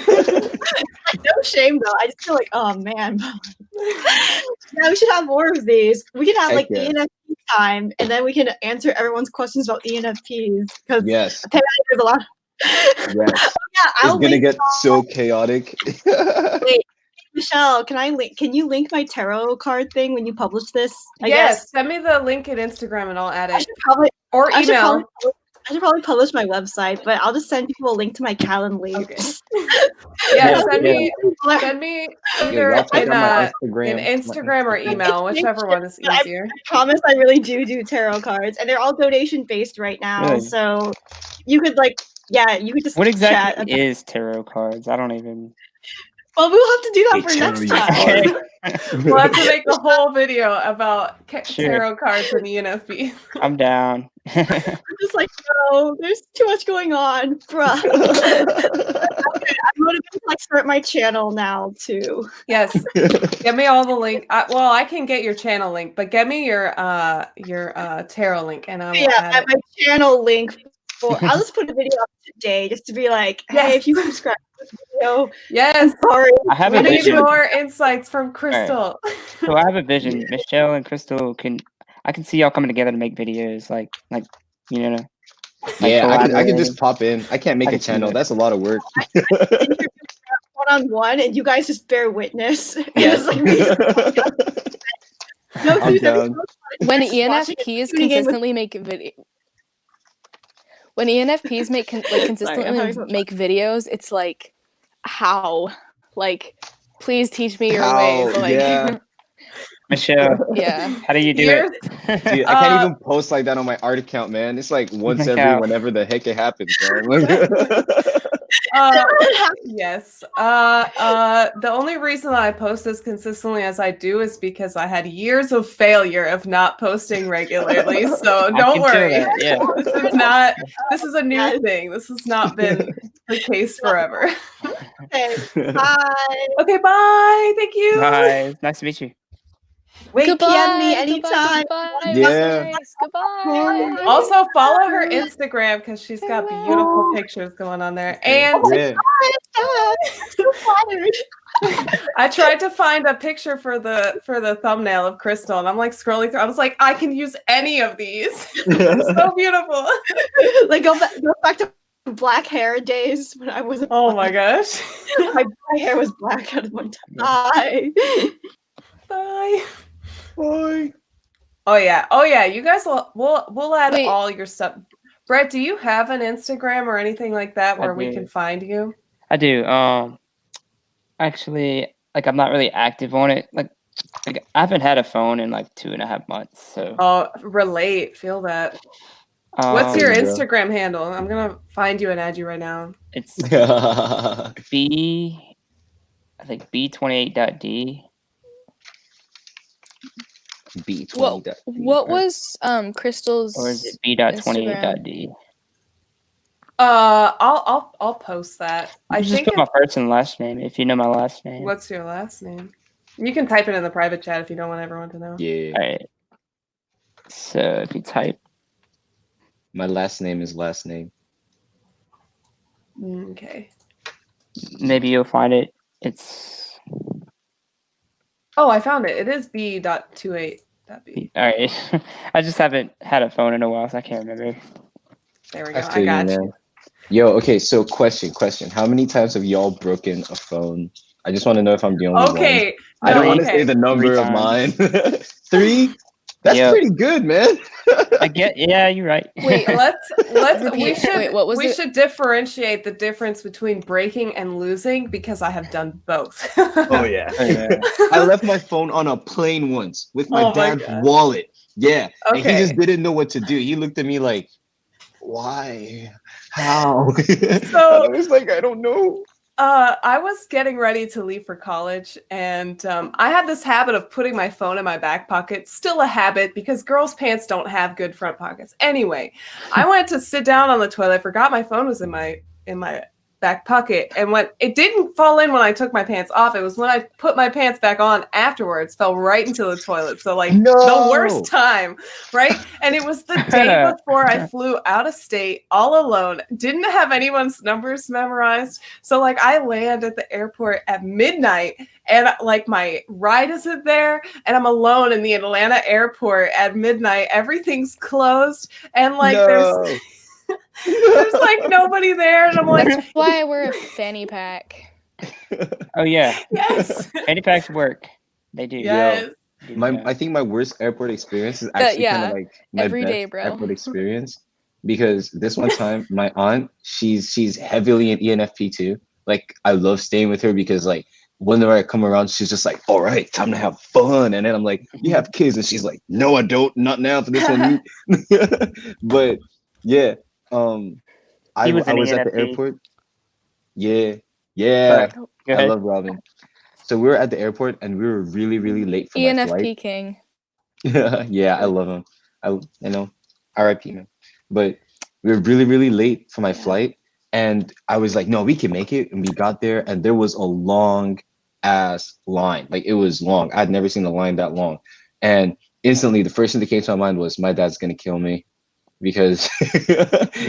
No shame though. I just feel like, oh man. Yeah, we should have more of these. We can have like ENFP time, and then we can answer everyone's questions about ENFPs because there's a lot. Yes. It's gonna get so chaotic. Wait, Michelle, can you link my tarot card thing when you publish this? I guess. Send me the link in Instagram and I'll add it. Or email. I should probably publish my website, but I'll just send people a link to my Calendly. Okay. Send me either in Instagram or email, whichever one is easier. I promise I really do tarot cards, and they're all donation based right now. Really? So you could you could just. What exactly is tarot cards? I don't even. Well, we'll have to do that for next time. We'll have to make a whole video about tarot cards and ENFP. I'm down. I'm just like, no, there's too much going on, bruh. Okay, I'm going to start my channel now too. Yes, get me all the link. I can get your channel link, but get me your tarot link, and I will add my channel link. I'll just put a video up today just to be like, hey, if you subscribe to this video. Yes. Sorry. I have a vision. More insights from Crystal. Right. So I have a vision. Michelle and Crystal I can see y'all coming together to make videos like yeah, I can just pop in. I can't make a channel. That's a lot of work. One-on-one, and you guys just bear witness. Yes. No, when ENFPs consistently make video. When ENFPs consistently make videos, it's like, how? Like, please teach me your ways. Like, yeah. Michelle, how do you do it? Dude, I can't even post like that on my art account, man. It's like once whenever the heck it happens, bro. Yes. The only reason I post as consistently as I do is because I had years of failure of not posting regularly. So don't worry. Yeah. This is a new thing. This has not been the case forever. Okay, bye. Okay, bye. Thank you. Bye. Nice to meet you. Wait, PM me Goodbye, anytime. goodbye, Yeah. nice, goodbye. Also, follow her Instagram because she's got beautiful pictures going on there. And Yeah. I tried to find a picture for the thumbnail of Crystal, and I'm like scrolling through. I was like, I can use any of these. They're so beautiful. Like go back to black hair days when I wasn't. Oh my gosh. my hair was black at one time. Bye. Bye. Bye. Oh yeah. You guys we'll add Wait. all your stuff. Brett, do you have an Instagram or anything like that where we do. can find you? I do. Actually, like I'm not really active on it. Like I haven't had a phone in like 2.5 months. So. Oh, relate. Feel that. What's your There you go. Instagram handle? I'm gonna find you and add you right now. It's B. I think B28.D. B20. What was Crystal's? Or is it B.28.D? I'll post that. I Just think put my first and last name if you know my last name. What's your last name? You can type it in the private chat if you don't want everyone to know. Yeah. All right. So if you type, My last name is last name. Okay. maybe you'll find it. It's Oh, I found it. It is B.28.B. all right. I just haven't had a phone in a while, so I can't remember. There we go. feel I got you. man. Yo, okay, so question. How many times have y'all broken a phone? I just want to know if I'm the only one. Okay. I don't want to okay. say the number 3 of mine. times. 3? That's Yeah. pretty good, man. Yeah, you're right. Wait, let's Repeat. Wait, what was we it? should differentiate the difference between breaking and losing because I have done both. Oh yeah. I left my phone on a plane once with my Oh my dad's God. wallet. Yeah. And he Okay. just didn't know what to do. He looked at me like, why? How? So- and I was like, I don't know. I was getting ready to leave for college, and I had this habit of putting my phone in my back pocket. Still a habit because girls' pants don't have good front pockets. Anyway, I went to sit down on the toilet, forgot my phone was in my back pocket, and when it didn't fall in when I took my pants off, it was when I put my pants back on afterwards, fell right into the toilet. So like the worst time, right? And it was the day before I flew out of state all alone, didn't have anyone's numbers memorized. So like I land at the airport at midnight and like my ride isn't there and I'm alone in the Atlanta airport at midnight. Everything's closed and like there's like nobody there, and I'm like, That's why I wear a fanny pack. Oh yeah, yes, fanny packs work. They do. yes. I think my worst airport experience is actually kind of like my every best day, bro. airport experience because this one time my aunt, she's heavily an ENFP too. Like I love staying with her because like whenever I come around, she's just like, all right, time to have fun. And then I'm like, you have kids? And she's like, no, I don't. Not now for this one. But yeah, I was at the airport. Yeah. I love Robin. So we were at the airport and we were really, really late for my flight. ENFP king. Yeah, I love him. RIP man. But we were really, really late for my flight. And I was like, no, we can make it. And we got there and there was a long ass line. Like it was long. I'd never seen a line that long. And instantly the first thing that came to my mind was my dad's gonna kill me because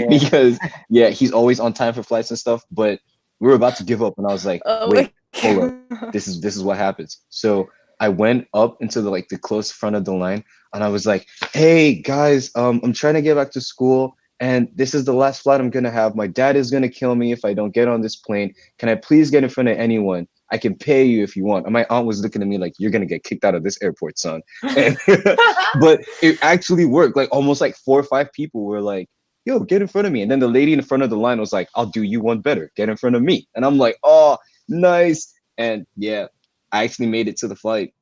because he's always on time for flights and stuff. But we were about to give up and I was like, wait, hold up. This is what happens. So I went up into the close front of the line and I was like, hey guys, I'm trying to get back to school and this is the last flight I'm gonna have. My dad is gonna kill me if I don't get on this plane. Can I please get in front of anyone? I can pay you if you want. And my aunt was looking at me like, you're gonna get kicked out of this airport, son. And, but it actually worked. Like almost 4 or 5 people were like, yo, get in front of me. And then the lady in front of the line was like, I'll do you one better. Get in front of me. And I'm like, oh, nice. And yeah, I actually made it to the flight.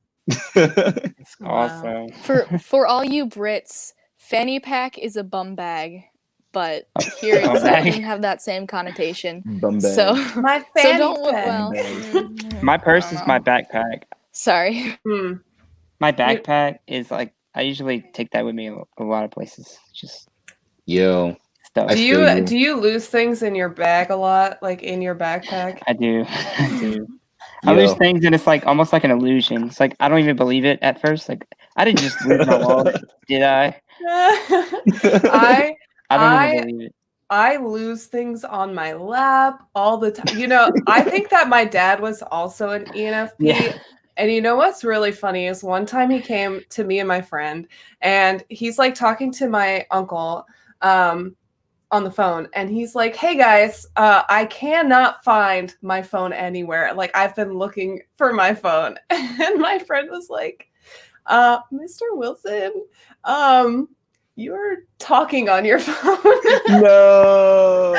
Awesome. For all you Brits, fanny pack is a bum bag. but here Bum it bag. doesn't have that same connotation. Bum bag. So, My so fanny don't pack. well. My purse I don't is my know. backpack. Sorry. Hmm. My backpack is like I usually take that with me a lot of places. Just Yo, stuff. I feel you. Do you lose things in your bag a lot, like in your backpack? I do. I do. I lose Yo. things and it's like almost like an illusion. It's like I don't even believe it at first. Like I didn't just lose my wallet, did I? I I don't I even believe it. I lose things on my lap all the time. You know, I think that my dad was also an ENFP. Yeah. And you know what's really funny is one time he came to me and my friend, and he's like talking to my uncle on the phone, and he's like, "Hey guys, I cannot find my phone anywhere. Like I've been looking for my phone." And my friend was like, "Mr. Wilson, you're talking on your phone." No.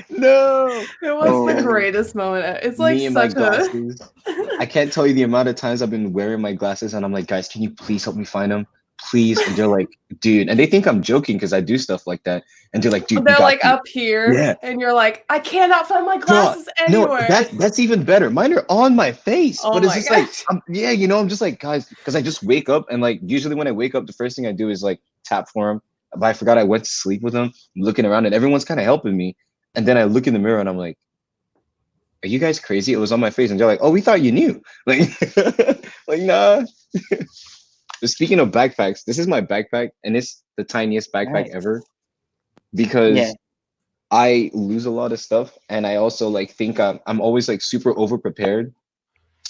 No. It was the Oh. greatest moment. It's like Me and my such glasses. I can't tell you the amount of times I've been wearing my glasses and I'm like, guys, can you please help me find them? Please. And they're like, dude. And they think I'm joking because I do stuff like that. And they're like, dude, They're you got like to. up here, Yeah. and you're like, I cannot find my Bro, glasses no, anywhere. that's even better. Mine are on my face, Oh but it's my just like, gosh. yeah, you know, I'm just like, guys, because I just wake up and like usually when I wake up, the first thing I do is like tap for them. But I forgot I went to sleep with them. I'm looking around and everyone's kind of helping me. And then I look in the mirror and I'm like, are you guys crazy? It was on my face. And they're like, oh, we thought you knew. Like, like, nah. But speaking of backpacks, this is my backpack and it's the tiniest backpack Nice. ever because Yeah. I lose a lot of stuff. And I also like think I'm always like super over prepared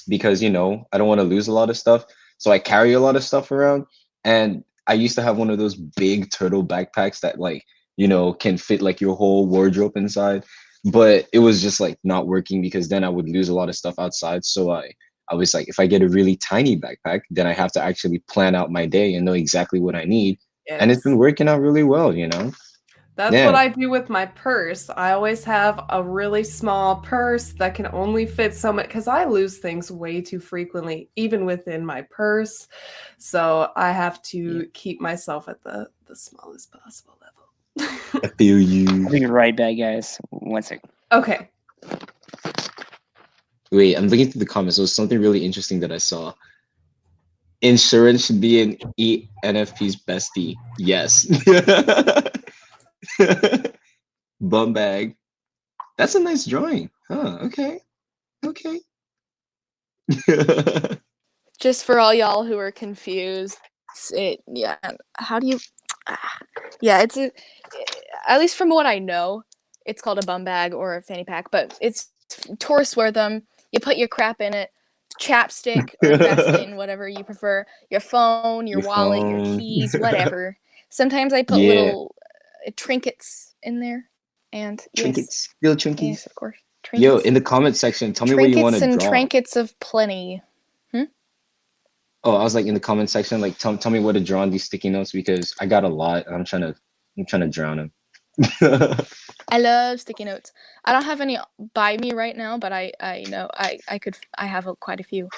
because, you know, I don't want to lose a lot of stuff. So I carry a lot of stuff around. And I used to have one of those big turtle backpacks that like, you know, can fit like your whole wardrobe inside. But it was just like not working because then I would lose a lot of stuff outside. So I was like, if I get a really tiny backpack, then I have to actually plan out my day and know exactly what I need. And it's Yes. been working out really well, you know? That's Yeah. what I do with my purse. I always have a really small purse that can only fit so much because I lose things way too frequently, even within my purse. So I have to keep myself at the smallest possible level. I feel you. I'll be right back, guys. 1 second. Okay. Wait, I'm looking through the comments. There was something really interesting that I saw. Insurance should be an ENFP's bestie. Yes. Bum bag. That's a nice drawing. Huh. Okay. Okay. Just for all y'all who are confused, how do you yeah, at least from what I know, it's called a bum bag or a fanny pack, but it's tourists wear them. You put your crap in it, chapstick or Vaseline, whatever you prefer, your phone, your wallet, your phone. keys, whatever. Sometimes I put Yeah. little trinkets in there, and Trinkets. Little trinkies. yes, of course, Yo, trinkets. in the comment section, tell me what you want Trinkets to and draw. trinkets of plenty. Oh, I was like in the comment section, like tell me what to draw on these sticky notes because I got a lot. I'm trying to drown them. I love sticky notes. I don't have any by me right now, but I know I have quite a few.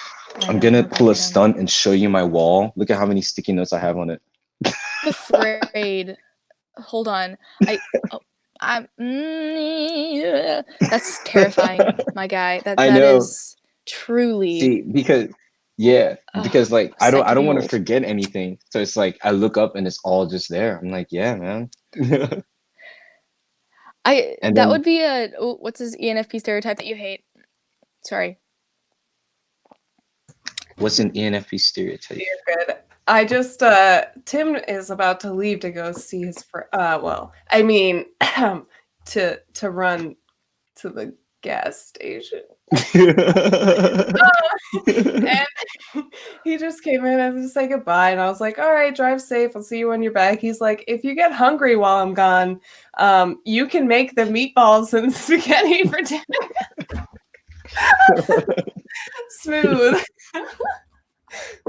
I'm gonna pull a stunt and show you my wall. Look at how many sticky notes I have on it. I'm afraid. Hold on. That's terrifying, my guy. That know. is truly. See, because like I sight to don't want to behold. forget anything. So it's like I look up and it's all just there. I'm like, yeah, man. And that then- would be what's his ENFP stereotype that you hate? Sorry. What's an ENFP stereotype? You're good. I just Tim is about to leave to go see his friend. Well, I mean, to run to the gas station. And he just came in and to say goodbye, and I was like, all right, drive safe, I'll see you when you're back. He's like, if you get hungry while I'm gone, you can make the meatballs and spaghetti for dinner. Smooth.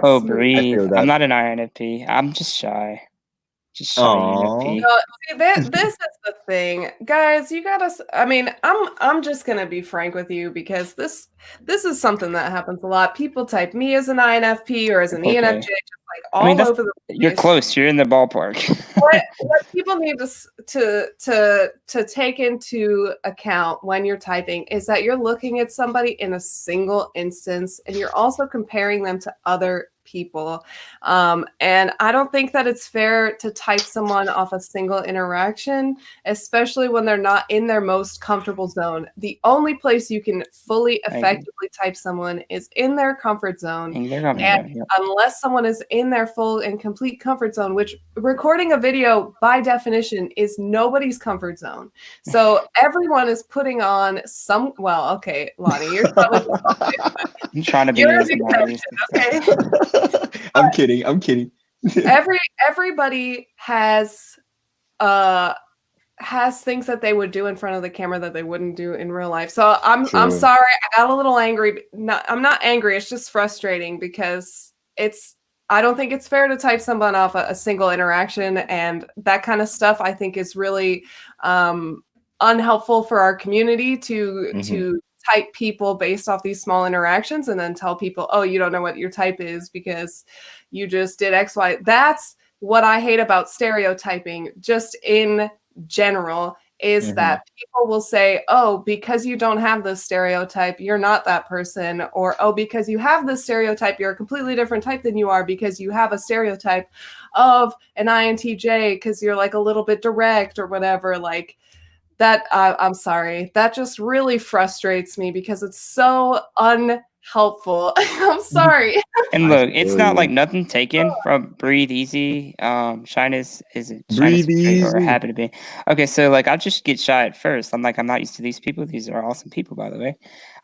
Oh, Smooth. breathe. feel that. I'm not an INFP. I'm just shy. Just shot an Aw. ENFP. No, see, this is the thing, guys. You gotta. I mean, I'm just gonna be frank with you because this is something that happens a lot. People type me as an INFP or as an Okay. ENFJ, just like I mean, all over the you're place. close. You're in the ballpark. What people need to take into account when you're typing is that you're looking at somebody in a single instance, and you're also comparing them to other people. And I don't think that it's fair to type someone off a single interaction, especially when they're not in their most comfortable zone. The only place you can fully effectively type someone is in their comfort zone. And unless someone is in their full and complete comfort zone, which recording a video by definition is nobody's comfort zone. So everyone is putting on some, well, okay, Lonnie, you're probably I'm trying to be you're as the nice. exception, okay? I'm kidding. Everybody has things that they would do in front of the camera that they wouldn't do in real life. So I'm True. sorry, I got a little angry. I'm not angry, it's just frustrating because I don't think it's fair to type someone off a single interaction, and that kind of stuff I think is really unhelpful for our community to type people based off these small interactions and then tell people, oh, you don't know what your type is because you just did X, Y. That's what I hate about stereotyping just in general, is that people will say, oh, because you don't have this stereotype, you're not that person. Or, oh, because you have this stereotype, you're a completely different type than you are because you have a stereotype of an INTJ because you're like a little bit direct or whatever. Like that, I'm sorry. That just really frustrates me because it's so unhelpful. I'm sorry. And look, it's not like nothing taken from Breathe Easy. Shyness is a Breathe trait or a easy. habit of being. Okay, so like I just get shy at first. I'm not used to these people. These are awesome people, by the way.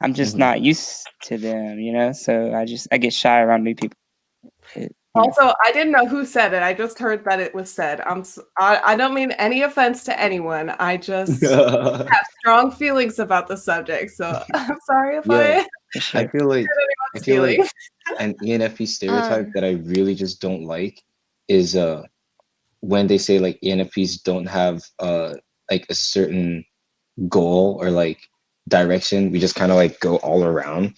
I'm just not used to them, you know. So I get shy around new people. Also, I didn't know who said it. I just heard that it was said. I don't mean any offense to anyone. I just have strong feelings about the subject. So I'm sorry if I feel like feelings. an ENFP stereotype that I really just don't like is when they say like ENFPs don't have like a certain goal or like direction. We just kind of like go all around.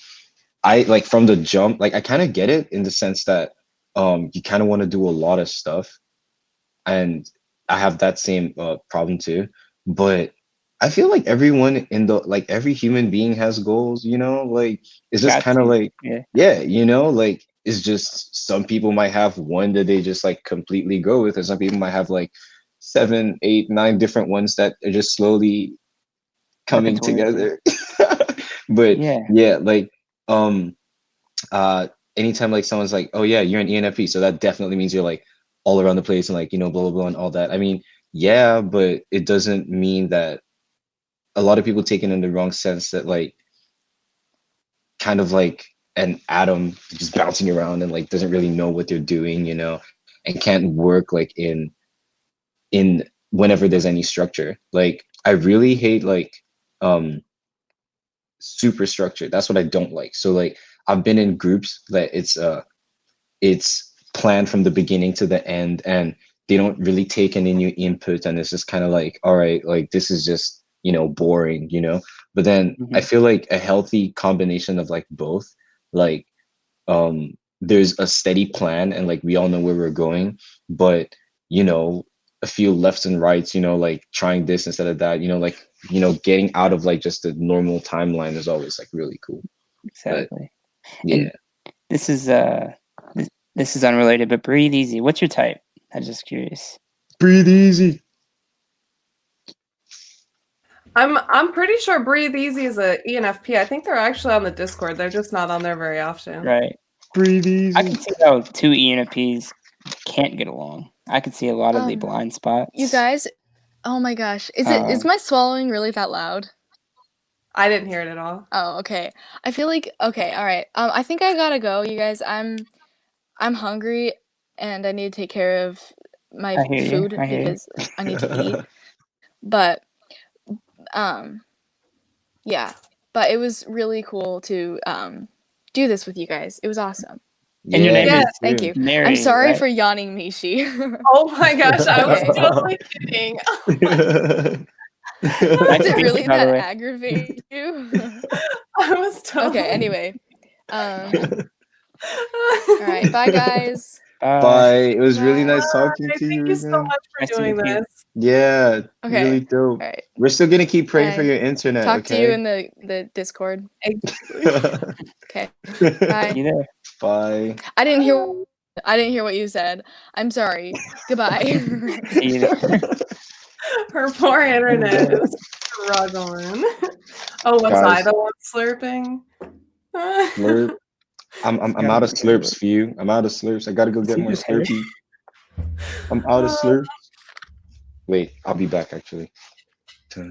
I like from the jump, like I kind of get it in the sense that you kind of want to do a lot of stuff, and I have that same problem too. But I feel like everyone in the like every human being has goals, you know, like it's just kind of like you know, like it's just some people might have one that they just like completely go with, and some people might have like 7, 8, 9 different ones that are just slowly coming together. But like anytime like someone's like, oh yeah, you're an ENFP, so that definitely means you're like all around the place and like, you know, blah blah blah and all that. I mean, yeah, but it doesn't mean that. A lot of people take it in the wrong sense that like kind of like an atom just bouncing around and like doesn't really know what they're doing, you know, and can't work like in whenever there's any structure. Like I really hate like super structure. That's what I don't like. So like I've been in groups that it's planned from the beginning to the end, and they don't really take any new input, and it's just kind of like, all right, like this is just, you know, boring, you know. But then I feel like a healthy combination of like both, like there's a steady plan and like we all know where we're going, but you know, a few lefts and rights, you know, like trying this instead of that, you know, like, you know, getting out of like just the normal timeline is always like really cool. Exactly. But, yeah. And this is unrelated, but Breathe Easy. What's your type? I'm just curious. Breathe easy. I'm pretty sure Breathe Easy is a ENFP. I think they're actually on the Discord. They're just not on there very often. Right. Breathe easy. I can see how 2 ENFPs can't get along. I can see a lot of the blind spots. You guys, oh my gosh. Is my swallowing really that loud? I didn't hear it at all. Oh, okay. I feel like, okay, all right. I think I gotta go, you guys. I'm hungry and I need to take care of my food because I need to eat. But yeah. But it was really cool to do this with you guys. It was awesome. And your name Yes, is thank you. Meri, I'm sorry right? for yawning, Mishi. Oh my gosh, I was Okay. totally kidding. Nice Did to it meet really you, by the that way. aggravate you? I was totally. Okay, anyway. All right, bye guys. Bye. It was really Bye. nice talking Bye. to Thank you you so again. much for Nice to doing meet you. this. Yeah, Okay. really dope. All right. We're still gonna keep praying for Bye. your internet, Talk to you okay? in the Discord. Exactly. Okay. Bye. You there? Bye. I didn't hear what you said. I'm sorry. Goodbye. See you there. Her poor internet is struggling. Oh, was I Guys, the one slurping? slurp. I'm out of slurps for you. I'm out of slurps. I gotta go get See more this hair? slurpee. I'm out of slurps. Wait, I'll be back actually.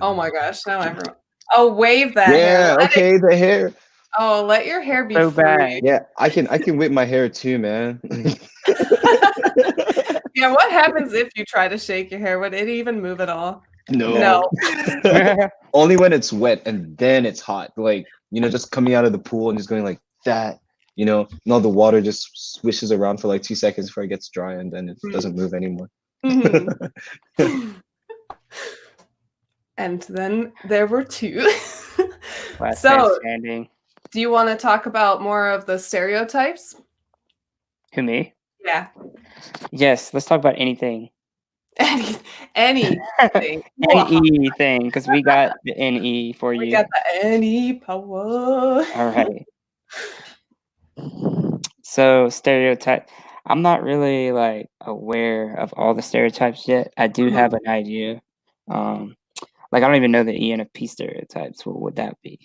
Oh my gosh, now everyone. Oh, wave that hair. Yeah, Let it, okay, the hair. oh, let your hair be So free. bad. Yeah, I can whip my hair too, man. Yeah, what happens if you try to shake your hair? Would it even move at all? No. Only when it's wet and then it's hot. Like, just coming out of the pool and just going like that. And all the water just swishes around for like 2 seconds before it gets dry and then it doesn't move anymore. Mhm. And then there were two. Last So- man standing. Do you want to talk about more of the stereotypes? Who, me? Yeah. Yes, let's talk about anything. Anything. Anything, because we got the NE for We you. got the any power. All right. So stereotype. I'm not really like aware of all the stereotypes yet. I do have an idea. Like I don't even know the ENFP stereotypes. What would that be?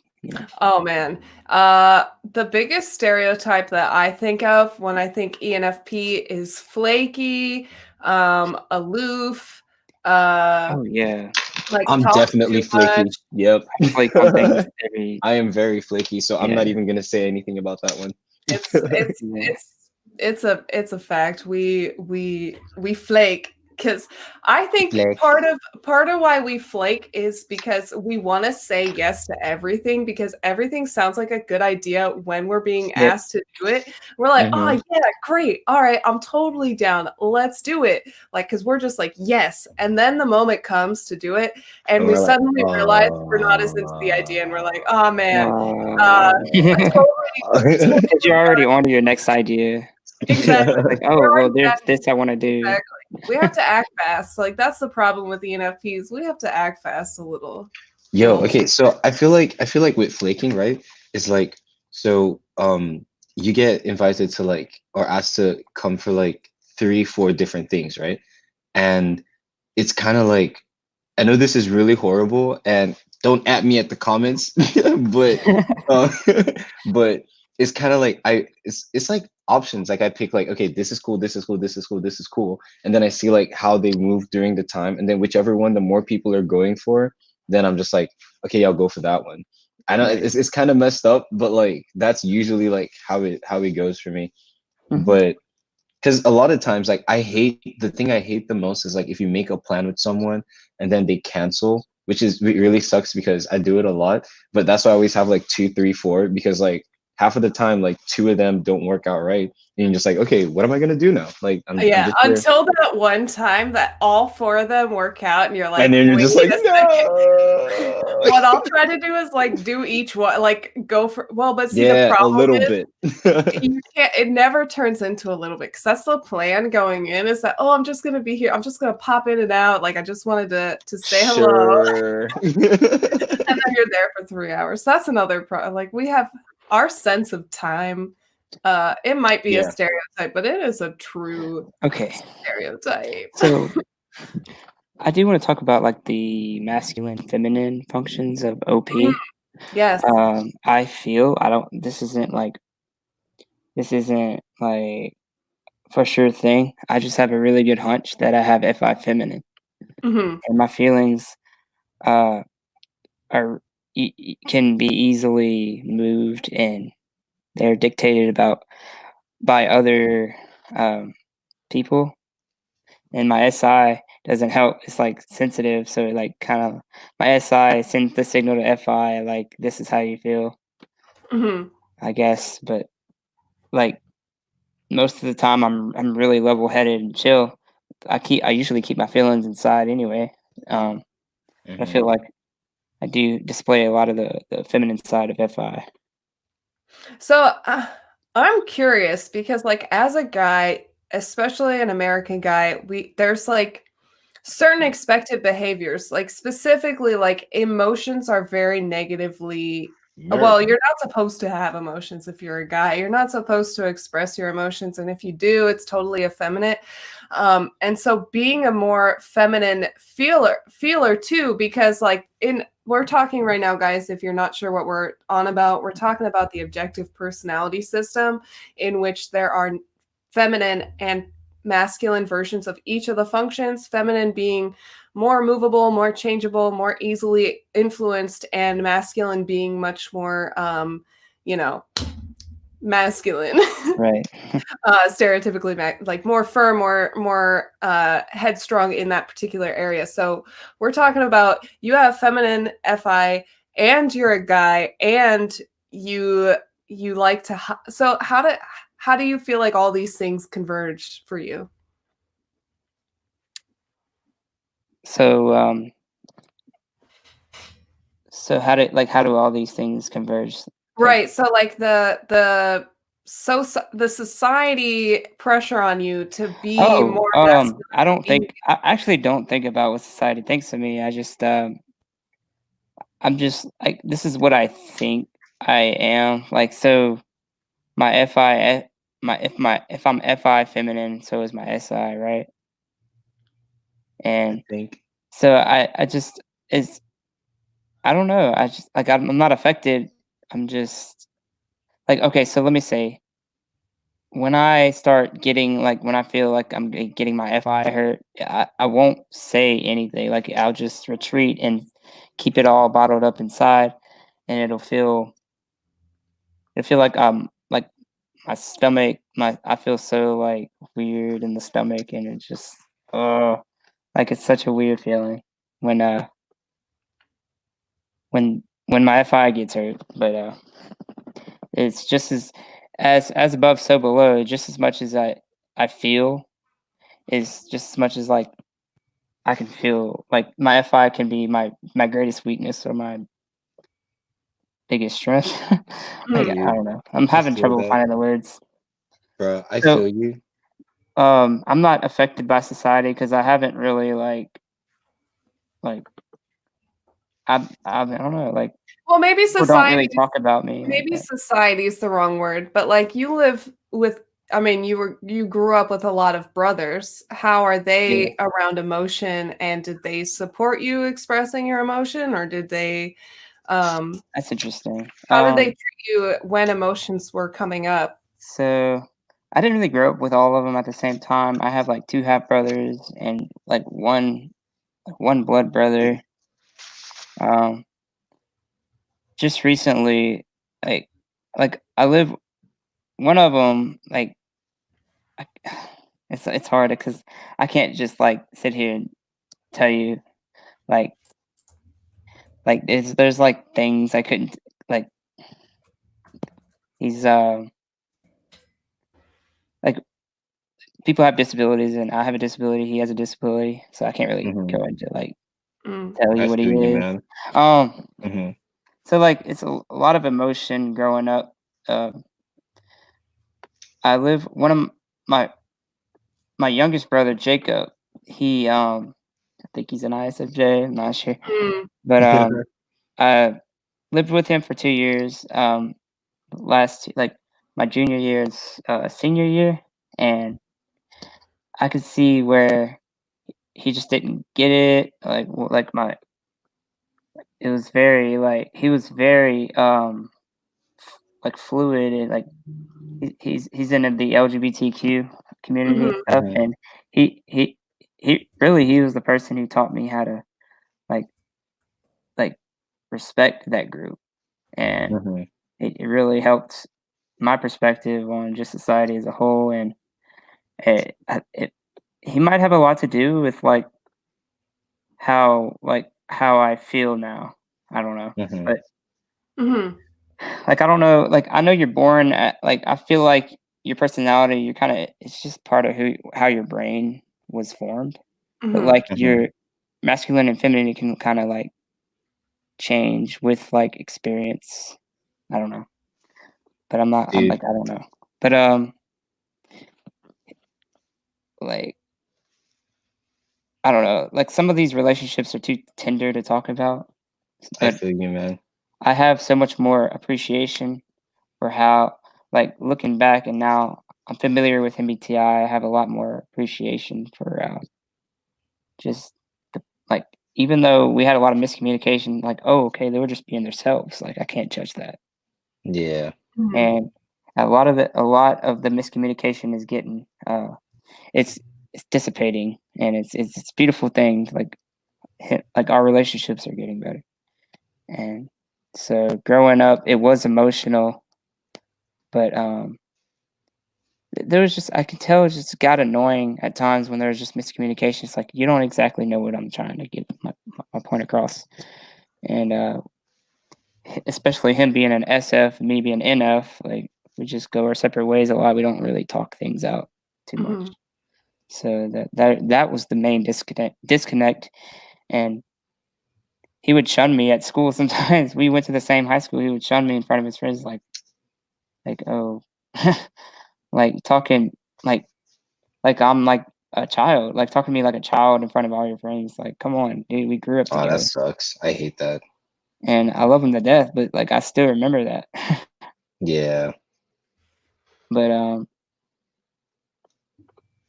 Oh man. The biggest stereotype that I think of when I think ENFP is flaky, aloof, Oh yeah. like I'm talk definitely too flaky. much. Yep. I flake on things every. I am very flaky, so I'm not Yeah. even gonna say anything about that one. It's a fact. We flake because I think Flake. part of why we flake is because we want to say yes to everything because everything sounds like a good idea when we're being asked to do it. We're like, oh yeah, great. All right, I'm totally down. Let's do it. Like, because we're just like, yes. And then the moment comes to do it, and we We're like, suddenly realize we're not as into the idea, and we're like, oh man, Because you're already on to your next idea. exactly. Like, oh well, there's this I want to do. Exactly. We have to act fast. Like that's the problem with the ENFPs. We have to act fast a little. Yo, okay, so I feel like with flaking, right? It's like you get invited to like or asked to come for like 3-4 different things, right? And it's kind of like I know this is really horrible and don't at me at the comments, but but it's kind of like it's like options. Like I pick like, okay, this is cool, this is cool, this is cool, this is cool. And then I see like how they move during the time. And then whichever one the more people are going for, then I'm just like, okay, I'll go for that one. I know it's kind of messed up, but like that's usually like how it goes for me. But because a lot of times like the thing I hate the most is like if you make a plan with someone and then they cancel, which really sucks because I do it a lot. But that's why I always have like 2, 3, 4 because like half of the time like 2 of them don't work out right. And you're just like, okay, what am I gonna do now? Like I'm just until that one time that all 4 of them work out and you're like, and then you're just like, no. What I'll try to do is like do each one, like go for but see the problem a little is, bit. You can't, it never turns into a little bit because that's the plan going in is that, oh, I'm just gonna be here, I'm just gonna pop in and out, like I just wanted to say hello. And then you're there for 3 hours. That's another problem. Like we have our sense of time. It might be a stereotype, but it is a true stereotype. So I do want to talk about like the masculine feminine functions of OP. Yes. I feel this isn't like for sure thing. I just have a really good hunch that I have FI feminine. And my feelings can be easily moved and they're dictated by other people. And my SI doesn't help. It's like sensitive, so it like kind of my SI sends the signal to FI like this is how you feel. I guess, but like most of the time I'm really level headed and chill. I usually keep my feelings inside anyway. I feel like I do display a lot of the feminine side of FI. So I'm curious because, like, as a guy, especially an American guy, there's like certain expected behaviors, like specifically, like emotions are very negatively. Well, you're not supposed to have emotions if you're a guy. You're not supposed to express your emotions, and if you do, it's totally effeminate. And so, being a more feminine feeler too, because like we're talking right now, guys. If you're not sure what we're on about, we're talking about the objective personality system, in which there are feminine and masculine versions of each of the functions, feminine being more movable, more changeable, more easily influenced, and masculine being much more, masculine. Right. Stereotypically, like more firm, more headstrong in that particular area. So we're talking about you have feminine FI, and you're a guy, and you like to. So how do you feel like all these things converged for you? So so how do all these things converge? Right. So like the society pressure on you to be more masculine. I actually don't think about what society thinks of me. I'm just like, this is what I think I am. Like, so my FI, if I'm FI feminine, so is my SI, right? And I think. so I just it's I don't know. I just like I'm not affected. I'm just like, okay. So let me say, when I start getting like, when I feel like I'm getting my FI hurt, I won't say anything. Like, I'll just retreat and keep it all bottled up inside, and it'll feel like my stomach, I feel so like weird in the stomach, and it's just like, it's such a weird feeling when when my FI gets hurt. But it's just as above, so below. Just as much as I feel is just as much as like I can feel. Like, my FI can be my greatest weakness or my biggest strength. Like, I don't know. I'm having feel trouble that. finding the words. Bro, I So, feel you. I'm not affected by society because I haven't really like I don't know, like, Well, maybe people don't society really talk about me like maybe that. society is the wrong word, but like you live with, I mean, you grew up with a lot of brothers. How are Yeah. they around emotion, and did they support you expressing your emotion, or did they That's interesting. how did they treat you when emotions were coming up? So I didn't really grow up with all of them at the same time. I have like 2 half brothers and like one blood brother. Just recently, like I live one of them, like, I, it's hard because I can't just like sit here and tell you like there's like things I couldn't, like, he's like, people have disabilities and I have a disability, he has a disability, so I can't really go into like tell you I what he feel you, is. man. So like, it's a lot of emotion growing up. I live one of my youngest brother, Jacob. He I think he's an ISFJ. I'm not sure, but I lived with him for 2 years. Like, my junior year and senior year, and I could see where he just didn't get it. Like my it was very like he was very like fluid, and like he's in the LGBTQ community and stuff, and he he he was the person who taught me how to like like respect that group, and it really helped my perspective on just society as a whole, and it he might have a lot to do with like how I feel now. I don't know, but Mhm. like, I don't know, like, I know you're born at, like, I feel like your personality, you're kind of, it's just part of how your brain was formed. But Mhm. like Mhm. your masculine and feminine can kind of like change with like experience. I don't know, but I'm Dude, like, I don't know, but like, I don't know, like some of these relationships are too tender to talk about, I but feel you, man. I have so much more appreciation for how, like, looking back, and now I'm familiar with MBTI. I have a lot more appreciation for just the, like, even though we had a lot of miscommunication, like, oh, okay, they were just being themselves. Like, I can't judge that. Yeah. Mhm. And a lot of the miscommunication is getting it's dissipating, and it's a beautiful thing. Like our relationships are getting better. And so growing up, it was emotional, but there was just, I could tell it just got annoying at times when there was just miscommunication. It's like you don't exactly know what I'm trying to get my point across, and especially him being an SF and me being NF, like we just go our separate ways a lot. We don't really talk things out too much. Mhm. So that was the main disconnect, and he would shun me at school sometimes. We went to the same high school. He would shun me in front of his friends, like oh, like talking like I'm like a child, like talking to me like a child in front of all your friends. Like, come on, dude, we grew up Oh, that together, sucks. I hate that. and I love him to death. But like, I still remember that. Yeah. But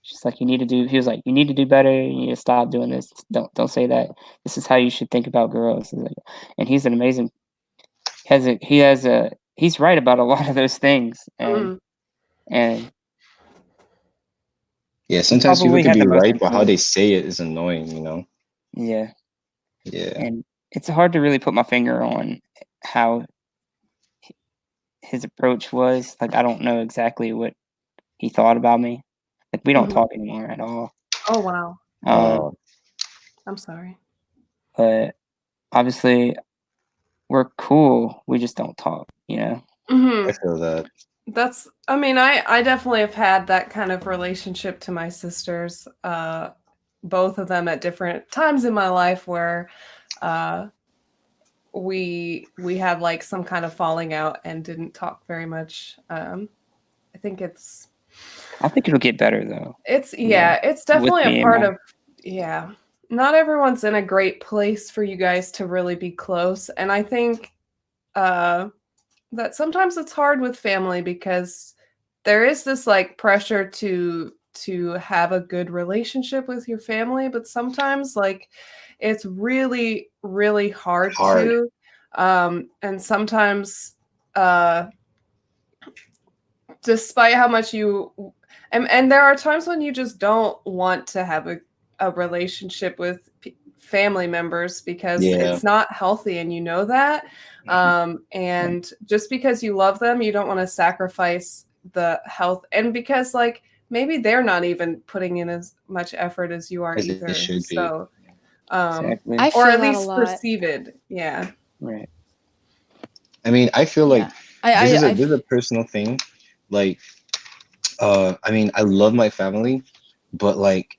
just like you need to do. He was like, you need to do better. You need to stop doing this. Don't say that. This is how you should think about girls. He's like, and he's an amazing. He's right about a lot of those things, Mhm. and Yeah. he's Sometimes people probably could had be the most right, but how they influence. say it is annoying, you know? Yeah, Yeah. and it's hard to really put my finger on how his approach was. Like, I don't know exactly what he thought about me. Like, we don't Mhm. talk anymore at all. Oh wow. Um, I'm sorry. but obviously we're cool. We just don't talk, you know? Mhm. I feel that. That's, I mean, I definitely have had that kind of relationship to my sisters, both of them at different times in my life where uh, we had like some kind of falling out and didn't talk very much. I think I think it'll get better though. yeah, it's With definitely a me and part my of, yeah. Not everyone's in a great place for you guys to really be close, and I think uh that sometimes it's hard with family because there is this like pressure to have a good relationship with your family, but sometimes like it's really really hard Hard. to and sometimes uh despite how much you and there are times when you just don't want to have a relationship with family members because Yeah. it's not healthy and you know that and just because you love them you don't want to sacrifice the health and because like maybe they're not even putting in as much effort as you are As it either should be. so exactly. I or feel at that a least lot. perceived yeah Right. I mean, I feel like Yeah. I this is a personal thing. Like, I mean, I love my family, but like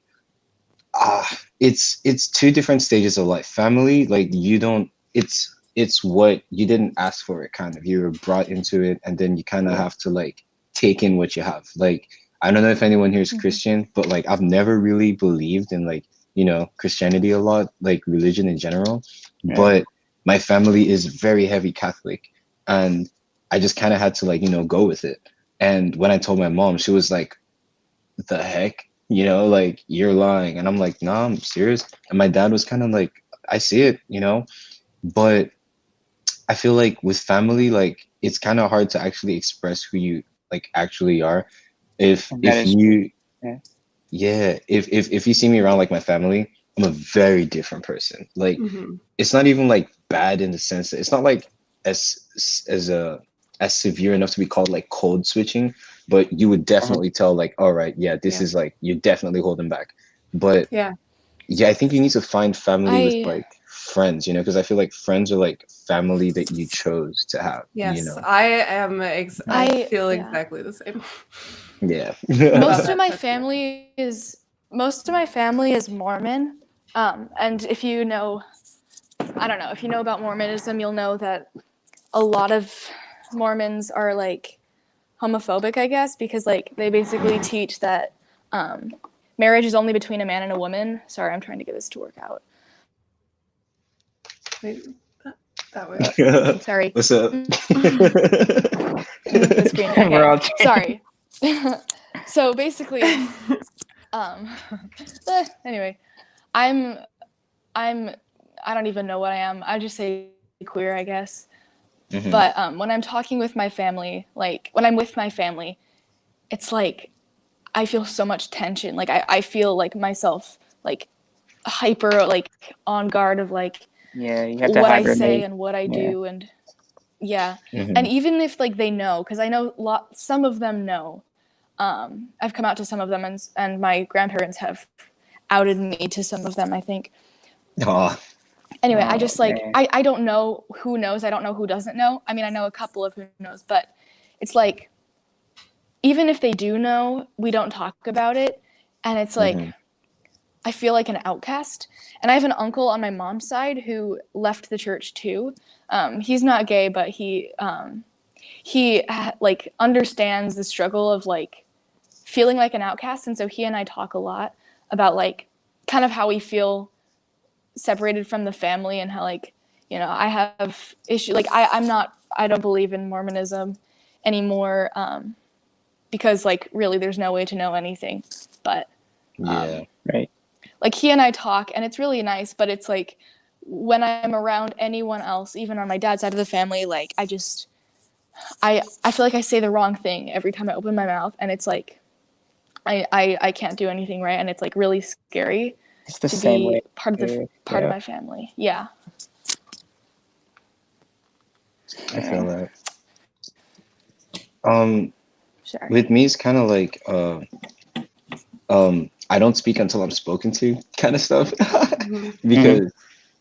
it's two different stages of life. Family, like you don't it's what you didn't ask for it kind of. You were brought into it and then you kind of Yeah. have to like take in what you have. Like I don't know if anyone here is Mhm. Christian, but like I've never really believed in like, you know, Christianity a lot, like religion in general. Right. But my family is very heavy Catholic and I just kind of had to like, you know, go with it. And when I told my mom, she was like, the heck, you know, like you're lying. And I'm like, nah, I'm serious. And my dad was kind of like, I see it, you know, but I feel like with family, like it's kind of hard to actually express who you like actually are. And that If is true. you Yeah. yeah, if you see me around like my family, I'm a very different person. Like hmm it's not even like bad in the sense that it's not like as a as severe enough to be called like code switching, but you would Uh-huh. definitely tell like, all right, yeah, this yeah is like you're definitely holding back. But yeah yeah, I think you need to find family with I like friends, because I feel like friends are like family that you chose to have, Yes, I am. I I feel yeah. exactly the same. Yeah. Most that of my sentiment. family is Mormon. And if you know, I don't know, if you know about Mormonism, you'll know that a lot of Mormons are like homophobic, I guess, because like they basically teach that marriage is only between a man and a woman. Sorry, I'm trying to get this to work out. Wait, that way. Sorry. What's up? Move the screen. Okay. We're all Sorry. So basically, anyway, I'm I don't even know what I am. I just say queer, I guess. Mhm. But when I'm talking with my family, like when I'm with my family, it's like I feel so much tension. Like I feel like myself like hyper like on guard of like Yeah, you have to what I say hibernate. and what I Yeah. do and yeah. Mhm. And even if like they know, because I know some of them know. I've come out to some of them and my grandparents have outed me to some of them, I think. Aw. Anyway, I Oh, just like man. I don't know who knows. I don't know who doesn't know. I mean, I know a couple of who knows, but it's like even if they do know, we don't talk about it, and it's like Mhm. I feel like an outcast. And I have an uncle on my mom's side who left the church too. He's not gay, but he like understands the struggle of like feeling like an outcast, and so he and I talk a lot about like kind of how we feel separated from the family and how like I have issue like I don't believe in Mormonism anymore because like really there's no way to know anything, but Yeah. Right. like he and I talk and it's really nice, but it's like when I'm around anyone else, even on my dad's side of the family, like I feel like I say the wrong thing every time I open my mouth, and it's like I can't do anything right, and it's like really scary It's the to same be way. part of here. of Yeah. my family. Yeah. I feel that. Sorry. With me, it's kind of like I don't speak until I'm spoken to kind of stuff because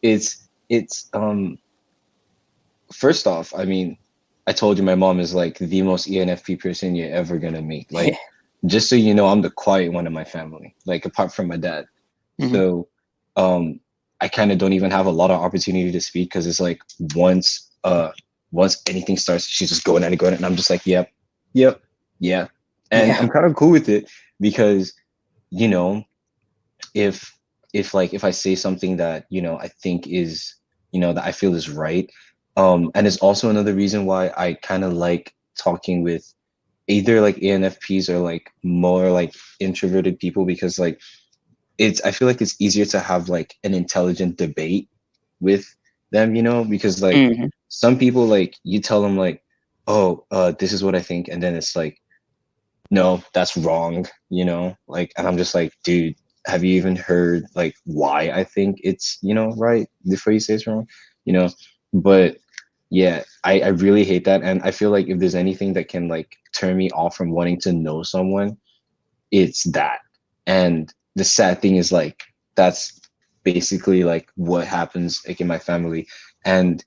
it's first off, I mean, I told you my mom is like the most ENFP person you're ever gonna meet. Like, just so you know, I'm the quiet one in my family, like apart from my dad. Mhm. So I kind of don't even have a lot of opportunity to speak because it's like once anything starts, she's just going at it, and I'm just like, yep, yeah. And Yeah. I'm kind of cool with it because, if if I say something that, I think is, that I feel is right. And it's also another reason why I kind of like talking with either like ENFPs or like more like introverted people because like I feel like it's easier to have like an intelligent debate with them, because like Mhm. some people like you tell them like, oh, this is what I think, and then it's like, no, that's wrong, like, and I'm just like, dude, have you even heard like why I think it's, right before you say it's wrong, but yeah, I really hate that. And I feel like if there's anything that can like turn me off from wanting to know someone, it's that. And the sad thing is like that's basically like what happens like in my family. And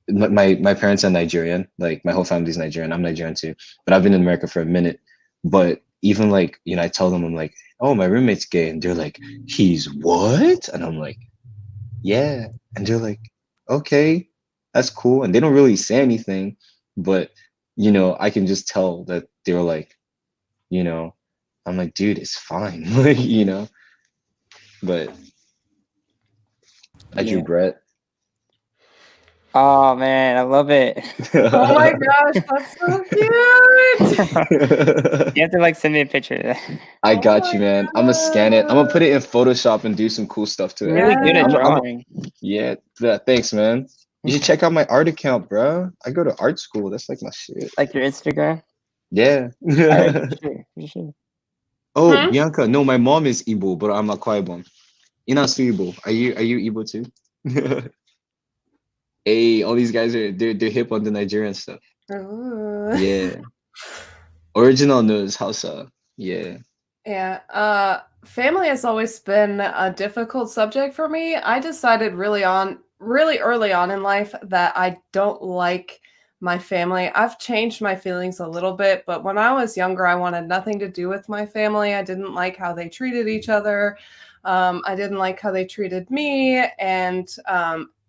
my parents are Nigerian, like my whole family's Nigerian. I'm Nigerian too, but I've been in America for a minute. But even like, I tell them, I'm like, oh, my roommate's gay, and they're like, he's what? And I'm like, yeah. And they're like, okay, that's cool. And they don't really say anything, but I can just tell that they're like, I'm like, dude, it's fine. Like, but I drew Yeah. Brett. Oh man, I love it. Oh my gosh, that's so cute. You have to like send me a picture. I Oh got my you, man. I'm gonna scan it. I'm gonna put it in Photoshop and do some cool stuff to it. Really good at Yeah. drawing. Yeah, thanks, man. You should check out my art account, bro. I go to art school. That's like my shit. Like your Instagram. Yeah. Alright, sure. Oh, Hmm? Bianca. No, my mom is Igbo, but I'm a Kwaibon. Inasu Igbo. Are you Igbo too? Hey, all these guys they're hip on the Nigerian stuff. Ooh. Yeah. Original knows Hausa. Yeah. Yeah. family has always been a difficult subject for me. I decided really early on in life that I don't like my family. I've changed my feelings a little bit, but when I was younger, I wanted nothing to do with my family. I didn't like how they treated each other. I didn't like how they treated me. And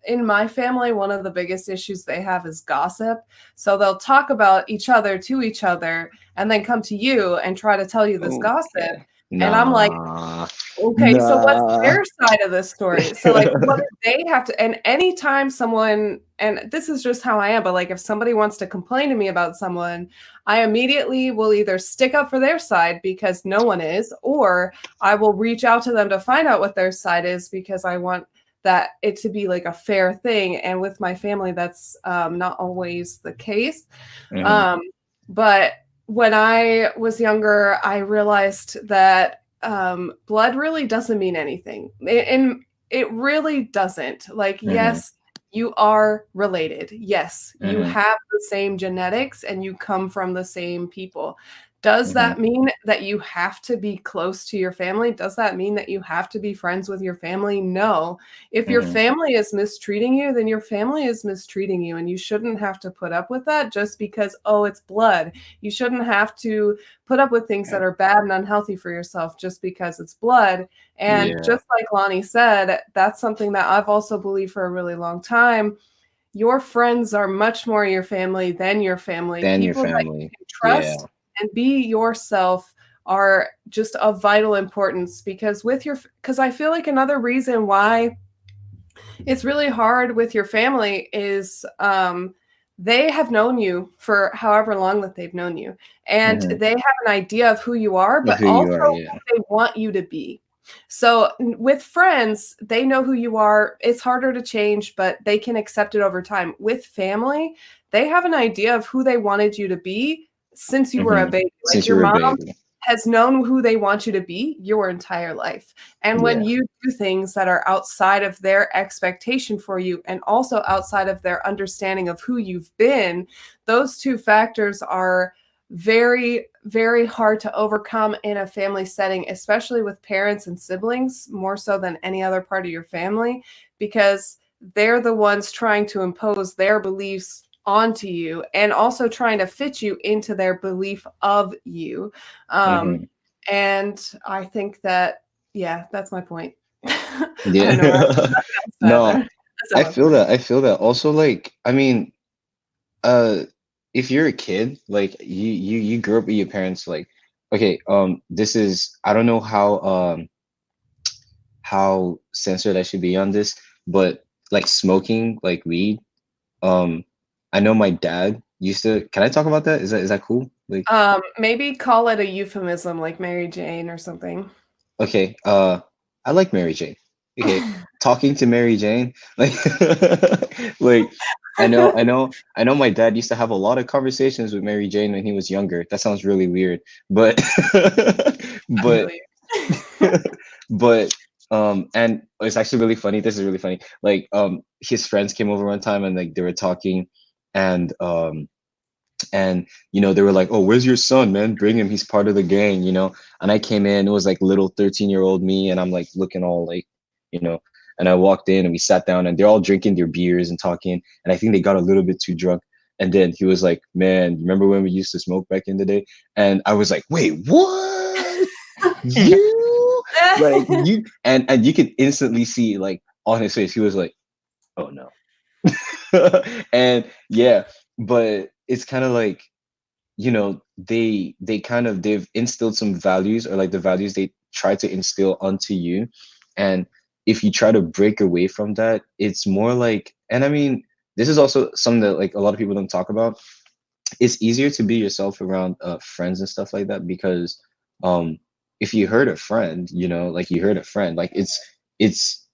in my family, one of the biggest issues they have is gossip. So they'll talk about each other to each other and then come to you and try to tell you this Oh, gossip. yeah. And I'm like, Nah, okay, so what's nah. their side of the story? So like what do they have to, and anytime someone, and this is just how I am, but like if somebody wants to complain to me about someone, I immediately will either stick up for their side because no one is, or I will reach out to them to find out what their side is because I want that it to be like a fair thing. And with my family, that's not always the case. Mhm. But when I was younger, I realized that blood really doesn't mean anything. And it really doesn't. Like, yes, you are related. Yes, you have the same genetics and you come from the same people. Does that mean that you have to be close to your family? Does that mean that you have to be friends with your family? No. If your family is mistreating you, then your family is mistreating you, and you shouldn't have to put up with that just because, oh, it's blood. You shouldn't have to put up with things that are bad and unhealthy for yourself just because it's blood. And Yeah. just like Lonnie said, that's something that I've also believed for a really long time. Your friends are much more your family than your family. Than your People that you family. can Yeah. trust and be yourself are just of vital importance because because I feel like another reason why it's really hard with your family is they have known you for however long that they've known you, and they have an idea of who you are, but Who you also are, yeah. who they want you to be. So with friends, they know who you are. It's harder to change, but they can accept it over time. With family, they have an idea of who they wanted you to be since you were a baby. Like Since you your were a mom baby. has known who they want you to be your entire life. And when Yeah. you do things that are outside of their expectation for you and also outside of their understanding of who you've been, those two factors are very, very hard to overcome in a family setting, especially with parents and siblings, more so than any other part of your family, because they're the ones trying to impose their beliefs onto you and also trying to fit you into their belief of you. And I think that, yeah, that's my point. I don't know. Yeah. No, That's not my point. I feel that. Also, like, I mean, uh, if you're a kid, like you grew up with your parents, like, okay, this is, I don't know how censored I should be on this, but like smoking, like weed, um, I know my dad used to. Can I talk about that? Is that cool? Like, Maybe call it a euphemism like Mary Jane or something. okay, I like Mary Jane. Okay, talking to Mary Jane, like, like, I know my dad used to have a lot of conversations with Mary Jane when he was younger. That sounds really weird, but, I but, feel you. but, and it's actually really funny. This is really funny. Like, his friends came over one time and like they were talking, and they were like, oh, where's your son, man, bring him, he's part of the gang, and I came in, it was like little 13-year-old me, and I'm like looking all like, you know and I walked in and we sat down and they're all drinking their beers and talking, and I think they got a little bit too drunk, and then he was like, man, remember when we used to smoke back in the day? And I was like, wait, what? You, like, you, and you could instantly see, like, on his face, he was like, oh no. And yeah, but it's kind of like, they've instilled some values, or like the values they try to instill onto you, and if you try to break away from that, it's more like, and I mean, this is also something that like a lot of people don't talk about. It's easier to be yourself around friends and stuff like that, because um if you hurt a friend, like, you hurt a friend, like, it's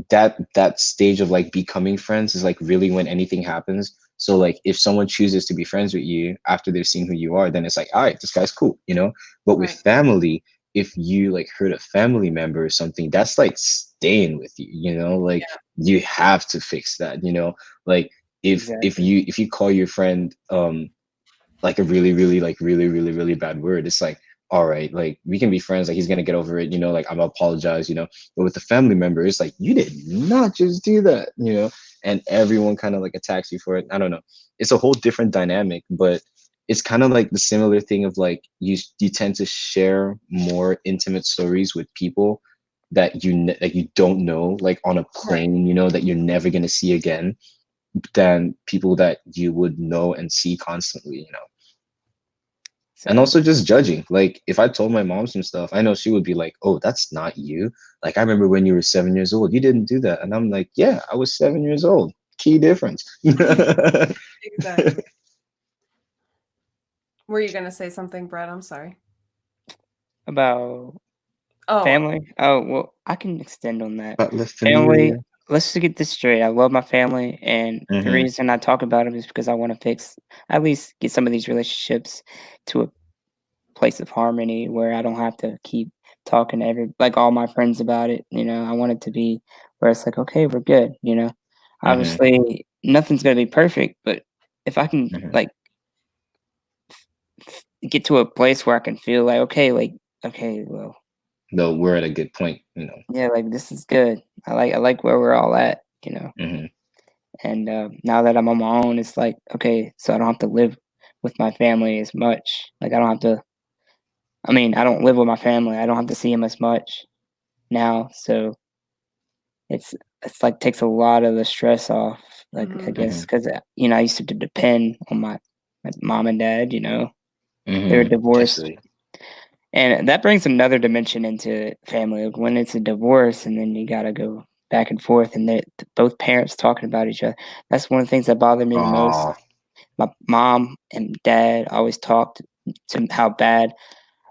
that stage of like becoming friends is like really when anything happens. So like if someone chooses to be friends with you after they've seen who you are, then it's like, all right, this guy's cool. But with Right. family, if you like hurt a family member or something, that's like staying with you. Like, you have to fix that. Like, if Exactly. you call your friend like a really, really, like, really, really, really bad word, it's like, all right, like we can be friends, like he's gonna get over it, like I'm gonna apologize, but with the family member, it's like you did not just do that, and everyone kind of like attacks you for it. I don't know, it's a whole different dynamic, but it's kind of like the similar thing of like you tend to share more intimate stories with people that you don't know, like on a plane, that you're never gonna see again, than people that you would know and see constantly, And also just judging. Like if I told my mom some stuff, I know she would be like, "Oh, that's not you. Like I remember when you were 7 years old, you didn't do that." And I'm like, "Yeah, I was 7 years old. Key difference." Exactly. Were you gonna say something, Brett? I'm sorry. About family? Oh, well, I can extend on that. But Family, let's just get this straight. I love my family, and the Mhm. reason I talk about them is because I want to at least get some of these relationships to a place of harmony where I don't have to keep talking to all my friends about it. I want it to be where it's like, okay, we're good. Obviously, nothing's gonna be perfect, but if I can get to a place where I can feel like, okay, well, No, we're at a good point, yeah, like this is good. I like where we're all at, Mhm. And now that I'm on my own, it's like, okay, so I don't have to live with my family as much. Like I don't have to. I mean, I don't live with my family. I don't have to see them as much now, so it's like takes a lot of the stress off. Like I guess because I used to depend on my mom and dad. They're divorced. Definitely. And that brings another dimension into family. Like when it's a divorce and then you gotta go back and forth and both parents talking about each other. That's one of the things that bothered me the most. Oh, My mom and dad always talked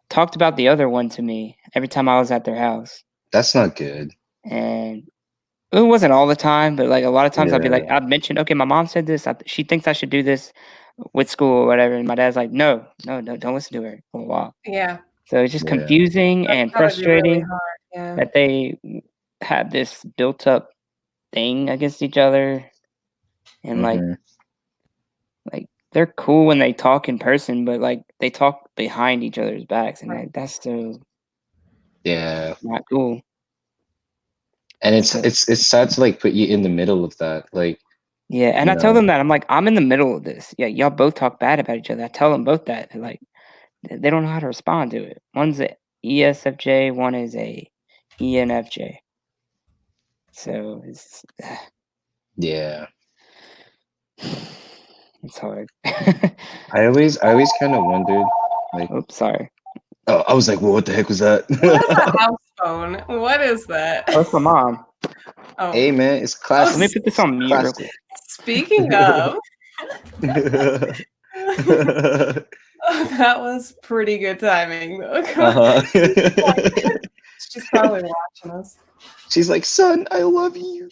talked about the other one to me every time I was at their house. that's not good. And it wasn't all the time, but like a lot of times I'd be like, Yeah. I'd mention, okay, my mom said this. She thinks I should do this with school or whatever. And my dad's like, no, don't listen to her. Blah, blah, blah. Yeah. So it's just Yeah. confusing and That would be really frustrating hard. Yeah. that they had this built up thing against each other. And like they're cool when they talk in person, but like they talk behind each other's backs. And like, that's so Yeah. not cool. And it's sad to like put you in the middle of that. Like, yeah, and I tell them that I'm like, I'm in the middle of this. Yeah, y'all both talk bad about each other. I tell them both that. Like, they don't know how to respond to it. One's a ESFJ, one is a ENFJ. So it's yeah. it's hard. I always kind of wondered, like, Oops, sorry. oh, I was like, well, what the heck was that? What is a house phone? What is that? Oh, it's my mom. Oh. Hey, man, it's classic. Let me put this on mute real quick. Speaking of, that was pretty good timing, though. She's probably watching us. She's like, son, I love you.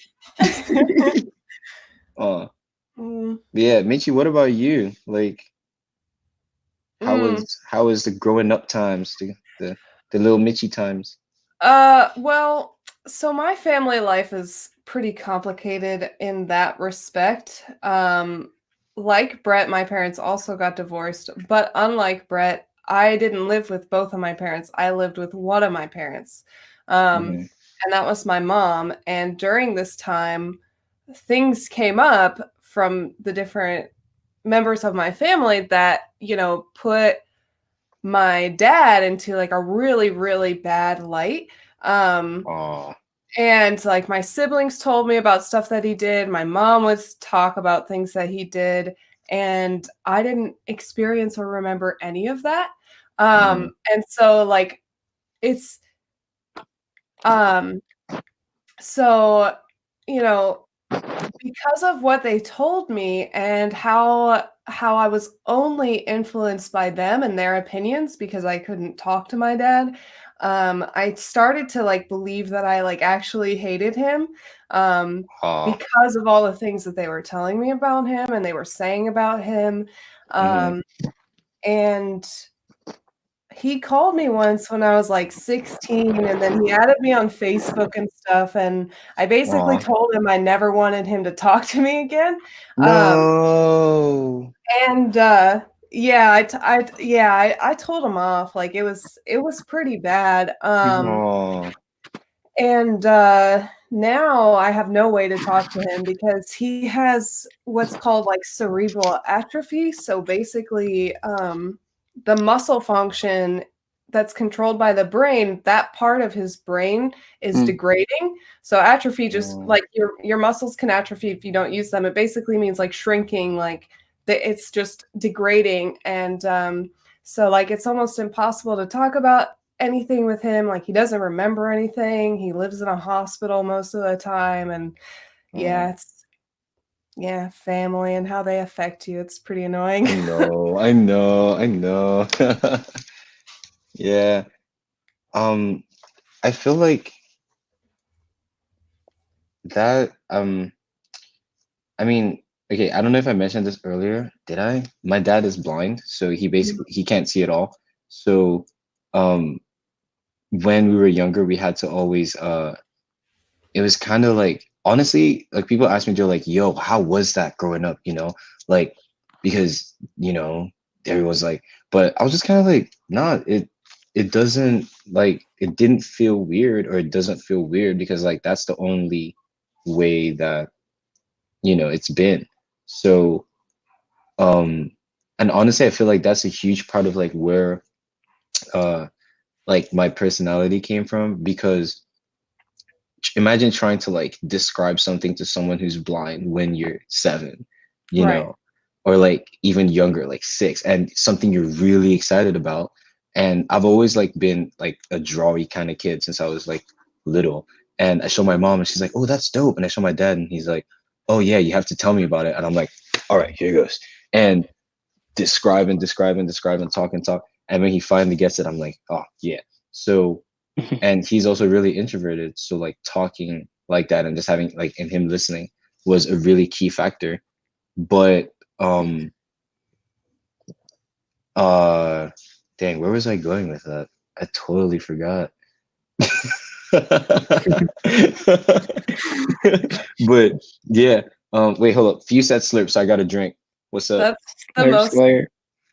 Oh, yeah, Michi, what about you? Like, how was the growing up times, the little Michi times? Well, so my family life is pretty complicated in that respect. Like Brett, my parents also got divorced, but unlike Brett, I didn't live with both of my parents. I lived with one of my parents. And that was my mom. And during this time, things came up from the different members of my family that, put my dad into like a really, really bad light. And like my siblings told me about stuff that he did. My mom would talk about things that he did. And I didn't experience or remember any of that. And so like it's so because of what they told me and how I was only influenced by them and their opinions because I couldn't talk to my dad, I started to like believe that I like actually hated him because of all the things that they were telling me about him and they were saying about him. And he called me once when I was like 16 and then he added me on Facebook and stuff. And I basically told him I never wanted him to talk to me again. No. And Yeah, I told him off. Like it was pretty bad. Oh, And now I have no way to talk to him because he has what's called like cerebral atrophy. So basically, the muscle function that's controlled by the brain, that part of his brain is degrading. So atrophy just like your muscles can atrophy if you don't use them. It basically means like shrinking, like it's just degrading. And so like it's almost impossible to talk about anything with him. Like he doesn't remember anything. He lives in a hospital most of the time. And yeah, it's family and how they affect you. It's pretty annoying. I know. Yeah. I feel like that, I mean, okay, I don't know if I mentioned this earlier. Did I? My dad is blind, so he can't see at all. So, when we were younger, we had to always it was kind of like, honestly, like people ask me, they're like, yo, how was that growing up, like, because everyone's like, but I was just kind of like, nah, it doesn't, like, it didn't feel weird, or it doesn't feel weird, because like that's the only way that it's been. So and honestly, I feel like that's a huge part of like where like my personality came from, because imagine trying to like describe something to someone who's blind when you're 7, Right. or like even younger, like 6, and something you're really excited about. And I've always like been like a drawy kind of kid since I was like little. And I show my mom and she's like, oh, that's dope. And I show my dad and he's like, oh yeah, you have to tell me about it. And I'm like, all right, here goes. And describe and talk and talk. And when he finally gets it, I'm like, oh yeah. So and he's also really introverted, so like talking like that and just having like, and him listening was a really key factor. But dang, where was I going with that? I totally forgot. But yeah, wait, hold up, few set slurp, so I got a drink. What's up? That's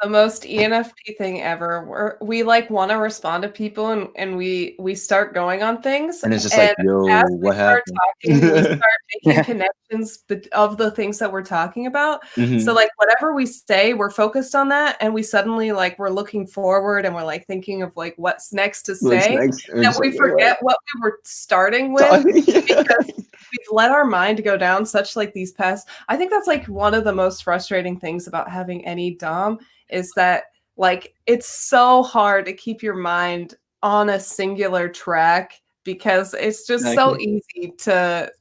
the most ENFP thing ever. We like want to respond to people and we start going on things, and it's just like, yo, as what happened? we start making connections of the things that we're talking about. So like whatever we say, we're focused on that, and we suddenly like we're looking forward and we're like thinking of like what's next to say, that we forget what we were starting with because we've let our mind go down such like these past. I think that's like one of the most frustrating things about having any Dom is that like it's so hard to keep your mind on a singular track because it's just so easy to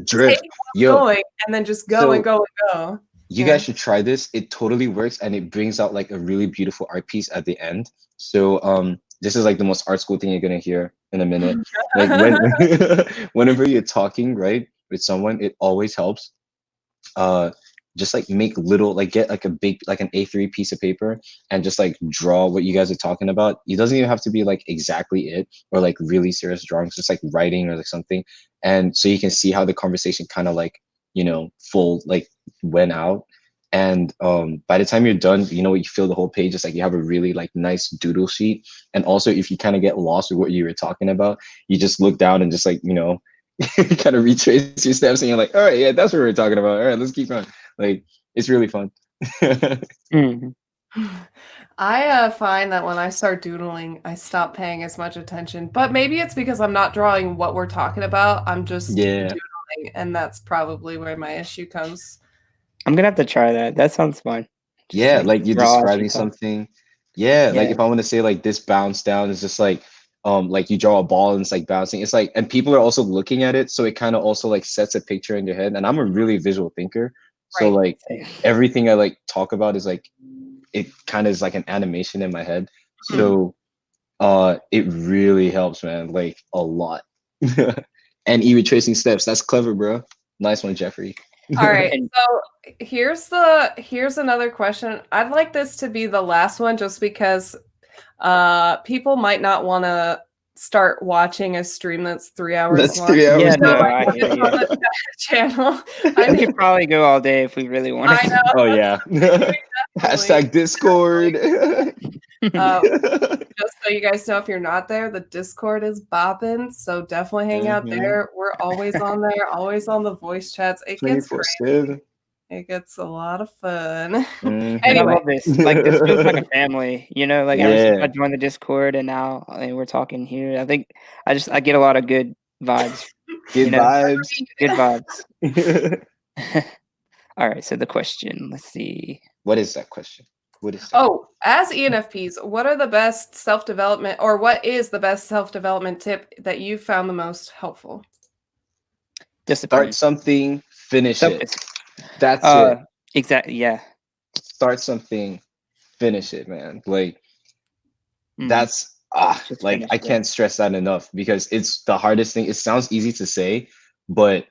drift, going and then just go and go and go. You guys should try this. It totally works, and it brings out like a really beautiful art piece at the end. So this is like the most art school thing you're gonna hear in a minute. Like whenever you're talking, right, with someone, it always helps. Just like make little, like get like a big, like an A3 piece of paper and just like draw what you guys are talking about. It doesn't even have to be like exactly it or like really serious drawings, just like writing or like something. And so you can see how the conversation kind of like, full like went out. And by the time you're done, you fill the whole page. It's like you have a really like nice doodle sheet. And also if you kind of get lost with what you were talking about, you just look down and just like, kind of retrace your steps and you're like, all right, yeah, that's what we're talking about. All right, let's keep going. Like, it's really fun. I find that when I start doodling, I stop paying as much attention. But maybe it's because I'm not drawing what we're talking about. I'm just doodling, and that's probably where my issue comes. I'm gonna have to try that. That sounds fun. Just like you're describing something. Yeah, like if I want to say like this bounce down, it's just like you draw a ball and it's like bouncing. It's like, and people are also looking at it, so it kind of also like sets a picture in your head. And I'm a really visual thinker. So like everything I like talk about is like, it kind of is like an animation in my head. So it really helps, man, like a lot. And even tracing steps, that's clever, bro. Nice one, Jeffrey. All right, so here's another question. I'd like this to be the last one just because people might not want to start watching a stream that's 3 hours long. 3 hours. Yeah, no, I hear you. On the channel. We could probably go all day if we really wanted. I know. Oh yeah. That's Hashtag Discord. Just so you guys know, if you're not there, the Discord is bopping. So definitely hang out there. We're always on there, always on the voice chats. It gets crazy. 24/7. It gets a lot of fun. I Anyway, love this. Like this feels like a family, you know. Like ever since Yeah. I joined the Discord, and now we're talking here. I think I get a lot of good vibes. Good you know? vibes. Good vibes. All right. So the question. Let's see. What is that question? What is that? Oh, as ENFPs, what are the best self-development, or what is the best self-development tip that you found the most helpful? Discipline. Start something, finish it. That's it. Exactly. Yeah. Start something, finish it, man. Like that's Just like finish I it. can't stress that enough because it's the hardest thing. It sounds easy to say, but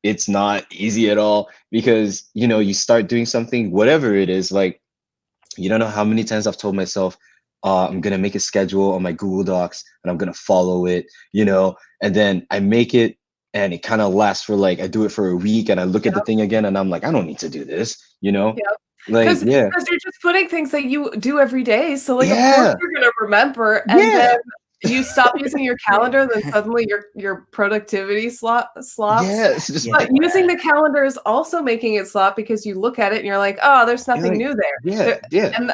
it's not easy at all because you start doing something, whatever it is. Like you don't know how many times I've told myself, I'm gonna make a schedule on my Google Docs and I'm gonna follow it, and then I make it and it kind of lasts for I do it for a week and I look at the thing again and I'm like, I don't need to do this, Because you're just putting things that you do every day. So of course you're gonna remember, and then you stop using your calendar, then suddenly your productivity slops. But using the calendar is also making it slop because you look at it and you're like, oh, there's nothing new there. And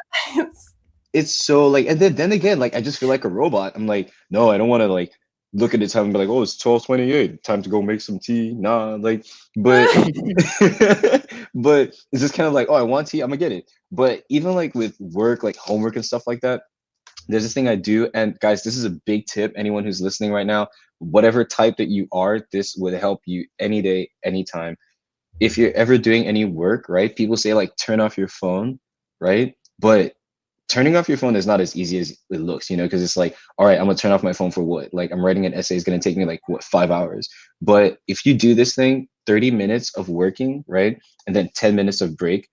it's so and then again, I just feel like a robot. I'm like, no, I don't want to look at the time and be like, oh, it's 12:28, time to go make some tea. Nah, but but it's just kind of oh, I want tea, I'm gonna get it. But even with work, homework and stuff like that, there's this thing I do. And guys, this is a big tip. Anyone who's listening right now, whatever type that you are, this would help you any day, anytime. If you're ever doing any work, right? People say turn off your phone, right? But turning off your phone is not as easy as it looks, because it's all right, I'm gonna turn off my phone for what? I'm writing an essay, is gonna take me 5 hours. But if you do this thing, 30 minutes of working, right? And then 10 minutes of break,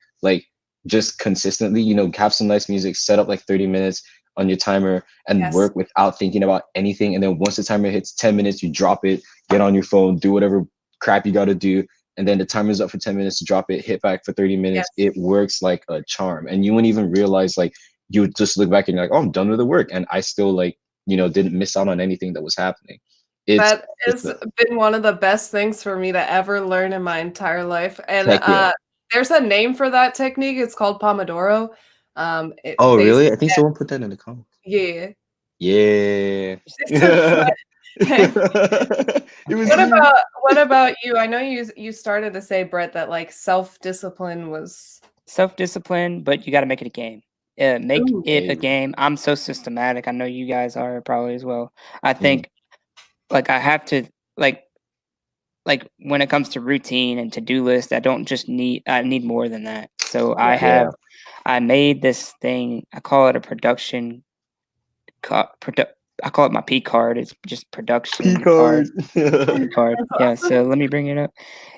just consistently, have some nice music, set up 30 minutes on your timer and work without thinking about anything. And then once the timer hits 10 minutes, you drop it, get on your phone, do whatever crap you gotta do. And then the timer's up for 10 minutes to drop it, hit back for 30 minutes. It works like a charm. And you wouldn't even realize you would just look back and you're like, oh, I'm done with the work. And I still didn't miss out on anything that was happening. That has been one of the best things for me to ever learn in my entire life. And there's a name for that technique. It's called Pomodoro. Really? I think someone put that in the comments. Yeah. What about you? I know you started to say, Brett, that self-discipline was self-discipline, but you got to make it a game. Make it a game. I'm so systematic. I know you guys are probably as well. I think I have to when it comes to routine and to-do list, I need more than that. So I made this thing. I call it a production. I call it my P card. It's just production card. P card. Yeah. So let me bring it up.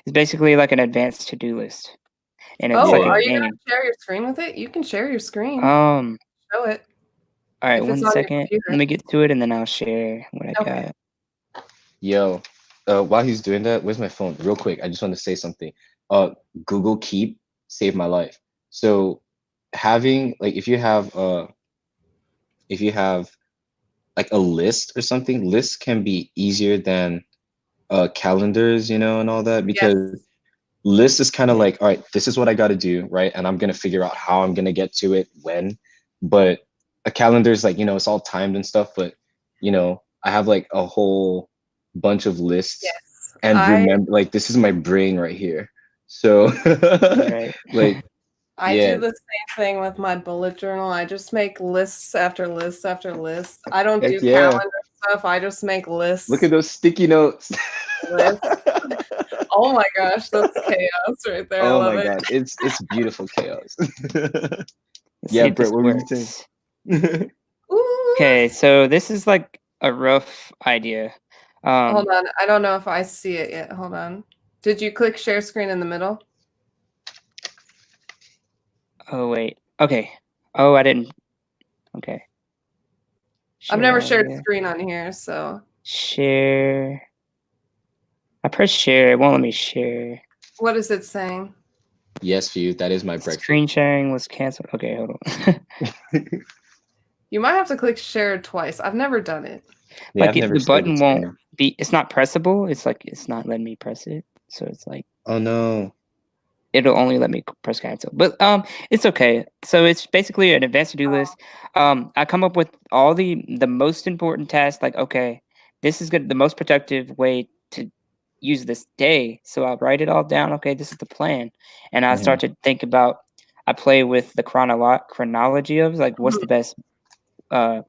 It's basically like an advanced to-do list. And it's are you gonna share your screen with it? You can share your screen. Show it. All right, 1 second. Let me get to it, and then I'll share what I got. Yo, while he's doing that, where's my phone? Real quick, I just want to say something. Google Keep saved my life. So having if you have a list or something, lists can be easier than calendars, and all that, because list is kind of all right, this is what I got to do, right? And I'm gonna figure out how I'm gonna get to it when. But a calendar is it's all timed and stuff, but I have a whole bunch of lists, and remember this is my brain right here. So I do the same thing with my bullet journal. I just make lists after lists after lists. I don't do calendar stuff. I just make lists. Look at those sticky notes. Oh my gosh, that's chaos right there. Oh my god, it's beautiful chaos. Brett, what were you saying? Okay, so this is a rough idea. Hold on, I don't know if I see it yet. Hold on. Did you click share screen in the middle? Oh wait. Okay. Oh, I didn't. Okay. I've never shared screen on here, so. Share. I press share. It won't let me share. What is it saying? Yes, for you. That is my breakfast. Screen sharing was canceled. Okay, hold on. You might have to click share twice. I've never done it. Yeah, Like I've never the shared button it won't either. be. It's not pressable. It's like it's not letting me press it. So it's like Oh no. it'll only let me press cancel. But it's okay. So it's basically an advanced to-do list. I come up with all the most important tasks. Like, okay, this is good. The most productive way to use this day. So I'll write it all down. Okay, this is the plan, and I start to think about. I play with the chronology of like what's the best. I'm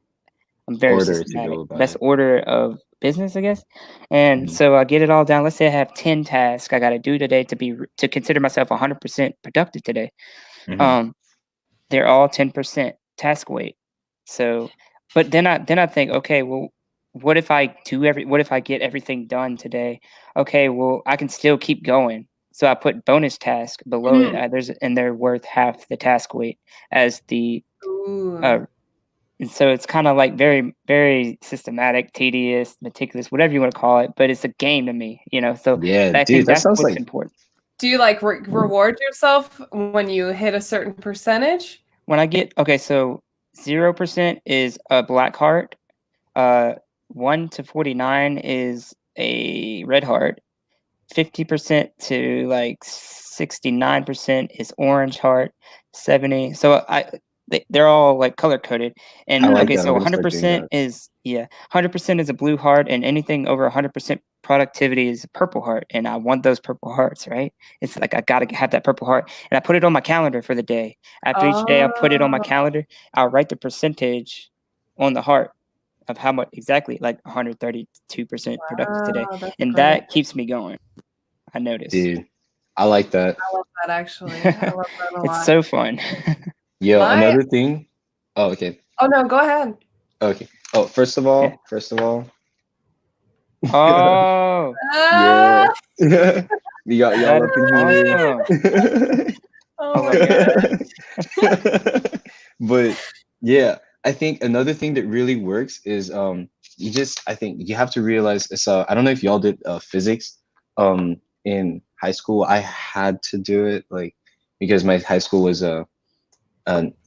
very Order to systematic. go about Best it. order of business, I guess. And so I get it all down. Let's say I have 10 tasks I got to do today to consider myself 100% productive today. They're all 10% task weight. So, but then I think, okay, well, what if I get everything done today? Okay, well, I can still keep going. So I put bonus task below it. And they're worth half the task weight as the and so it's kind of like very, very systematic, tedious, meticulous, whatever you want to call it. But it's a game to me, So Yeah, I dude, think that that's sounds what's like important. Do you like reward yourself when you hit a certain percentage? When I get so 0% is a black heart, 1 to 49 is a red heart, 50% to like 69% is orange heart, 70. So they're all like color coded. And I like okay, that. so I'm gonna start doing 100% that. is 100% is a blue heart, and anything over 100% productivity is a purple heart. And I want those purple hearts, right? It's like I gotta have that purple heart, and I put it on my calendar for the day. After each day, I put it on my calendar. I'll write the percentage on the heart of how much exactly, like 132% productive today, That's and great. that keeps me going. I noticed. Dude, I like that. I love that actually. I love that a lot. It's so fun. Yo, another thing. Oh, okay. Oh no, go ahead. Okay. Oh, first of all. Oh. Yeah. Y'all up in here. Awesome. Oh my god. But yeah, I think another thing that really works is I think you have to realize it's I don't know if y'all did physics in high school. I had to do it like because my high school was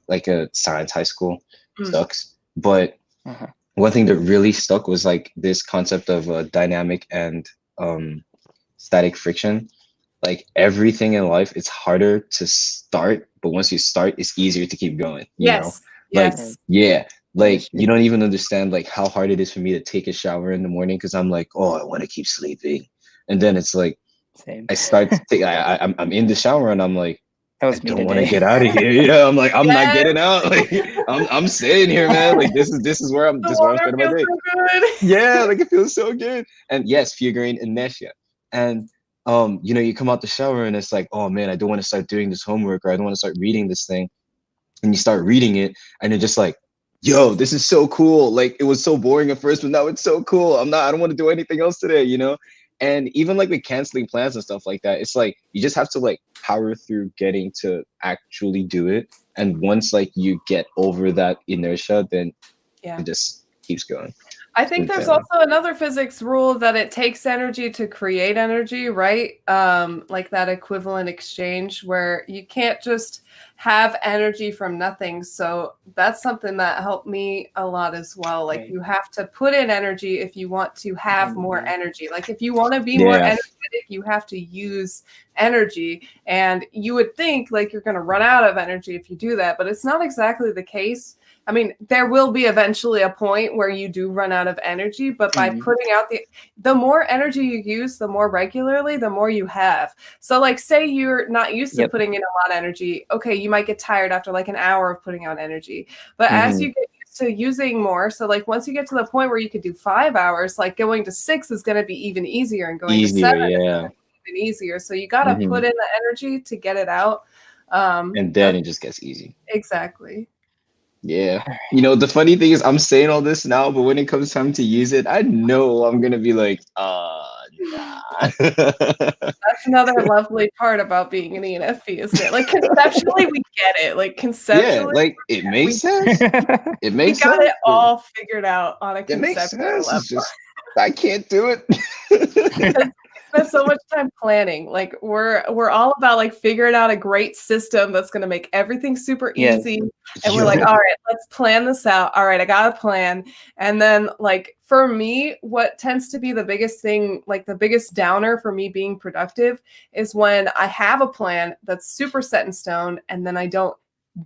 like a science high school. Sucks. But one thing that really stuck was like this concept of dynamic and static friction. Like everything in life, it's harder to start, but once you start, it's easier to keep going. You know? Like, yeah, like you don't even understand like how hard it is for me to take a shower in the morning because I'm like, oh, I want to keep sleeping, and then it's like, I start to take, I'm in the shower and I'm like, I don't want to get out of here. Yeah, I'm like, I'm not getting out. Like, I'm sitting here, man. Like, this is where I'm spending my day. So yeah, like it feels so good. And yes, figuraine inertia. And you come out the shower and it's like, oh man, I don't want to start doing this homework or I don't want to start reading this thing. And you start reading it, and you're just like, yo, this is so cool. Like it was so boring at first, but now it's so cool. I don't want to do anything else today, And even like with canceling plans and stuff like that, it's like you just have to like power through getting to actually do it. And once like you get over that inertia, then it just keeps going. I think there's also another physics rule that it takes energy to create energy, right? Like that equivalent exchange where you can't just have energy from nothing. So that's something that helped me a lot as well. Like you have to put in energy if you want to have more energy. Like if you want to be more energetic, you have to use energy. And you would think like you're going to run out of energy if you do that, but it's not exactly the case. I mean, there will be eventually a point where you do run out of energy, but by putting out the more energy you use, the more regularly, the more you have. So like, say you're not used to putting in a lot of energy. Okay, you might get tired after like an hour of putting out energy, but as you get used to using more, so like once you get to the point where you could do 5 hours, like going to 6 is going to be even easier, and going to 7 is going to be even easier. So you got to put in the energy to get it out. And then it just gets easy. Exactly. Yeah. The funny thing is I'm saying all this now, but when it comes time to use it, I know I'm going to be like, nah. That's another lovely part about being an ENFP, isn't it? Like conceptually, we get it. Like conceptually, yeah, like it makes sense. It makes sense. We got it all figured out on a conceptual level. It's just, I can't do it. Spend so much time time planning. Like we're all about like figuring out a great system that's going to make everything super Yes. easy. And we're like, all right, let's plan this out. All right, I got a plan. And then like for me, what tends to be the biggest thing, like the biggest downer for me being productive is when I have a plan that's super set in stone and then I don't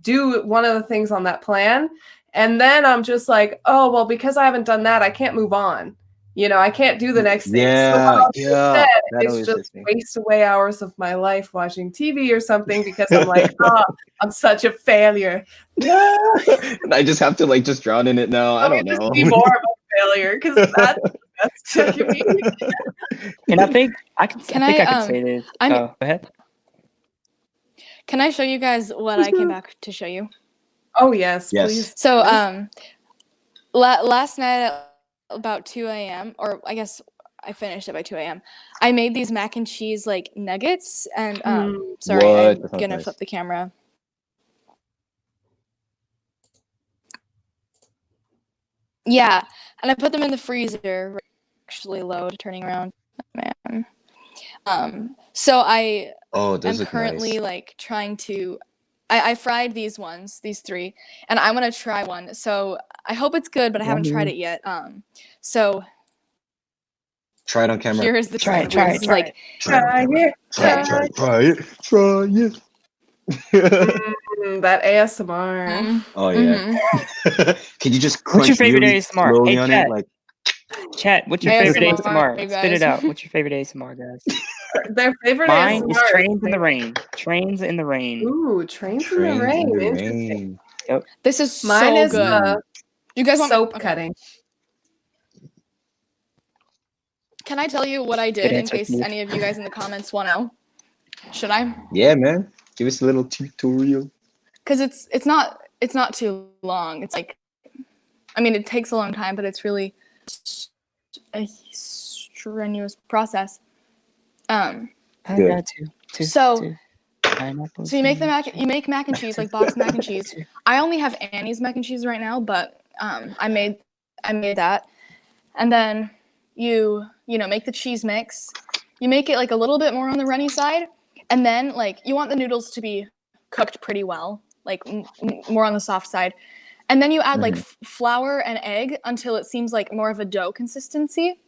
do one of the things on that plan. And then I'm just like, oh, well, because I haven't done that, I can't move on. You know, I can't do the next thing. So what I'll do instead That is always just hits me. waste away hours of my life watching TV or something because I'm like, oh, I'm such a failure. No, And I just have to like just drown in it now. I don't just know. be more of a failure because that's the best that can be. And I think I can I say this. I'm- Go ahead. Can I show you guys what I came back to show you? Oh yes, Yes. please. So last night at about 2 a.m. or I guess I finished it by 2 a.m. I made these mac and cheese like nuggets and sorry, What? I'm That sounds gonna nice. flip the camera. Yeah, and I put them in the freezer. Actually load, turning around. Man. So I Oh, am those look currently nice. like trying to I fried these 3, and I want to try one. So I hope it's good, but I haven't tried it yet. So Try it on camera. here's the Try it, try try This it, is try like it. Try it. Try it. That ASMR. Oh yeah. mhm. Can you just What's your crunch favorite really ASMR? slowly Hey, on chat. it? Like Chat, what's your favorite ASMR, ASMR? you Spit it guys. out. What's your favorite ASMR, guys? Their favorite Mine ASMR is Trains in the Rain. Trains in the Rain. Ooh, trains in the trains rain. in the Interesting. rain. This is Mine so is good. You guys want soap okay. cutting. Can I tell you what I Good did in answer, case Steve. any of you guys in the comments want to know? Should I? Yeah, man. Give us a little tutorial. Because it's not too long. It's like, I mean, it takes a long time, but it's really a strenuous process. I Good. got two. So pineapples. you make mac and cheese, like boxed mac and cheese. I only have Annie's mac and cheese right now, but I made that, and then you make the cheese mix. You make it like a little bit more on the runny side, and then like you want the noodles to be cooked pretty well, like more on the soft side, and then you add like flour and egg until it seems like more of a dough consistency.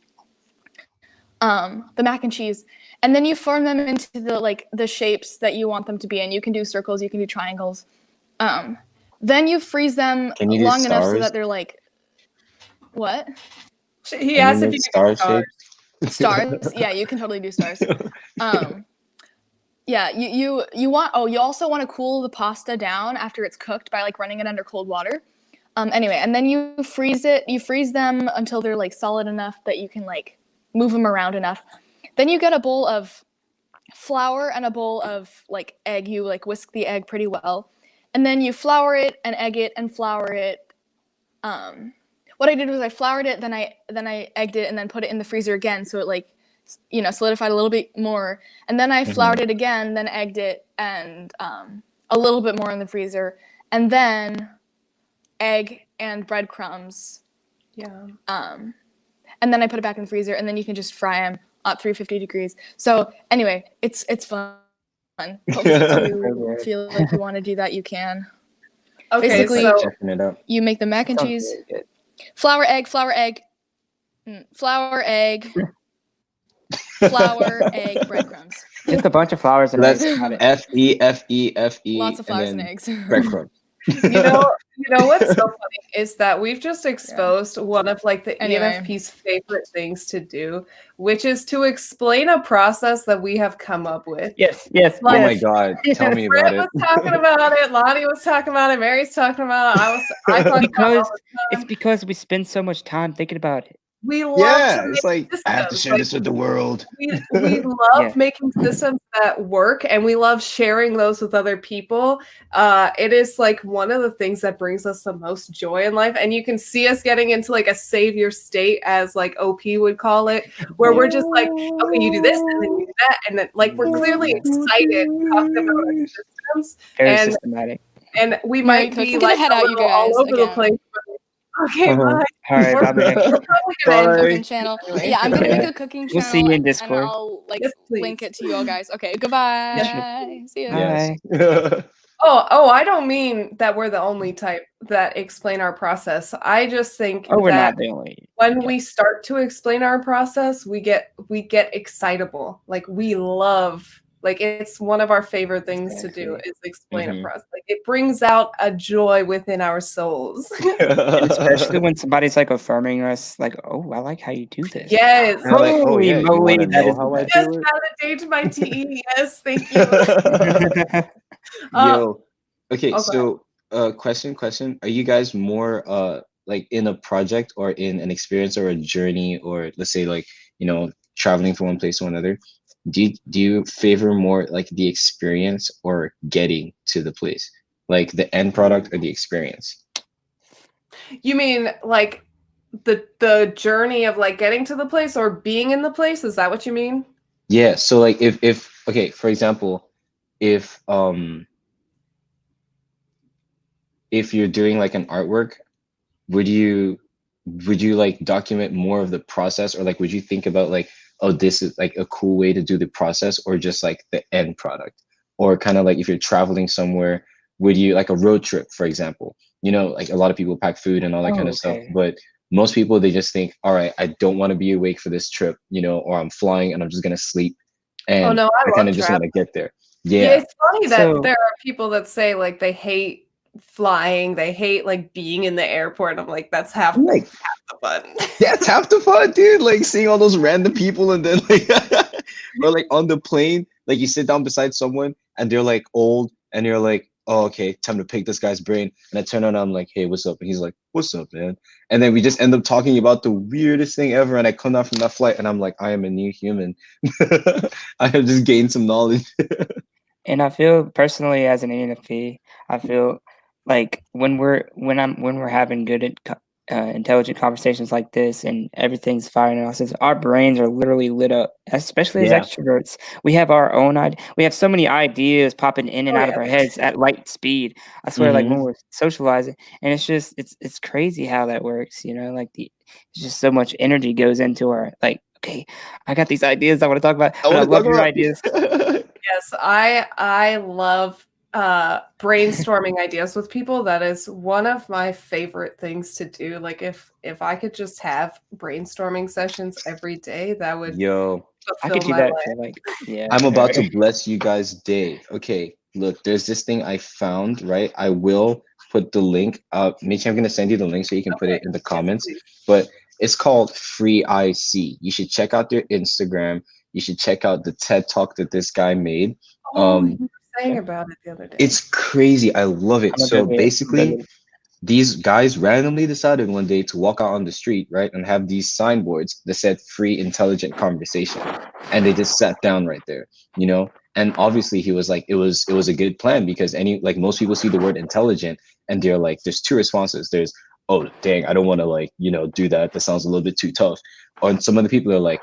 The mac and cheese, and then you form them into the shapes that you want them to be in. You can do circles, you can do triangles. Then you freeze them Can you do long enough so stars? that they're like what? He Can asked you if make you star could do stars. shapes? Stars? Yeah, you can totally do stars. Yeah, you want. Oh, you also want to cool the pasta down after it's cooked by like running it under cold water. Anyway, and then you freeze it. You freeze them until they're like solid enough that you can like move them around enough. Then you get a bowl of flour and a bowl of like egg. You like whisk the egg pretty well, and then you flour it and egg it and flour it. What I did was I floured it, then I egged it, and then put it in the freezer again, so it like solidified a little bit more. And then I floured it again, then egged it, and a little bit more in the freezer, and then egg and breadcrumbs. Yeah. And then I put it back in the freezer, and then you can just fry them at 350 degrees. So anyway, it's fun. Hopefully if you feel like you want to do that, you can. Okay, Basically, so Checking it out. you make the mac and cheese. Flour, egg, flour, egg, flour, egg, breadcrumbs. Just a bunch of flowers and That's eggs. Got it. F-E-F-E-F-E. Lots of flowers and then eggs. breadcrumbs. you know what's so funny is that we've just exposed one of like the ENFP's favorite things to do, which is to explain a process that we have come up with. Yes. Oh my god, tell me about Fred it. was talking about it, Lonnie was talking about it, Mary's talking about it, I talk about it all the It's time. because we spend so much time thinking about it. We love Yeah, to it's make like I have to systems. share this with the world. We love Yeah. making systems that work, and we love sharing those with other people. It is like one of the things that brings us the most joy in life, and you can see us getting into like a savior state, as like OP would call it, where we're just like, okay, you do this, and then you do that, and then like we're clearly excited talking about our systems, Very and systematic. and we Meri, might cook. be We're gonna like head a out, you little all guys, over the again. place. Okay, bye. All right, We're bye, Meri. probably gonna end Bye. Cooking channel. anyway. Yeah, I'm gonna make Yeah. a cooking We'll channel see you in and Discord. I'll like Yes, please. link it to you all guys. Okay, goodbye. See ya. Bye. Yes. Oh, I don't mean that we're the only type that explain our process. I just think Oh, we're that not the only. when we start to explain our process, we get excitable. Like we love, like it's one of our favorite things to do Exactly. is explain a Mhm. process. Like it brings out a joy within our souls. And especially when somebody's like affirming us, like, "Oh, I like how you do this." Yes. They're like, oh Holy yeah, you moly, want to that know is the how I best. Yes, do it? validate my TE. Yes, thank you. Yo, okay, Okay. so question. Are you guys more like in a project or in an experience or a journey, or let's say like, traveling from one place to another? Do you favor more like the experience or getting to the place? Like the end product or the experience? You mean like the journey of like getting to the place or being in the place? Is that what you mean? Yeah, so like if okay, for example, if you're doing like an artwork, would you like document more of the process, or like would you think about like, oh, this is like a cool way to do the process, or just like the end product? Or kind of like if you're traveling somewhere, would you like a road trip, for example, like a lot of people pack food and all that kind Oh, of stuff, okay. but most people, they just think, all right, I don't want to be awake for this trip, or I'm flying and I'm just gonna sleep, Oh and no, I I kind love of just want traveling. to get there. Yeah, Yeah. it's funny that So there are people that say like they hate flying, they hate like being in the airport. I'm like, that's half I'm like, the fun. that's half the fun, dude. Like seeing all those random people, and then like, or like on the plane, like you sit down beside someone and they're like old, and you're like, oh, okay, time to pick this guy's brain. And I turn on, I'm like, hey, what's up? And he's like, what's up, man? And then we just end up talking about the weirdest thing ever. And I come down from that flight, and I'm like, I am a new human. I have just gained some knowledge. And I feel personally as an ENFP, I feel like when we're having good intelligent conversations like this and everything's firing on us, our brains are literally lit up. Especially as Yeah. extroverts, we have our own we have so many ideas popping in and Oh, out of yeah. our heads at light speed. I swear, like Mhm. when we're socializing, and it's crazy how that works. Like it's just so much energy goes into our like. Okay, I got these ideas I want to talk about, I but I want to love talk your about. ideas. Yes, I love brainstorming ideas with people. That is one of my favorite things to do. Like if I could just have brainstorming sessions every day, that would Yo, I fulfill could do my that life. for like, yeah. I'm about to bless you guys' day. Okay, look, there's this thing I found, right? I will put the link up. Mitch, I'm gonna send you the link so you can put Okay. it in the Yes, comments. please. But it's called Free IC. You should check out their Instagram. You should check out the TED Talk that this guy made. Oh, you were saying about it the other day. It's crazy. I love it. I'm gonna So go get it. basically, these guys randomly decided one day to walk out on the street, right, and have these signboards that said free intelligent conversation. And they just sat down right there, And obviously he was like, it was a good plan, because most people see the word intelligent and they're like, there's two responses. There's, oh dang, I don't want to like, do that. That sounds a little bit too tough. Or some other people are like,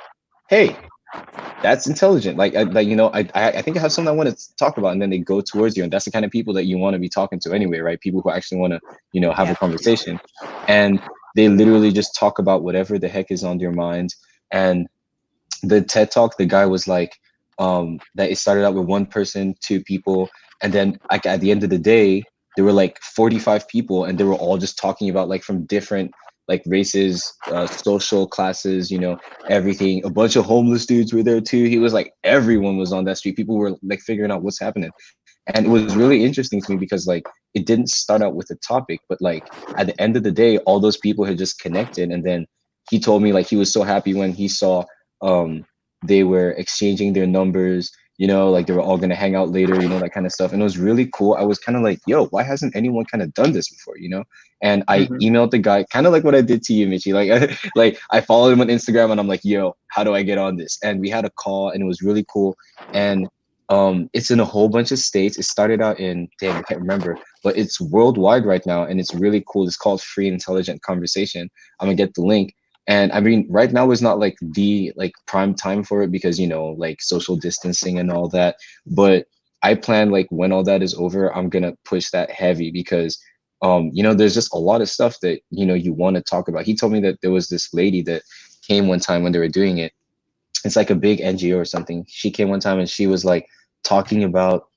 hey, that's intelligent. I think I have something I want to talk about, and then they go towards you, and that's the kind of people that you want to be talking to anyway, right? People who actually want to, have Yeah. a conversation, and they literally just talk about whatever the heck is on their mind. And the TED Talk, the guy was like, that it started out with one person, two people, and then like at the end of the day, there were like 45 people, and they were all just talking about like from different like races, social classes, everything. A bunch of homeless dudes were there too. He was like, everyone was on that street. People were like figuring out what's happening. And it was really interesting to me because like it didn't start out with a topic, but like at the end of the day, all those people had just connected. And then he told me like he was so happy when he saw they were exchanging their numbers, like they were all gonna hang out later, that kind of stuff. And it was really cool. I was kind of like, yo, why hasn't anyone kind of done this before, And I emailed the guy, kind of like what I did to you, Michi. Like I followed him on Instagram, and I'm like, yo, how do I get on this? And we had a call, and it was really cool. And it's in a whole bunch of states. It started out in, dang, I can't remember, but it's worldwide right now, and it's really cool. It's called Free Intelligent Conversation. I'm gonna get the link. And I mean, right now is not like the like prime time for it, because like social distancing and all that. But I plan like when all that is over, I'm gonna push that heavy, because there's just a lot of stuff that, you want to talk about. He told me that there was this lady that came one time when they were doing it. It's like a big NGO or something. She came one time and she was like talking about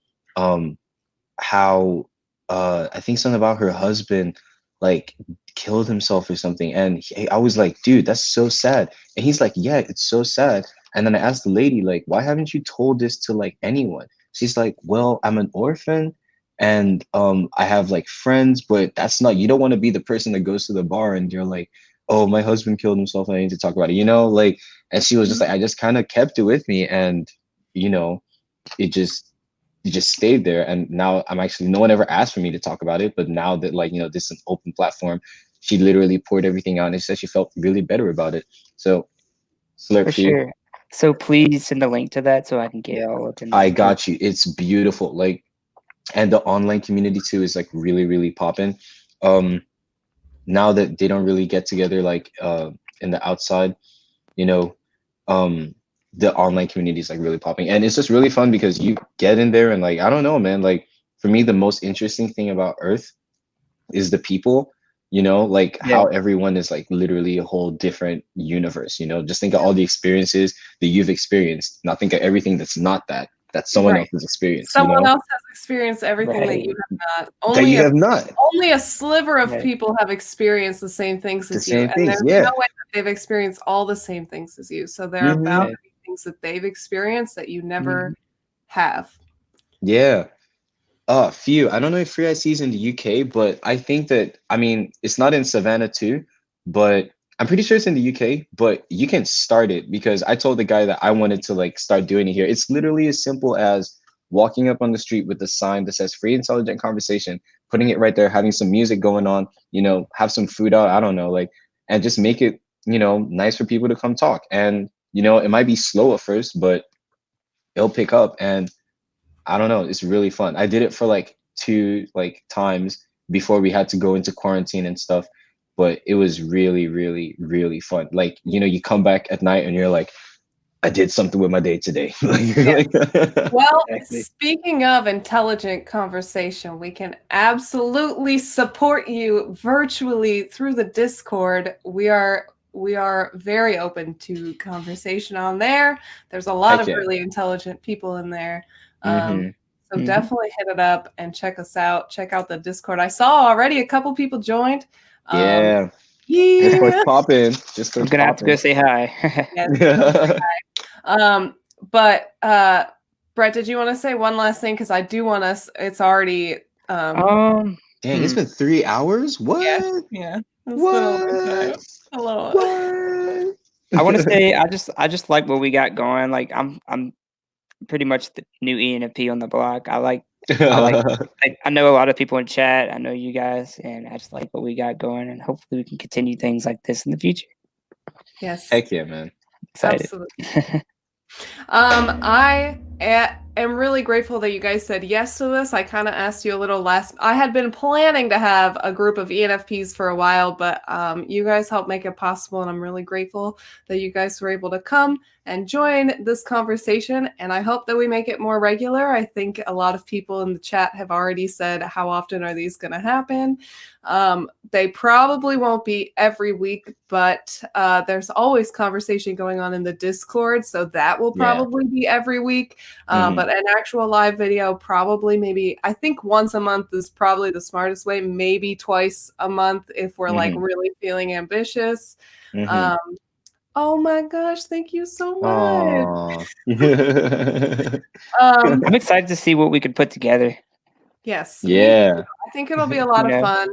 how I think something about her husband like killed himself or something. And I was like, dude, that's so sad. And he's like, yeah, it's so sad. And then I asked the lady, like, why haven't you told this to like anyone? She's like, well, I'm an orphan and I have like friends, but that's not, you don't want to be the person that goes to the bar and you're like, oh, my husband killed himself and I need to talk about it, like, and she was just like, I just kind of kept it with me, and it just stayed there. And now I'm actually, no one ever asked for me to talk about it, but now that like, this is an open platform, she literally poured everything out and she said she felt really better about it. So slurp For tea. sure. So please send the link to that so I can get all up in I got you. It's beautiful. Like, and the online community too is like really, really popping. Now that they don't really get together like in the outside, the online community is like really popping, and it's just really fun because you get in there and like, I don't know, man, like for me the most interesting thing about Earth is the people, like how everyone is like literally a whole different universe. Just think of all the experiences that you've experienced, not think of everything that's not that's someone else's experience. Someone else has experienced everything that you have not. Only a sliver of people have experienced the same things as you, and there's no way that they've experienced all the same things as you. So there are bound to be things that they've experienced that you never have. Yeah. Few. I don't know if Free IC is in the UK, but I think that, I mean, it's not in Savannah too, but I'm pretty sure it's in the UK, but you can start it because I told the guy that I wanted to like start doing it here. It's literally as simple as walking up on the street with a sign that says free intelligent conversation, putting it right there, having some music going on, have some food out, I don't know, like, and just make it, nice for people to come talk. And, it might be slow at first, but it'll pick up. And I don't know, it's really fun. I did it for like 2 times before we had to go into quarantine and stuff, but it was really, really, really fun. Like, you come back at night and you're like, I did something with my day today. Well, speaking of intelligent conversation, we can absolutely support you virtually through the Discord. We are very open to conversation on there. There's a lot of really intelligent people in there. So definitely hit it up and check us out. Check out the Discord. I saw already a couple people joined. Discord's popping. I'm gonna have to go say hi. But Brett, did you want to say one last thing? Because I do want us. It's already. Dang, it's been 3 hours. What? Yeah. What? Hello. What? I want to say I just like what we got going. Like I'm pretty much the new ENFP on the block. I know a lot of people in chat. I know you guys, and I just like what we got going, and hopefully we can continue things like this in the future. Yes. Heck yeah, man. Excited. Absolutely. I am really grateful that you guys said yes to this. I kind of asked you a little last. I had been planning to have a group of ENFPs for a while, but you guys helped make it possible, and I'm really grateful that you guys were able to come and join this conversation. And I hope that we make it more regular. I think a lot of people in the chat have already said, how often are these going to happen? They probably won't be every week, but there's always conversation going on in the Discord, so that will probably be every week. But an actual live video, probably maybe, I think once a month is probably the smartest way, maybe twice a month if we're like really feeling ambitious. Oh my gosh, thank you so much. I'm excited to see what we could put together. Yes. Yeah. I think it'll be a lot of fun.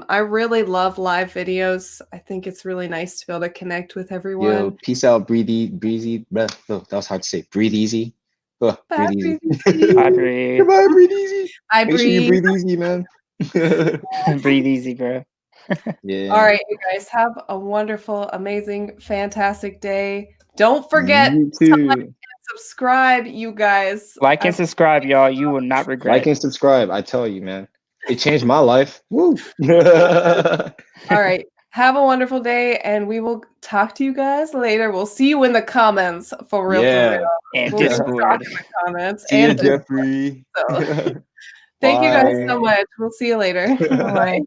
I really love live videos. I think it's really nice to be able to connect with everyone. Yo, peace out, breezy. Oh, that was hard to say. Breathe easy. Oh, breathe easy. I breathe. Goodbye, breathe easy. I Make sure you breathe easy, man. Breathe easy, bro. Yeah. All right, you guys have a wonderful, amazing, fantastic day. Don't forget to like and subscribe, you guys. Like and subscribe, y'all. You will not regret. Like and subscribe. I tell you, man. It changed my life. Woo. All right. Have a wonderful day, and we will talk to you guys later. We'll see you in the comments for real. Yeah. For real. And we'll Discord. in the comments. See you, Jeffrey. So. Thank you guys so Bye. much. We'll see you later. Bye.